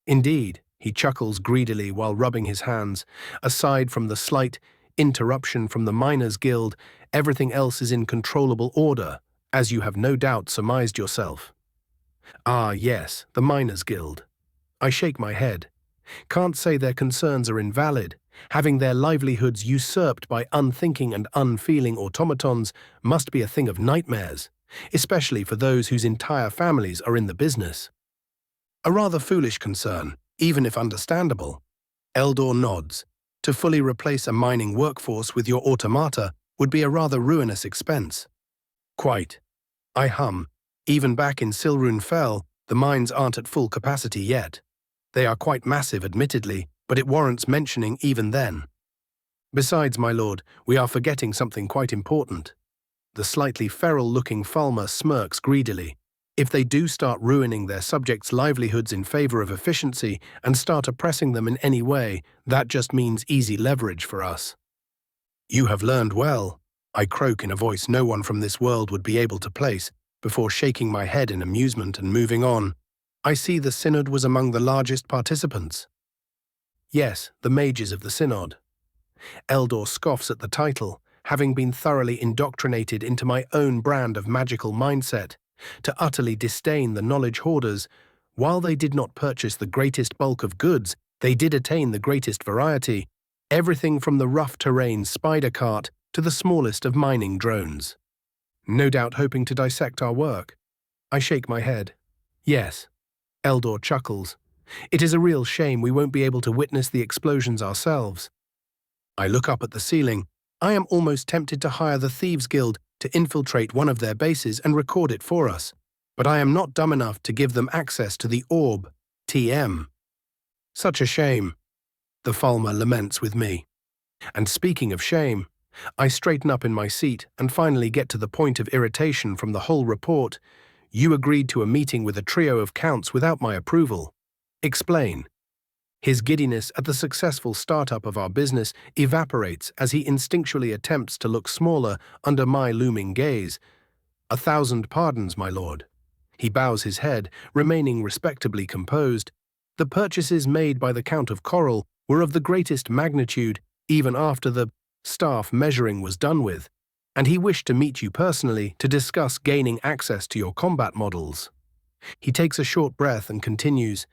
Indeed, he chuckles greedily while rubbing his hands. Aside from the slight interruption from the Miners' Guild, everything else is in controllable order, as you have no doubt surmised yourself. "Ah, yes, the Miners' Guild." I shake my head. Can't say their concerns are invalid. Having their livelihoods usurped by unthinking and unfeeling automatons must be a thing of nightmares, especially for those whose entire families are in the business. A rather foolish concern, even if understandable. Eldor nods. To fully replace a mining workforce with your automata would be a rather ruinous expense. Quite. I hum. Even back in Silrune Fell, the mines aren't at full capacity yet. They are quite massive, admittedly, but it warrants mentioning even then. Besides, my lord, we are forgetting something quite important. The slightly feral-looking Falmer smirks greedily. If they do start ruining their subjects' livelihoods in favor of efficiency and start oppressing them in any way, that just means easy leverage for us. "You have learned well," I croak in a voice no one from this world would be able to place, before shaking my head in amusement and moving on. "I see the synod was among the largest participants." "Yes, the mages of the synod." Eldor scoffs at the title, having been thoroughly indoctrinated into my own brand of magical mindset, to utterly disdain the knowledge hoarders. While they did not purchase the greatest bulk of goods, they did attain the greatest variety, everything from the rough terrain spider cart to the smallest of mining drones. No doubt hoping to dissect our work. I shake my head. "Yes." Eldor chuckles. "It is a real shame we won't be able to witness the explosions ourselves." I look up at the ceiling. I am almost tempted to hire the Thieves' Guild to infiltrate one of their bases and record it for us, but I am not dumb enough to give them access to the orb, TM. Such a shame. the Falmer laments with me. And speaking of shame, I straighten up in my seat and finally get to the point of irritation from the whole report. You agreed to a meeting with a trio of counts without my approval. Explain. His giddiness at the successful startup of our business evaporates as he instinctually attempts to look smaller under my looming gaze. 1,000 pardons, my lord. He bows his head, remaining respectably composed. The purchases made by the Count of Coral were of the greatest magnitude, even after the staff measuring was done with, and he wished to meet you personally to discuss gaining access to your combat models. He takes a short breath and continues,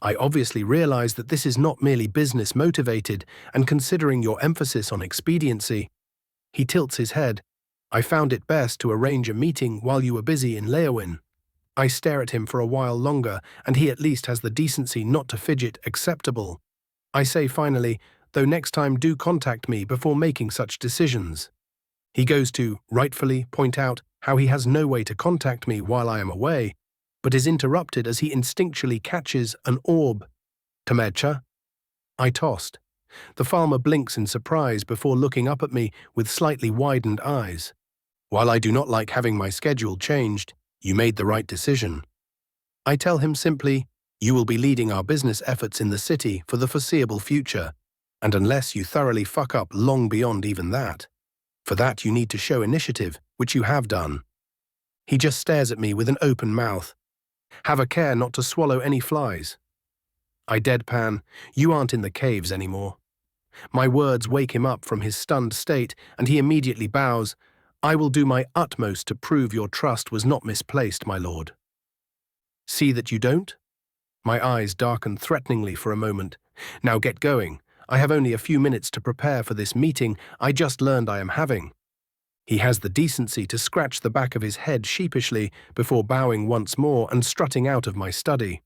I obviously realize that this is not merely business motivated, and considering your emphasis on expediency. He tilts his head. I found it best to arrange a meeting while you were busy in Leyawiin. I stare at him for a while longer, and he at least has the decency not to fidget. Acceptable. I say finally, though next time do contact me before making such decisions. He goes to, rightfully, point out how he has no way to contact me while I am away, but is interrupted as he instinctually catches an orb. Tamercha? I tossed. The farmer blinks in surprise before looking up at me with slightly widened eyes. While I do not like having my schedule changed, you made the right decision. I tell him simply, you will be leading our business efforts in the city for the foreseeable future, and unless you thoroughly fuck up long beyond even that. For that you need to show initiative, which you have done. He just stares at me with an open mouth. Have a care not to swallow any flies. I deadpan, you aren't in the caves anymore. My words wake him up from his stunned state, and he immediately bows. I will do my utmost to prove your trust was not misplaced, my lord. See that you don't? My eyes darken threateningly for a moment. Now get going. I have only a few minutes to prepare for this meeting I just learned I am having. He has the decency to scratch the back of his head sheepishly before bowing once more and strutting out of my study.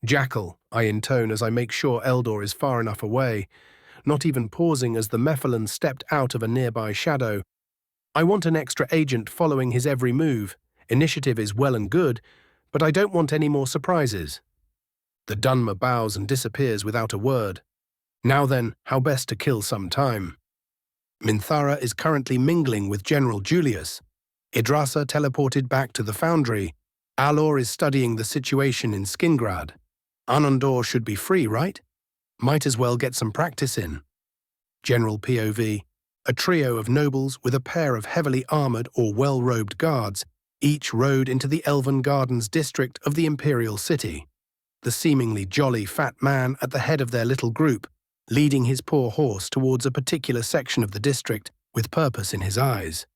Jackal, I intone as I make sure Eldor is far enough away, not even pausing as the Mephilan stepped out of a nearby shadow. I want an extra agent following his every move. Initiative is well and good, but I don't want any more surprises. The Dunmer bows and disappears without a word. Now then, how best to kill some time? Minthara is currently mingling with General Julius. Idrasa teleported back to the foundry. Alor is studying the situation in Skingrad. Anandor should be free, right? Might as well get some practice in. General POV. A trio of nobles with a pair of heavily armored or well-robed guards, each rode into the Elven Gardens district of the Imperial City. The seemingly jolly fat man at the head of their little group, leading his poor horse towards a particular section of the district with purpose in his eyes.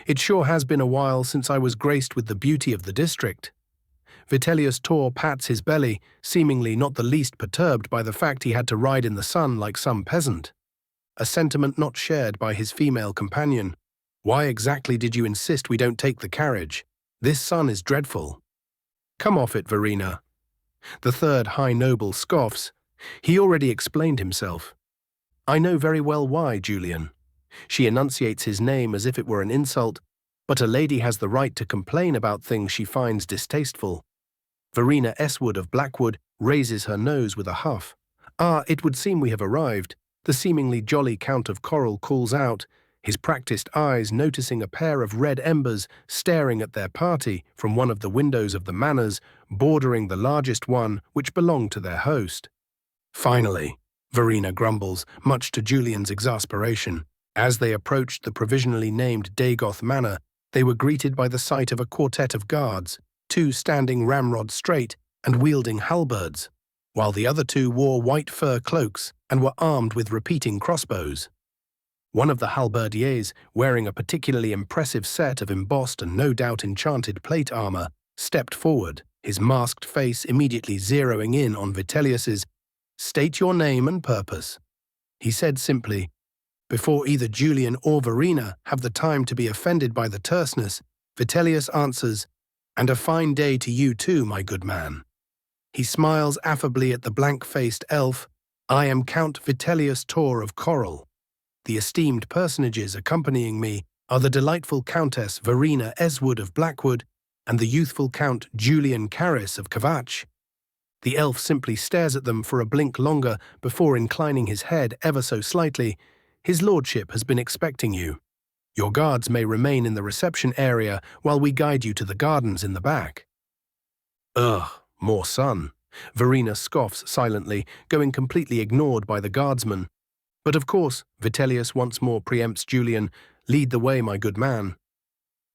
It sure has been a while since I was graced with the beauty of the district. Vitellius Tor pats his belly, seemingly not the least perturbed by the fact he had to ride in the sun like some peasant. A sentiment not shared by his female companion. Why exactly did you insist we don't take the carriage? This sun is dreadful. Come off it, Verena. The third high noble scoffs. He already explained himself. I know very well why, Julian. She enunciates his name as if it were an insult, but a lady has the right to complain about things she finds distasteful. Verena Eswood of Blackwood raises her nose with a huff. Ah, it would seem we have arrived. The seemingly jolly Count of Coral calls out, his practiced eyes noticing a pair of red embers staring at their party from one of the windows of the manors, bordering the largest one which belonged to their host. Finally, Verena grumbles, much to Julian's exasperation. As they approached the provisionally named Dagoth Manor, they were greeted by the sight of a quartet of guards, two standing ramrod straight and wielding halberds, while the other two wore white fur cloaks and were armed with repeating crossbows. One of the halberdiers, wearing a particularly impressive set of embossed and no doubt enchanted plate armor, stepped forward, his masked face immediately zeroing in on Vitellius's. State your name and purpose. He said simply, before either Julian or Verena have the time to be offended by the terseness, Vitellius answers, and a fine day to you too, my good man. He smiles affably at the blank-faced elf. I am Count Vitellius Tor of Coral. The esteemed personages accompanying me are the delightful Countess Verena Eswood of Blackwood and the youthful Count Julian Caris of Kvatch. The elf simply stares at them for a blink longer before inclining his head ever so slightly. His lordship has been expecting you. Your guards may remain in the reception area while we guide you to the gardens in the back. Ugh, more sun. Verena scoffs silently, going completely ignored by the guardsman. But of course, Vitellius once more preempts Julian, "Lead the way, my good man."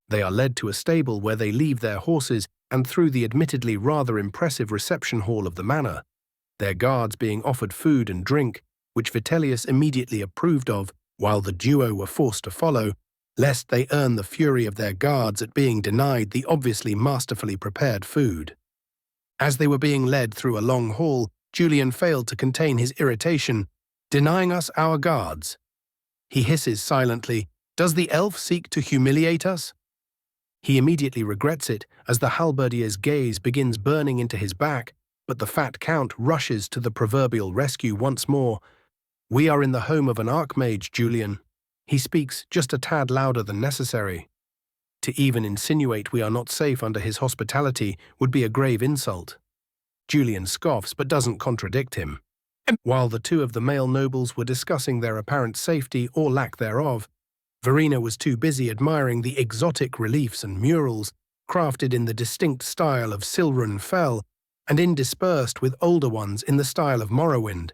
They are led to a stable where they leave their horses and through the admittedly rather impressive reception hall of the manor, their guards being offered food and drink, which Vitellius immediately approved of, while the duo were forced to follow, lest they earn the fury of their guards at being denied the obviously masterfully prepared food. As they were being led through a long hall, Julian failed to contain his irritation, "Denying us our guards." He hisses silently, "Does the elf seek to humiliate us?" He immediately regrets it as the halberdier's gaze begins burning into his back, but the fat count rushes to the proverbial rescue once more. "We are in the home of an archmage, Julian." He speaks just a tad louder than necessary. To even insinuate we are not safe under his hospitality would be a grave insult. Julian scoffs but doesn't contradict him. While the two of the male nobles were discussing their apparent safety or lack thereof, Verena was too busy admiring the exotic reliefs and murals crafted in the distinct style of Silrun Fell and interspersed with older ones in the style of Morrowind.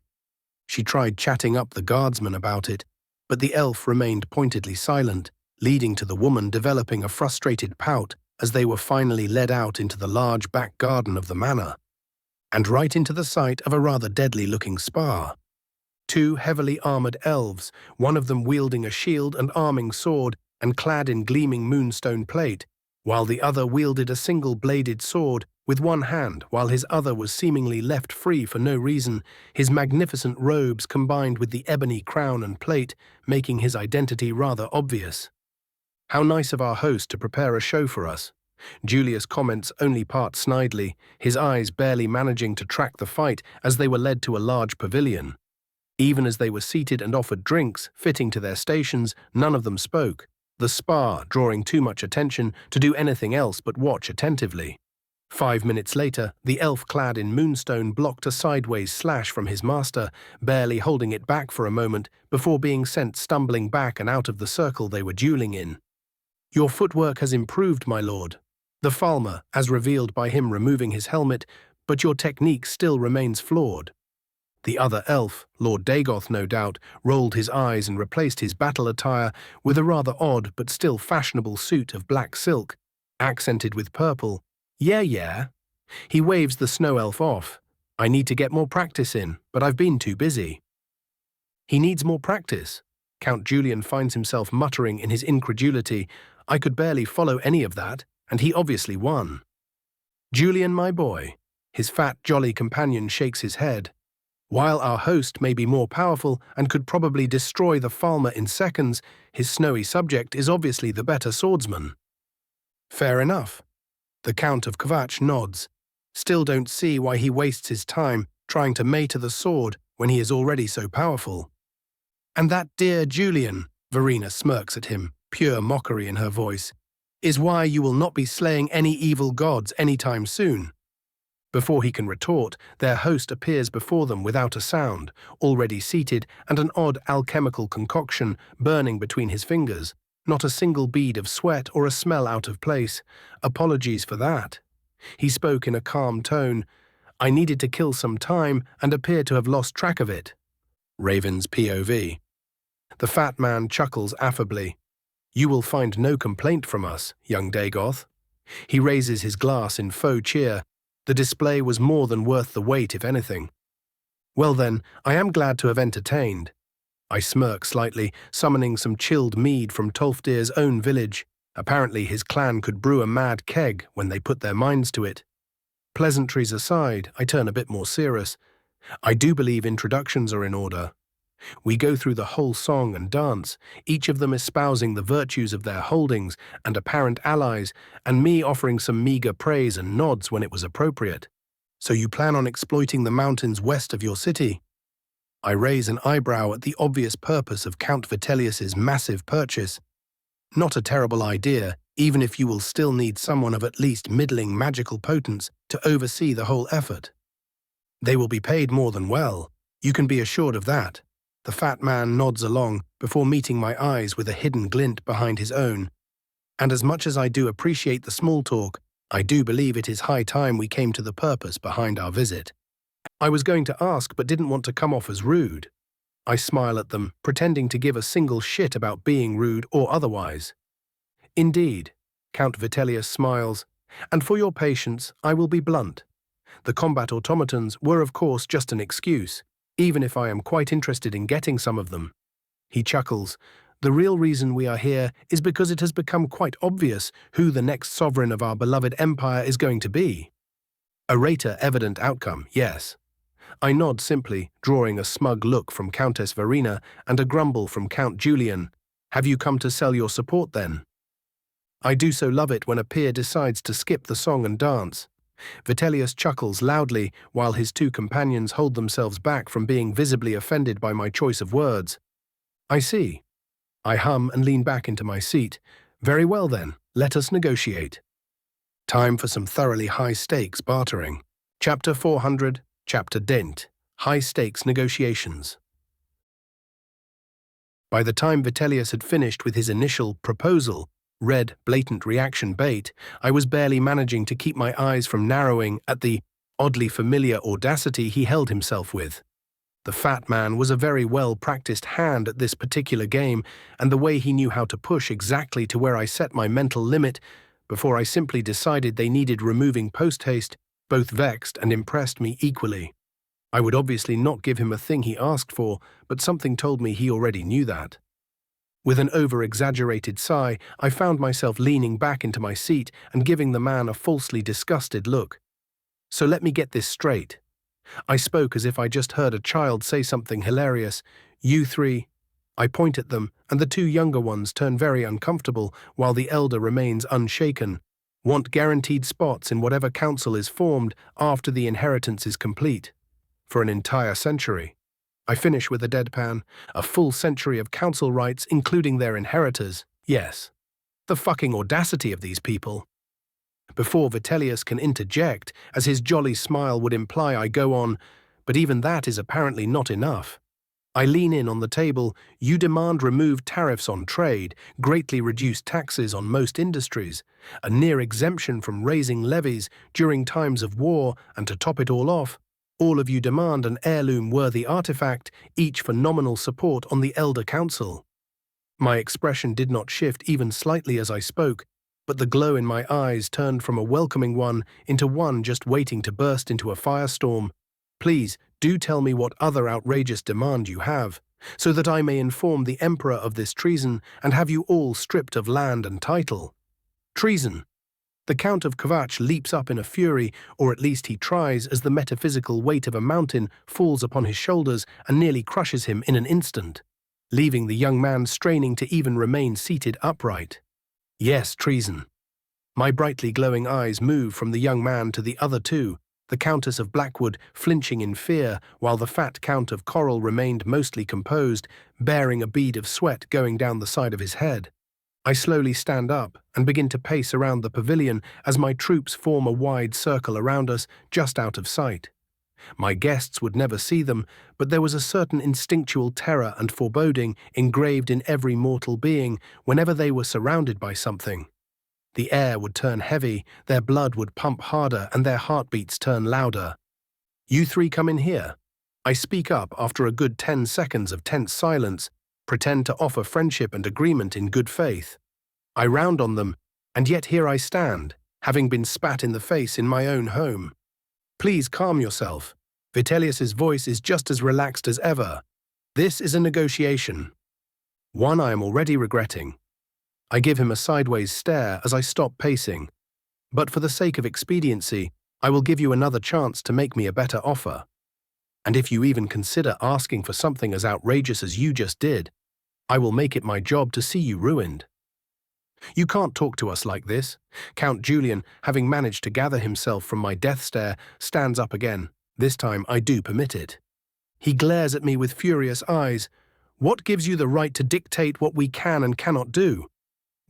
She tried chatting up the guardsman about it, but the elf remained pointedly silent, leading to the woman developing a frustrated pout as they were finally led out into the large back garden of the manor, and right into the sight of a rather deadly-looking spa. Two heavily armored elves, one of them wielding a shield and arming sword and clad in gleaming moonstone plate, while the other wielded a single-bladed sword with one hand while his other was seemingly left free for no reason, his magnificent robes combined with the ebony crown and plate, making his identity rather obvious. "How nice of our host to prepare a show for us." Julius comments only part snidely, his eyes barely managing to track the fight as they were led to a large pavilion. Even as they were seated and offered drinks, fitting to their stations, none of them spoke, the spa drawing too much attention to do anything else but watch attentively. 5 minutes later, the elf clad in moonstone blocked a sideways slash from his master, barely holding it back for a moment before being sent stumbling back and out of the circle they were dueling in. "Your footwork has improved, my lord." The Falmer, as revealed by him removing his helmet, "but your technique still remains flawed." The other elf, Lord Dagoth no doubt, rolled his eyes and replaced his battle attire with a rather odd but still fashionable suit of black silk, accented with purple. Yeah. He waves the snow elf off. "I need to get more practice in, but I've been too busy." He needs more practice. Count Julian finds himself muttering in his incredulity, "I could barely follow any of that, and he obviously won." "Julian, my boy." His fat, jolly companion shakes his head. "While our host may be more powerful and could probably destroy the Falmer in seconds, his snowy subject is obviously the better swordsman." "Fair enough." The Count of Kvatch nods. "Still don't see why he wastes his time trying to mate to the sword when he is already so powerful." "And that dear Julian," Verena smirks at him, pure mockery in her voice, "is why you will not be slaying any evil gods anytime soon." Before he can retort, their host appears before them without a sound, already seated, and an odd alchemical concoction burning between his fingers. Not a single bead of sweat or a smell out of place. Apologies for that. He spoke in a calm tone. "I needed to kill some time and appear to have lost track of it." Raven's POV. The fat man chuckles affably. "You will find no complaint from us, young Dagoth." He raises his glass in faux cheer. The display was more than worth the wait, if anything. "Well then, I am glad to have entertained." I smirk slightly, summoning some chilled mead from Tolfdir's own village. Apparently his clan could brew a mad keg when they put their minds to it. Pleasantries aside, I turn a bit more serious. I do believe introductions are in order. We go through the whole song and dance, each of them espousing the virtues of their holdings and apparent allies, and me offering some meager praise and nods when it was appropriate. "So you plan on exploiting the mountains west of your city?" I raise an eyebrow at the obvious purpose of Count Vitellius's massive purchase. "Not a terrible idea, even if you will still need someone of at least middling magical potence to oversee the whole effort." They will be paid more than well. You can be assured of that. The fat man nods along before meeting my eyes with a hidden glint behind his own. And as much as I do appreciate the small talk, I do believe it is high time we came to the purpose behind our visit. I was going to ask but didn't want to come off as rude. I smile at them, pretending to give a single shit about being rude or otherwise. Indeed, Count Vitellius smiles, and for your patience, I will be blunt. The combat automatons were of course just an excuse, even if I am quite interested in getting some of them. He chuckles. The real reason we are here is because it has become quite obvious who the next sovereign of our beloved empire is going to be. A rater evident outcome, yes. I nod simply, drawing a smug look from Countess Verena and a grumble from Count Julian. Have you come to sell your support then? I do so love it when a peer decides to skip the song and dance. Vitellius chuckles loudly while his two companions hold themselves back from being visibly offended by my choice of words. I see. I hum and lean back into my seat. Very well then, let us negotiate. Time for some thoroughly high-stakes bartering. Chapter 400, Chapter Dent, High-Stakes Negotiations. By the time Vitellius had finished with his initial proposal, red, blatant reaction bait, I was barely managing to keep my eyes from narrowing at the oddly familiar audacity he held himself with. The fat man was a very well-practiced hand at this particular game, and the way he knew how to push exactly to where I set my mental limit before I simply decided they needed removing post-haste both vexed and impressed me equally. I would obviously not give him a thing he asked for, but something told me he already knew that. With an over-exaggerated sigh, I found myself leaning back into my seat and giving the man a falsely disgusted look. So let me get this straight. I spoke as if I just heard a child say something hilarious. You three. I point at them, and the two younger ones turn very uncomfortable, while the elder remains unshaken. Want guaranteed spots in whatever council is formed after the inheritance is complete. For an entire century. I finish with a deadpan. A full century of council rights, including their inheritors. Yes. The fucking audacity of these people. Before Vitellius can interject, as his jolly smile would imply I go on, but even that is apparently not enough. I lean in on the table. You demand removed tariffs on trade, greatly reduced taxes on most industries, a near exemption from raising levies during times of war, and to top it all off, all of you demand an heirloom-worthy artifact, each for nominal support on the Elder Council. My expression did not shift even slightly as I spoke, but the glow in my eyes turned from a welcoming one into one just waiting to burst into a firestorm. Please, do tell me what other outrageous demand you have, so that I may inform the Emperor of this treason and have you all stripped of land and title. Treason. The Count of Kvatch leaps up in a fury, or at least he tries, as the metaphysical weight of a mountain falls upon his shoulders and nearly crushes him in an instant, leaving the young man straining to even remain seated upright. Yes, treason. My brightly glowing eyes move from the young man to the other two, the Countess of Blackwood flinching in fear, while the fat Count of Coral remained mostly composed, bearing a bead of sweat going down the side of his head. I slowly stand up and begin to pace around the pavilion as my troops form a wide circle around us, just out of sight. My guests would never see them, but there was a certain instinctual terror and foreboding engraved in every mortal being whenever they were surrounded by something. The air would turn heavy, their blood would pump harder, and their heartbeats turn louder. You three come in here. I speak up after a good 10 seconds of tense silence, pretend to offer friendship and agreement in good faith. I round on them, and yet here I stand, having been spat in the face in my own home. Please calm yourself. Vitellius's voice is just as relaxed as ever. This is a negotiation. One I am already regretting. I give him a sideways stare as I stop pacing. But for the sake of expediency, I will give you another chance to make me a better offer. And if you even consider asking for something as outrageous as you just did, I will make it my job to see you ruined. You can't talk to us like this. Count Julian, having managed to gather himself from my death stare, stands up again. This time I do permit it. He glares at me with furious eyes. What gives you the right to dictate what we can and cannot do?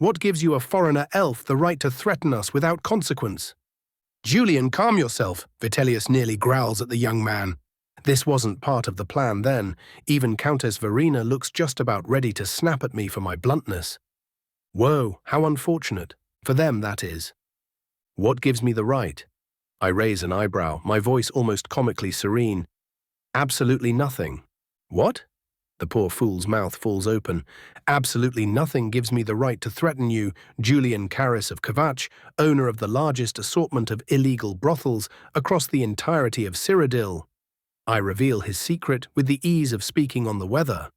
What gives you, a foreigner elf, the right to threaten us without consequence? "Julian, calm yourself," Vitellius nearly growls at the young man. This wasn't part of the plan then. Even Countess Verena looks just about ready to snap at me for my bluntness. Whoa, how unfortunate. For them, that is. What gives me the right? I raise an eyebrow, my voice almost comically serene. Absolutely nothing. What? The poor fool's mouth falls open. Absolutely nothing gives me the right to threaten you, Julian Caris of Kvatch, owner of the largest assortment of illegal brothels across the entirety of Cyrodiil. I reveal his secret with the ease of speaking on the weather.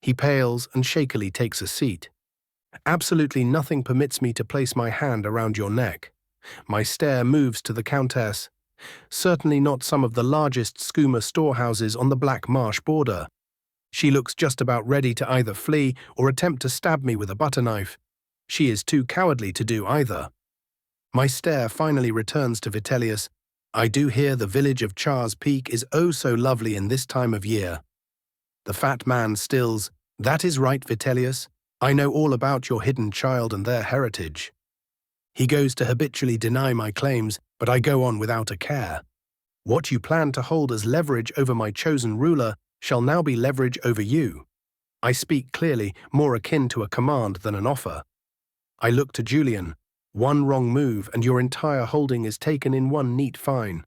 He pales and shakily takes a seat. Absolutely nothing permits me to place my hand around your neck. My stare moves to the Countess. Certainly not some of the largest skooma storehouses on the Black Marsh border. She looks just about ready to either flee or attempt to stab me with a butter knife. She is too cowardly to do either. My stare finally returns to Vitellius. I do hear the village of Char's Peak is oh so lovely in this time of year. The fat man stills. That is right, Vitellius. I know all about your hidden child and their heritage. He goes to habitually deny my claims, but I go on without a care. What you plan to hold as leverage over my chosen ruler shall now be leverage over you. I speak clearly, more akin to a command than an offer. I look to Julian. One wrong move and your entire holding is taken in one neat fine.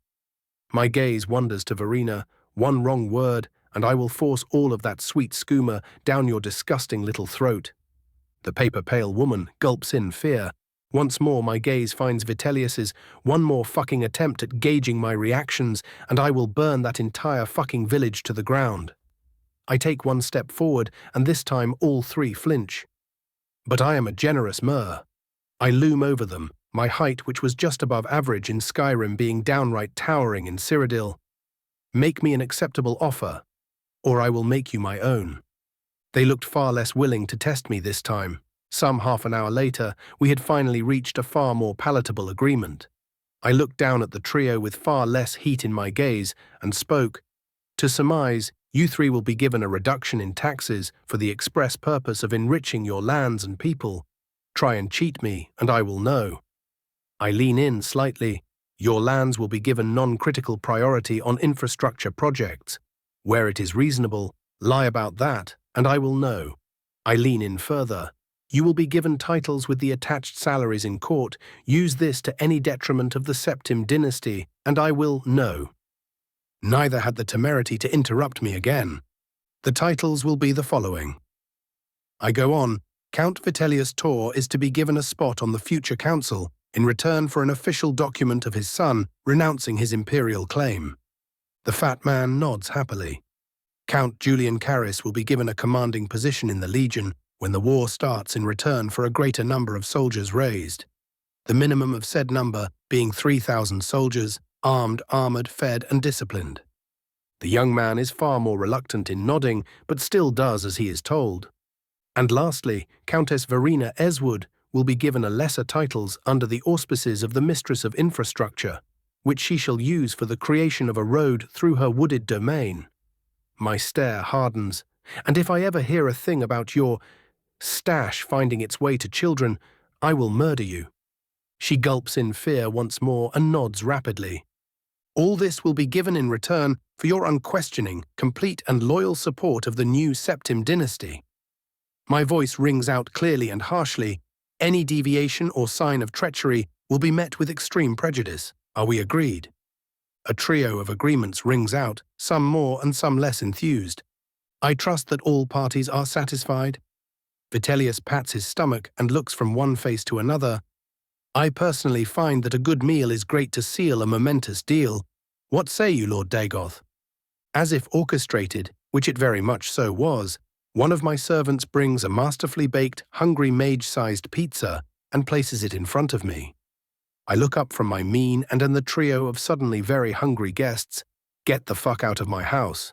My gaze wanders to Verena. One wrong word, and I will force all of that sweet skooma down your disgusting little throat. The paper-pale woman gulps in fear. Once more my gaze finds Vitellius's. One more fucking attempt at gauging my reactions, and I will burn that entire fucking village to the ground. I take one step forward, and this time all three flinch. But I am a generous Mer. I loom over them, my height which was just above average in Skyrim being downright towering in Cyrodiil. Make me an acceptable offer, or I will make you my own. They looked far less willing to test me this time. Some half an hour later, we had finally reached a far more palatable agreement. I looked down at the trio with far less heat in my gaze and spoke. To surmise, you three will be given a reduction in taxes for the express purpose of enriching your lands and people. Try and cheat me, and I will know. I lean in slightly. Your lands will be given non-critical priority on infrastructure projects. Where it is reasonable, lie about that, and I will know. I lean in further. You will be given titles with the attached salaries in court. Use this to any detriment of the Septim dynasty, and I will know. Neither had the temerity to interrupt me again. The titles will be the following. I go on. Count Vitellius Tor is to be given a spot on the future council in return for an official document of his son renouncing his imperial claim. The fat man nods happily. Count Julian Caris will be given a commanding position in the Legion when the war starts in return for a greater number of soldiers raised. The minimum of said number being 3,000 soldiers, armed, armored, fed, and disciplined. The young man is far more reluctant in nodding, but still does as he is told. And lastly, Countess Verena Eswood will be given a lesser titles under the auspices of the Mistress of Infrastructure, which she shall use for the creation of a road through her wooded domain. My stare hardens, and if I ever hear a thing about your stash finding its way to children, I will murder you. She gulps in fear once more and nods rapidly. All this will be given in return for your unquestioning, complete and loyal support of the new Septim dynasty. My voice rings out clearly and harshly. Any deviation or sign of treachery will be met with extreme prejudice. Are we agreed? A trio of agreements rings out, some more and some less enthused. I trust that all parties are satisfied. Vitellius pats his stomach and looks from one face to another. I personally find that a good meal is great to seal a momentous deal. What say you, Lord Dagoth? As if orchestrated, which it very much so was, one of my servants brings a masterfully baked, hungry mage-sized pizza and places it in front of me. I look up from my mean and in the trio of suddenly very hungry guests. Get the fuck out of my house.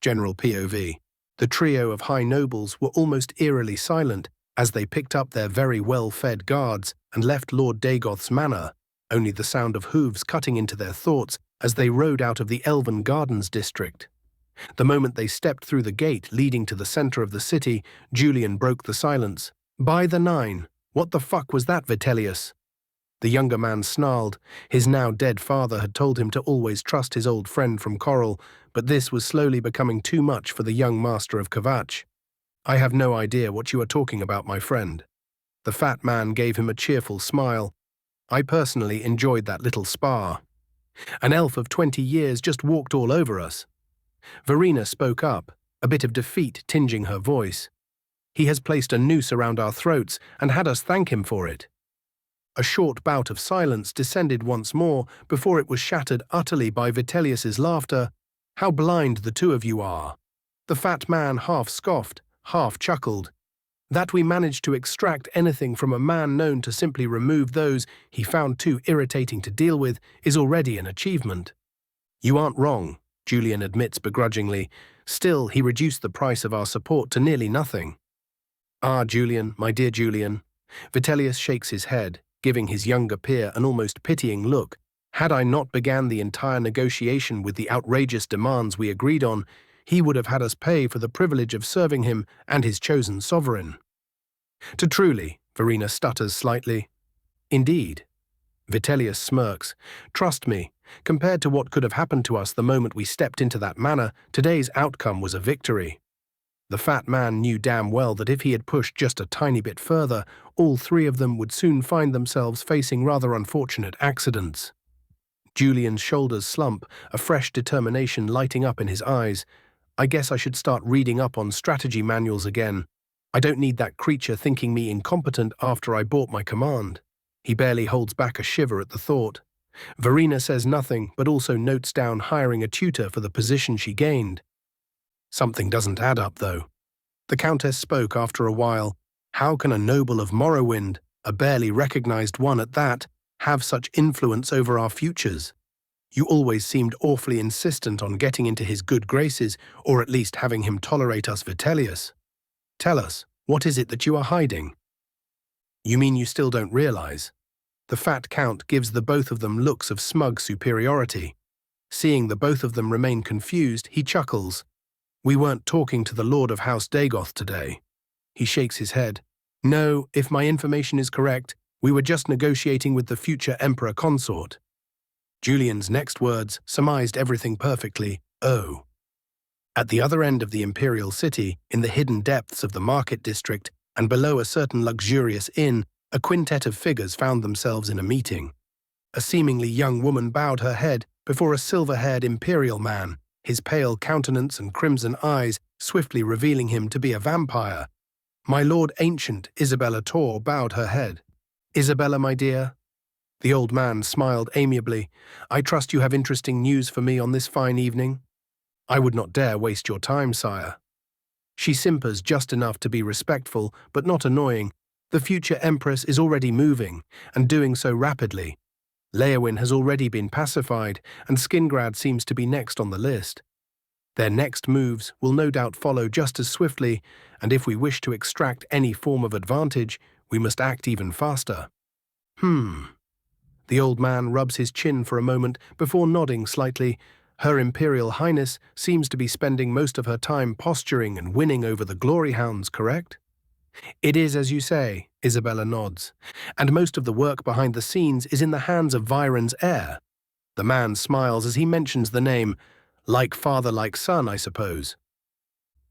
General POV. The trio of high nobles were almost eerily silent as they picked up their very well-fed guards and left Lord Dagoth's manor, only the sound of hooves cutting into their thoughts as they rode out of the Elven Gardens district. The moment they stepped through the gate leading to the center of the city, Julian broke the silence. By the 9, what the fuck was that, Vitellius? The younger man snarled. His now dead father had told him to always trust his old friend from Coral, but this was slowly becoming too much for the young master of Kvatch. "I have no idea what you are talking about, my friend." The fat man gave him a cheerful smile. "I personally enjoyed that little spar. An elf of 20 years just walked all over us." Verena spoke up, a bit of defeat tinging her voice. "He has placed a noose around our throats and had us thank him for it." A short bout of silence descended once more before it was shattered utterly by Vitellius's laughter. "How blind the two of you are." The fat man half scoffed, half chuckled. "That we managed to extract anything from a man known to simply remove those he found too irritating to deal with is already an achievement." "You aren't wrong," Julian admits begrudgingly. "Still, he reduced the price of our support to nearly nothing." "Ah, Julian, my dear Julian." Vitellius shakes his head, giving his younger peer an almost pitying look. "Had I not began the entire negotiation with the outrageous demands we agreed on, he would have had us pay for the privilege of serving him and his chosen sovereign." "To truly," Verena stutters slightly. "Indeed." Vitellius smirks. "Trust me, compared to what could have happened to us the moment we stepped into that manor, today's outcome was a victory." The fat man knew damn well that if he had pushed just a tiny bit further, all three of them would soon find themselves facing rather unfortunate accidents. Julian's shoulders slump, a fresh determination lighting up in his eyes. "I guess I should start reading up on strategy manuals again. I don't need that creature thinking me incompetent after I bought my command." He barely holds back a shiver at the thought. Verena says nothing, but also notes down hiring a tutor for the position she gained. Something doesn't add up, though. The Countess spoke after a while. "How can a noble of Morrowind, a barely recognized one at that, have such influence over our futures? You always seemed awfully insistent on getting into his good graces, or at least having him tolerate us, Vitellius. Tell us, what is it that you are hiding?" "You mean you still don't realize?" The fat count gives the both of them looks of smug superiority. Seeing the both of them remain confused, he chuckles. "We weren't talking to the Lord of House Dagoth today." He shakes his head. "No, if my information is correct, we were just negotiating with the future Emperor Consort." Julian's next words surmised everything perfectly. "Oh." At the other end of the Imperial City, in the hidden depths of the market district, and below a certain luxurious inn, a quintet of figures found themselves in a meeting. A seemingly young woman bowed her head before a silver-haired Imperial man, his pale countenance and crimson eyes swiftly revealing him to be a vampire. My Lord Ancient, Isabella Tor, bowed her head. "Isabella, my dear?" The old man smiled amiably. "I trust you have interesting news for me on this fine evening." "I would not dare waste your time, sire." She simpers just enough to be respectful, but not annoying. The future Empress is already moving, and doing so rapidly. Leyawiin has already been pacified, and Skingrad seems to be next on the list. Their next moves will no doubt follow just as swiftly, and if we wish to extract any form of advantage, we must act even faster. The old man rubs his chin for a moment before nodding slightly. Her Imperial Highness seems to be spending most of her time posturing and winning over the glory hounds, correct? "It is as you say," Isabella nods, "and most of the work behind the scenes is in the hands of Viren's heir." The man smiles as he mentions the name. "Like father, like son, I suppose."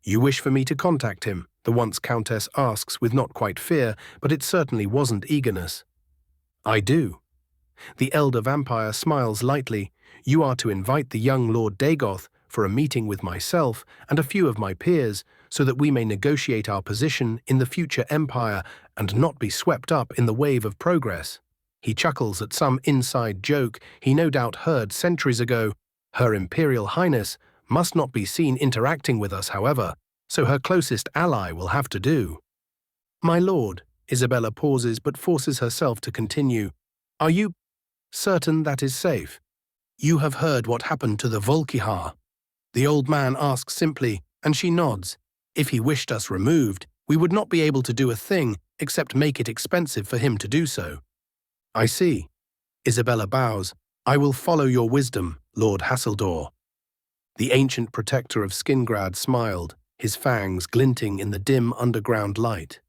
"You wish for me to contact him?" the once Countess asks with not quite fear, but it certainly wasn't eagerness. "I do." The elder vampire smiles lightly. "You are to invite the young Lord Dagoth for a meeting with myself and a few of my peers, so that we may negotiate our position in the future empire and not be swept up in the wave of progress." He chuckles at some inside joke he no doubt heard centuries ago. "Her Imperial Highness must not be seen interacting with us, however, so her closest ally will have to do." "My lord," Isabella pauses but forces herself to continue. "Are you certain that is safe? You have heard what happened to the Volkihar." The old man asks simply, and she nods. "If he wished us removed, we would not be able to do a thing except make it expensive for him to do so." "I see." Isabella bows. "I will follow your wisdom, Lord Hasseldor." The ancient protector of Skingrad smiled, his fangs glinting in the dim underground light.